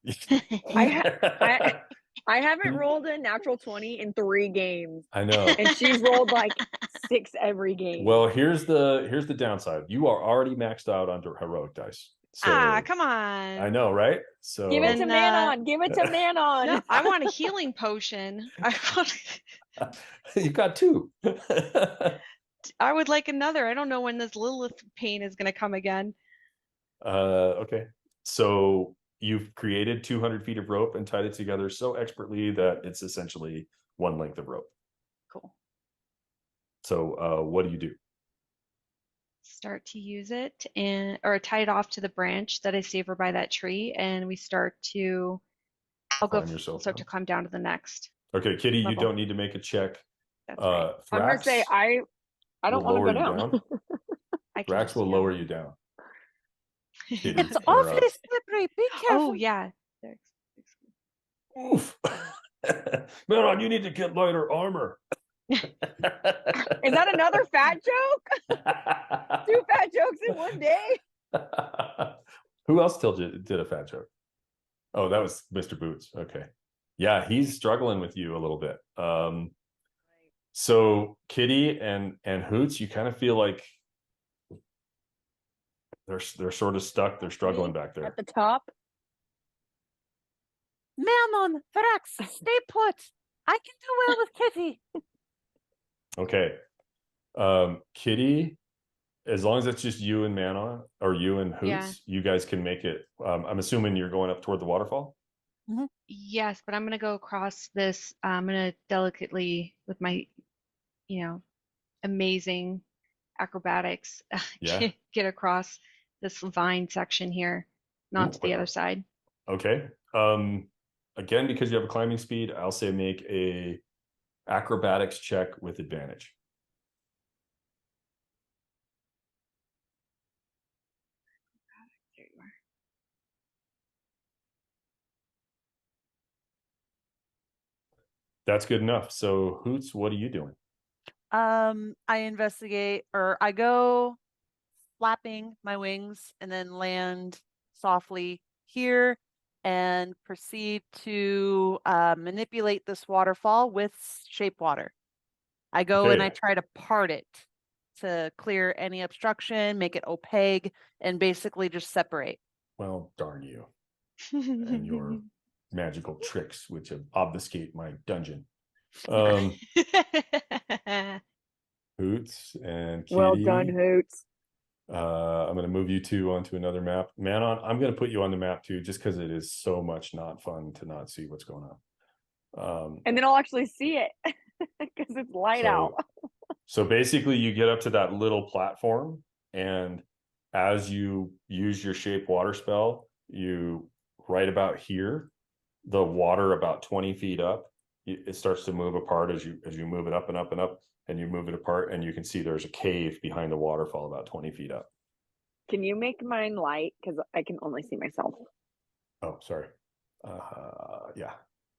I haven't rolled a natural 20 in 3 games. I know. And she's rolled like 6 every game. Well, here's the downside. You are already maxed out under heroic dice. So, come on. I know, right? So give it to Manon. Give it to Manon. No, I want a healing potion. You've got 2. I would like another. I don't know when this Lilith pain is going to come again. Okay. So you've created 200 feet of rope and tied it together so expertly that it's essentially 1 length of rope. Cool. So what do you do? Start to use it or tie it off to the branch that I see over by that tree, and we start to. I'll go start to climb down to the next. Okay, Kitty, level. You don't need to make a check. That's right. I'm gonna say I don't want to go down. Thrax will lower you down. Kitty, It's you're awfully up. slippery. Be careful. Oh yeah. Oof. Man, you need to get lighter armor. Is that another fat joke? 2 fat jokes in one day? Who else did a fat joke? Oh, that was Mr. Boots. Okay. Yeah, he's struggling with you a little bit. So Kitty and Hoots, you kind of feel like they're sort of stuck. They're struggling back there. At the top. Mammon, Thrax, stay put. I can do well with Kitty. Okay. Kitty, as long as it's just you and Manon or you and Hoots, you guys can make it. I'm assuming you're going up toward the waterfall. Mm-hmm. Yes, but I'm going to go across this. I'm going to delicately, with my, amazing acrobatics, get across this vine section here, not to the other side. Okay. Again, because you have a climbing speed, I'll say make a acrobatics check with advantage. There you are. That's good enough. So Hoots, what are you doing? I investigate, or I go flapping my wings and then land softly here and proceed to manipulate this waterfall with shape water. I go and I try to part it to clear any obstruction, make it opaque, and basically just separate. Well, darn you. And your magical tricks, which obfuscate my dungeon. Hoots and Kitty. Well done, Hoots. I'm going to move you two onto another map. Manon, I'm going to put you on the map too, just because it is so much not fun to not see what's going on. And then I'll actually see it because it's light out. So basically, you get up to that little platform, and as you use your shape water spell, you right about here, the water about 20 feet up, it starts to move apart as you move it up and up and up. And you move it apart, and you can see there's a cave behind the waterfall about 20 feet up. Can you make mine light? Because I can only see myself. Oh, sorry. Yeah.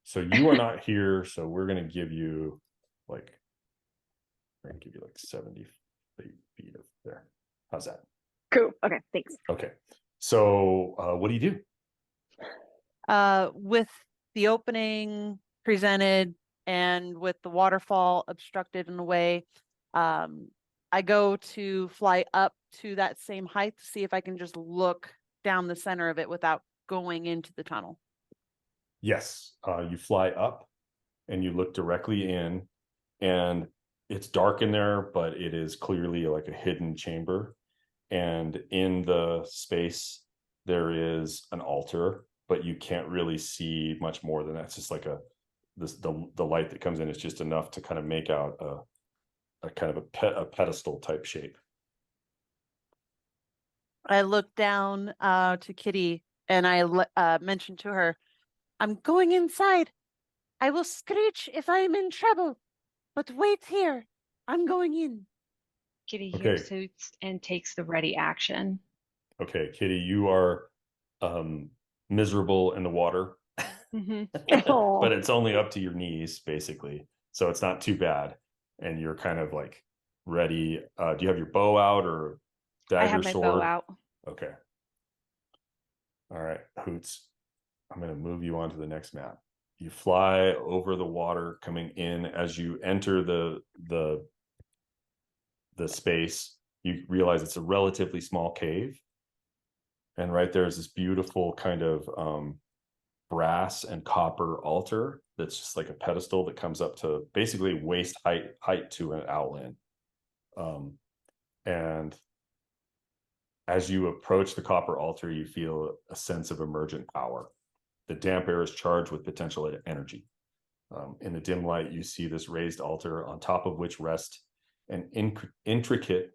So you are not here, so we're going to give you like 70 feet of there. How's that? Cool. Okay, thanks. Okay. So what do you do? With the opening presented, and with the waterfall obstructed in a way, I go to fly up to that same height to see if I can just look down the center of it without going into the tunnel. Yes. You fly up and you look directly in, and it's dark in there, but it is clearly like a hidden chamber. And in the space, there is an altar, but you can't really see much more than that. It's just like the light that comes in is just enough to kind of make out a kind of a pedestal type shape. I look down to Kitty and I mention to her, I'm going inside. I will screech if I'm in trouble, but wait here. I'm going in. Kitty hears Hoots and takes the ready action. Okay, Kitty, you are miserable in the water. But it's only up to your knees, basically. So it's not too bad. And you're kind of like ready. Do you have your bow out or dagger, I have my sword? bow out. Okay. All right, Hoots. I'm going to move you onto the next map. You fly over the water coming in. As you enter the space, you realize it's a relatively small cave. And right there is this beautiful kind of brass and copper altar that's just like a pedestal that comes up to basically waist height to an outland. And as you approach the copper altar, you feel a sense of emergent power. The damp air is charged with potential energy. In the dim light, you see this raised altar on top of which rests an intricate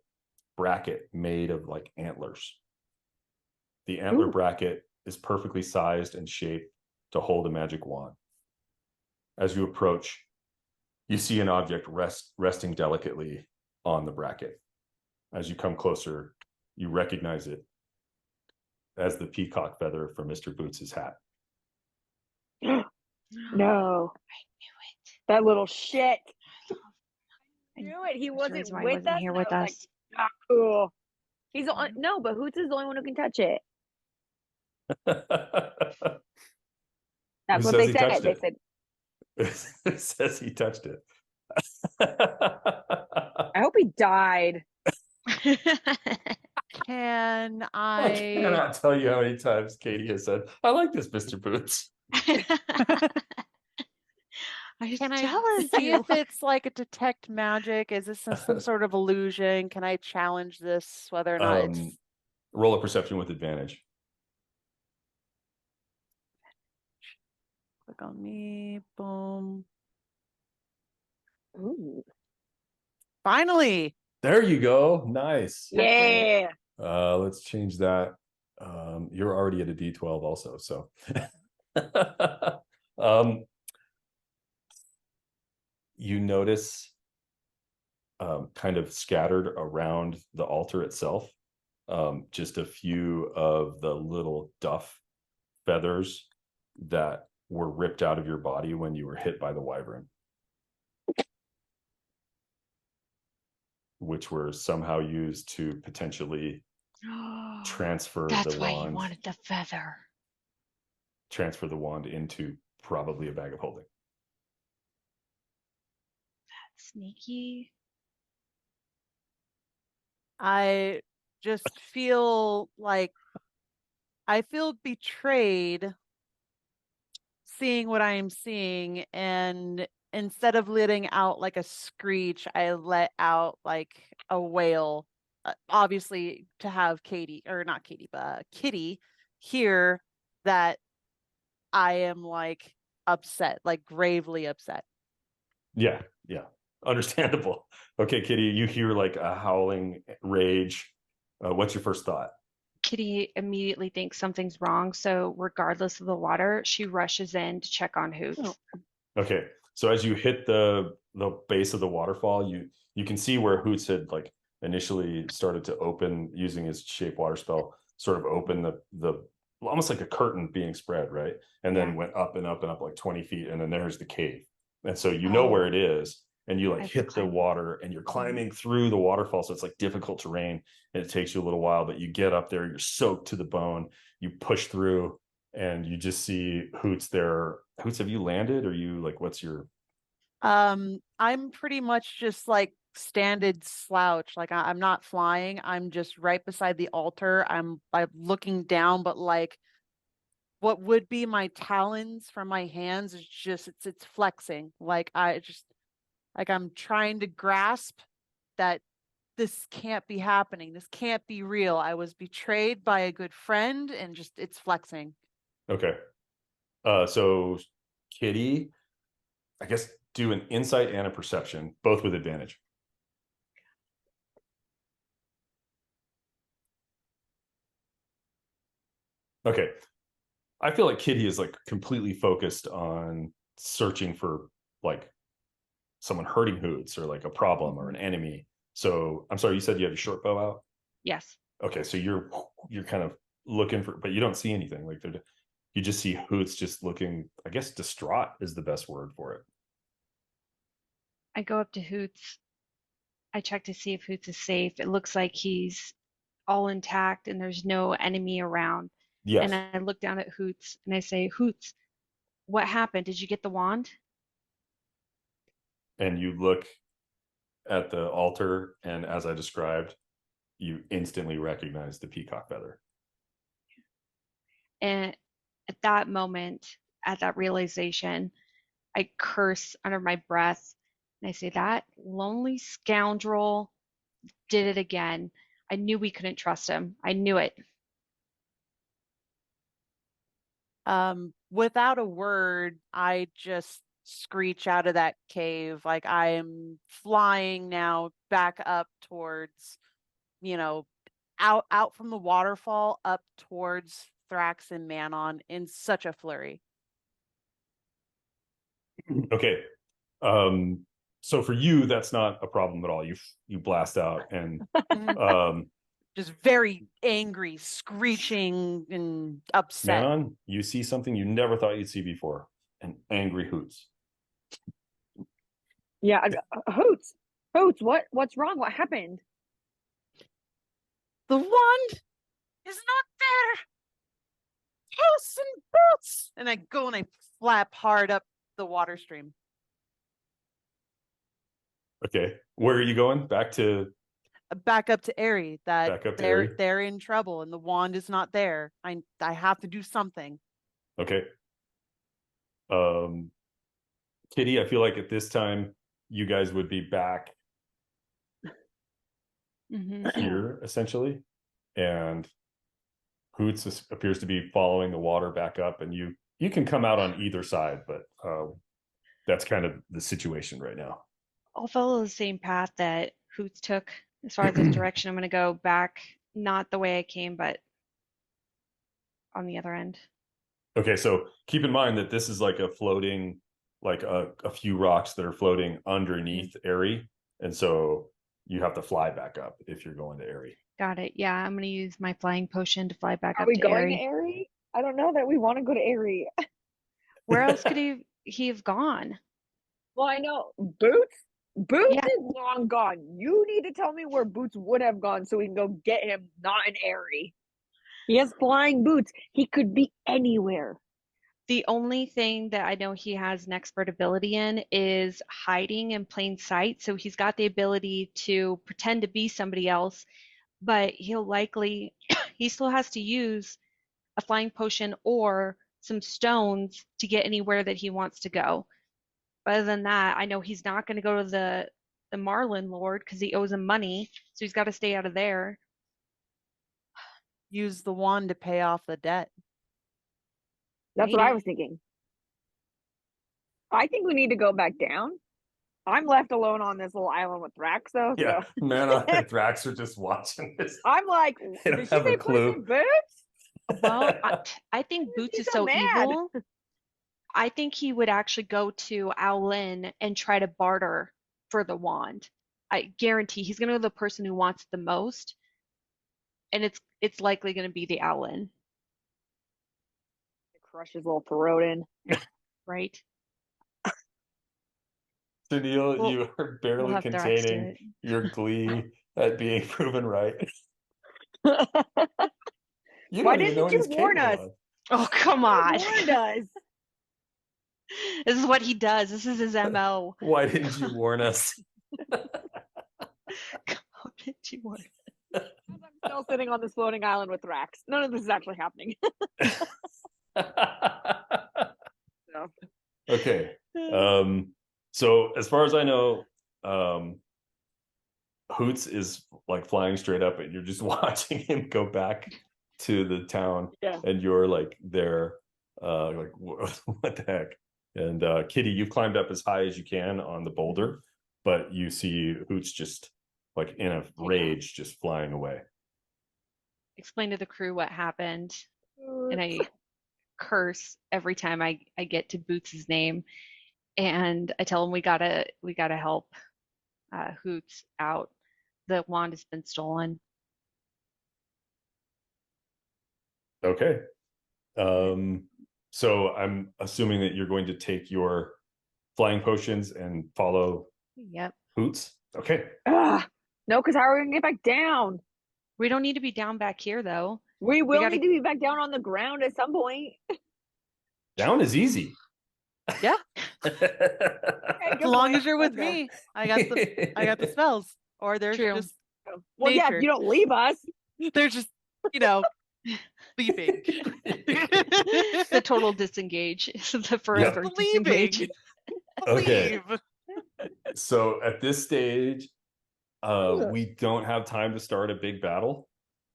bracket made of like antlers. The antler bracket is perfectly sized and shaped to hold a magic wand. As you approach, You see an object resting delicately on the bracket. As you come closer, you recognize it as the peacock feather from Mr. Boots' hat. No, I knew it. that little shit. I Knew it. He There's a wasn't reason why he with wasn't us. here And I with was like, us. not cool. He's the Mhm. no, but Hoots is the only one who can touch it. That's Who what says they he said. touched They it? said, It says he touched it. I hope he died. Can I I? cannot tell you how many times Katie has said, I like this Mr. Boots. I was Can I jealous see you. if it's like a detect magic? Is this some sort of illusion? Can I challenge this, whether or not it's Roll a perception with advantage. click on me? Boom. Ooh. Finally. There you go. Nice. Yeah. Let's change that. You're already at a D12 also, so you notice kind of scattered around the altar itself, just a few of the little duff feathers that were ripped out of your body when you were hit by the wyvern, which were somehow used to potentially transfer That's the why wand. you wanted the feather. Transfer the wand into probably a bag of holding. Sneaky. I just feel like I feel betrayed seeing what I am seeing, and instead of letting out like a screech, I let out like a wail. Obviously, to have Katie, or not Katie, but Kitty hear that I am like upset, like gravely upset. Yeah, understandable. Okay, Kitty, you hear like a howling rage. What's your first thought? Kitty immediately thinks something's wrong, so regardless of the water, she rushes in to check on Hoots. Oh. Okay, so as you hit the base of the waterfall, you can see where Hoots had like initially started to open using his shape water spell, sort of open the almost like a curtain being spread, right? And then went up and up and up like 20 feet, and then there's the cave. And so you know where it is, and you like hit the water, and you're climbing through the waterfall, so it's like difficult terrain, and it takes you a little while, but you get up there, you're soaked to the bone, you push through, and you just see Hoots there. Hoots, have you landed? Or you like, what's your? I'm pretty much just like standard slouch. Like I'm not flying. I'm just right beside the altar. I'm looking down, but like what would be my talons from my hands is just it's flexing. Like I'm trying to grasp that this can't be happening. This can't be real. I was betrayed by a good friend, and just it's flexing. Okay. So Kitty, I guess do an insight and a perception, both with advantage. Okay. I feel like Kitty is like completely focused on searching for like someone hurting Hoots or like a problem or an enemy. So I'm sorry, you said you have your short bow out? Yes. Okay, so you're kind of looking for, but you don't see anything. Like you just see Hoots just looking, I guess distraught is the best word for it. I go up to Hoots. I check to see if Hoots is safe. It looks like he's all intact and there's no enemy around. Yes. And I look down at Hoots and I say, Hoots, what happened? Did you get the wand? And you look at the altar, and as I described, you instantly recognize the peacock feather. And at that moment, at that realization, I curse under my breath and I say, that lonely scoundrel did it again. I knew we couldn't trust him. I knew it. Without a word, I just screech out of that cave. Like I am flying now back up towards, out from the waterfall up towards Thrax and Manon in such a flurry. Okay. so for you, that's not a problem at all. You blast out and just very angry, screeching and upset. Manon, you see something you never thought you'd see before. An angry Hoots. Yeah, Hoots, what's wrong? What happened? The wand is not there. House and boots. And I go and I flap hard up the water stream. Okay, where are you going? Back Back up to Aerie. Back up to Aerie? They're in trouble and the wand is not there. I have to do something. Okay. Kitty, I feel like at this time you guys would be back here essentially, and Hoots appears to be following the water back up, and you can come out on either side, but that's kind of the situation right now. I'll follow the same path that Hoots took. As far as this direction, I'm going to go back, not the way I came, but on the other end. Okay, so keep in mind that this is like a floating, like a few rocks that are floating underneath Aerie, and so you have to fly back up if you're going to Aerie. Got it. Yeah, I'm going to use my flying potion to fly back Are up we to going Aerie. to Aerie? I don't know that we want to go to Aerie. Where else could he have gone? Well, I know Boots Yeah. is long gone. You need to tell me where Boots would have gone so we can go get him, not in Aerie. He has flying boots. He could be anywhere. The only thing that I know he has an expert ability in is hiding in plain sight. So he's got the ability to pretend to be somebody else, but he'll likely, he still has to use a flying potion or some stones to get anywhere that he wants to go. But other than that, I know he's not going to go to the Marlin Lord because he owes him money. So he's got to stay out of there. Use the wand to pay off the debt. That's what I was thinking. I think we need to go back down. I'm left alone on this little island with Thrax, though. Yeah, so. Manon and Thrax are just watching this. I'm like, They did don't she have a say clue. Puss in Boots? Well, I think Boots He's is so so mad. evil. I think he would actually go to Allomere and try to barter for the wand. I guarantee he's going to go to the person who wants it the most, and it's likely going to be the Allomere, Crush his little throat in. right? Sunil, We'll- you are barely we'll have Thrax do containing it. your glee at being proven right. You Why don't even know didn't what you he's warn us? capable of. Oh, come on. You warned us. This is what he does. This is his MO. Why didn't you warn us? How did you warn? I'm still sitting on this floating island with Thrax. None of this is actually happening. So. Okay. So as far as I know, Hoots is like flying straight up and you're just watching him go back to the town. Yeah. And you're like there, like what the heck? And Kitty, you've climbed up as high as you can on the boulder, but you see Hoots just like in a rage, just flying away. Explain to the crew what happened, and I curse every time I get to Boots' name, and I tell him we gotta help Hoots out. The wand has been stolen. Okay. So I'm assuming that you're going to take your flying potions and follow Yep. Hoots. Okay. No, because how are we gonna get back down? We don't need to be down back here though. We will gotta- need to be back down on the ground at some point. Down is easy. Yeah. Okay, As good long point. as you're with Let's go. me, I got the spells. Or there's True. just Well, yeah, nature. if you don't leave us. they're just leaving. The total disengage. The forever Leaving. disengage. Okay. Leave. So at this stage, we don't have time to start a big battle,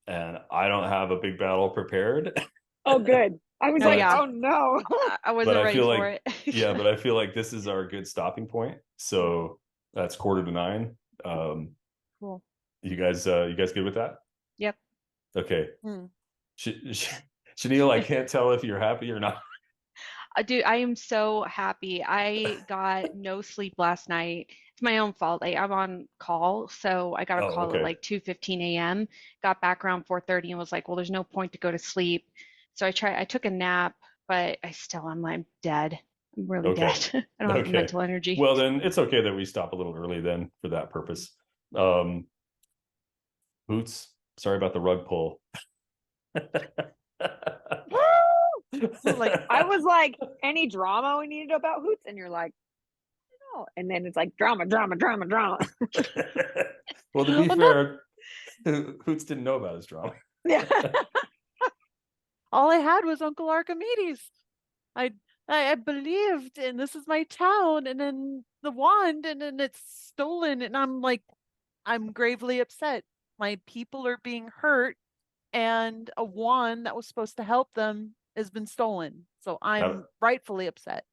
and I don't have a big battle prepared. Oh, good. I was No, like, yeah. oh no. I wasn't But I ready feel for like- it. Yeah, but I feel like this is our good stopping point. So that's 8:45. Cool. You guys good with that? Yep. Okay. Hmm. Chanel, I can't tell if you're happy or not. Dude, I am so happy. I got no sleep last night It's my own fault. Like I'm on call, so I got a Oh, call at okay. like 2:15 a.m. Got back around 4:30 and was like, well, there's no point to go to sleep. So I took a nap, but I'm dead. I'm really Okay. dead. I don't have the Okay. mental energy. Well, then it's okay that we stop a little early then for that purpose. Hoots, sorry about the rug pull. Like, I was like, any drama we needed about Hoots, and you're like, no. And then it's like drama. Well, to be Well, fair, Hoots didn't know about his drama. Yeah. all I had was Uncle Archimedes. I believed, and this is my town, and then the wand, and then it's stolen, and I'm like, I'm gravely upset. My people are being hurt, and a wand that was supposed to help them has been stolen. So I'm rightfully upset.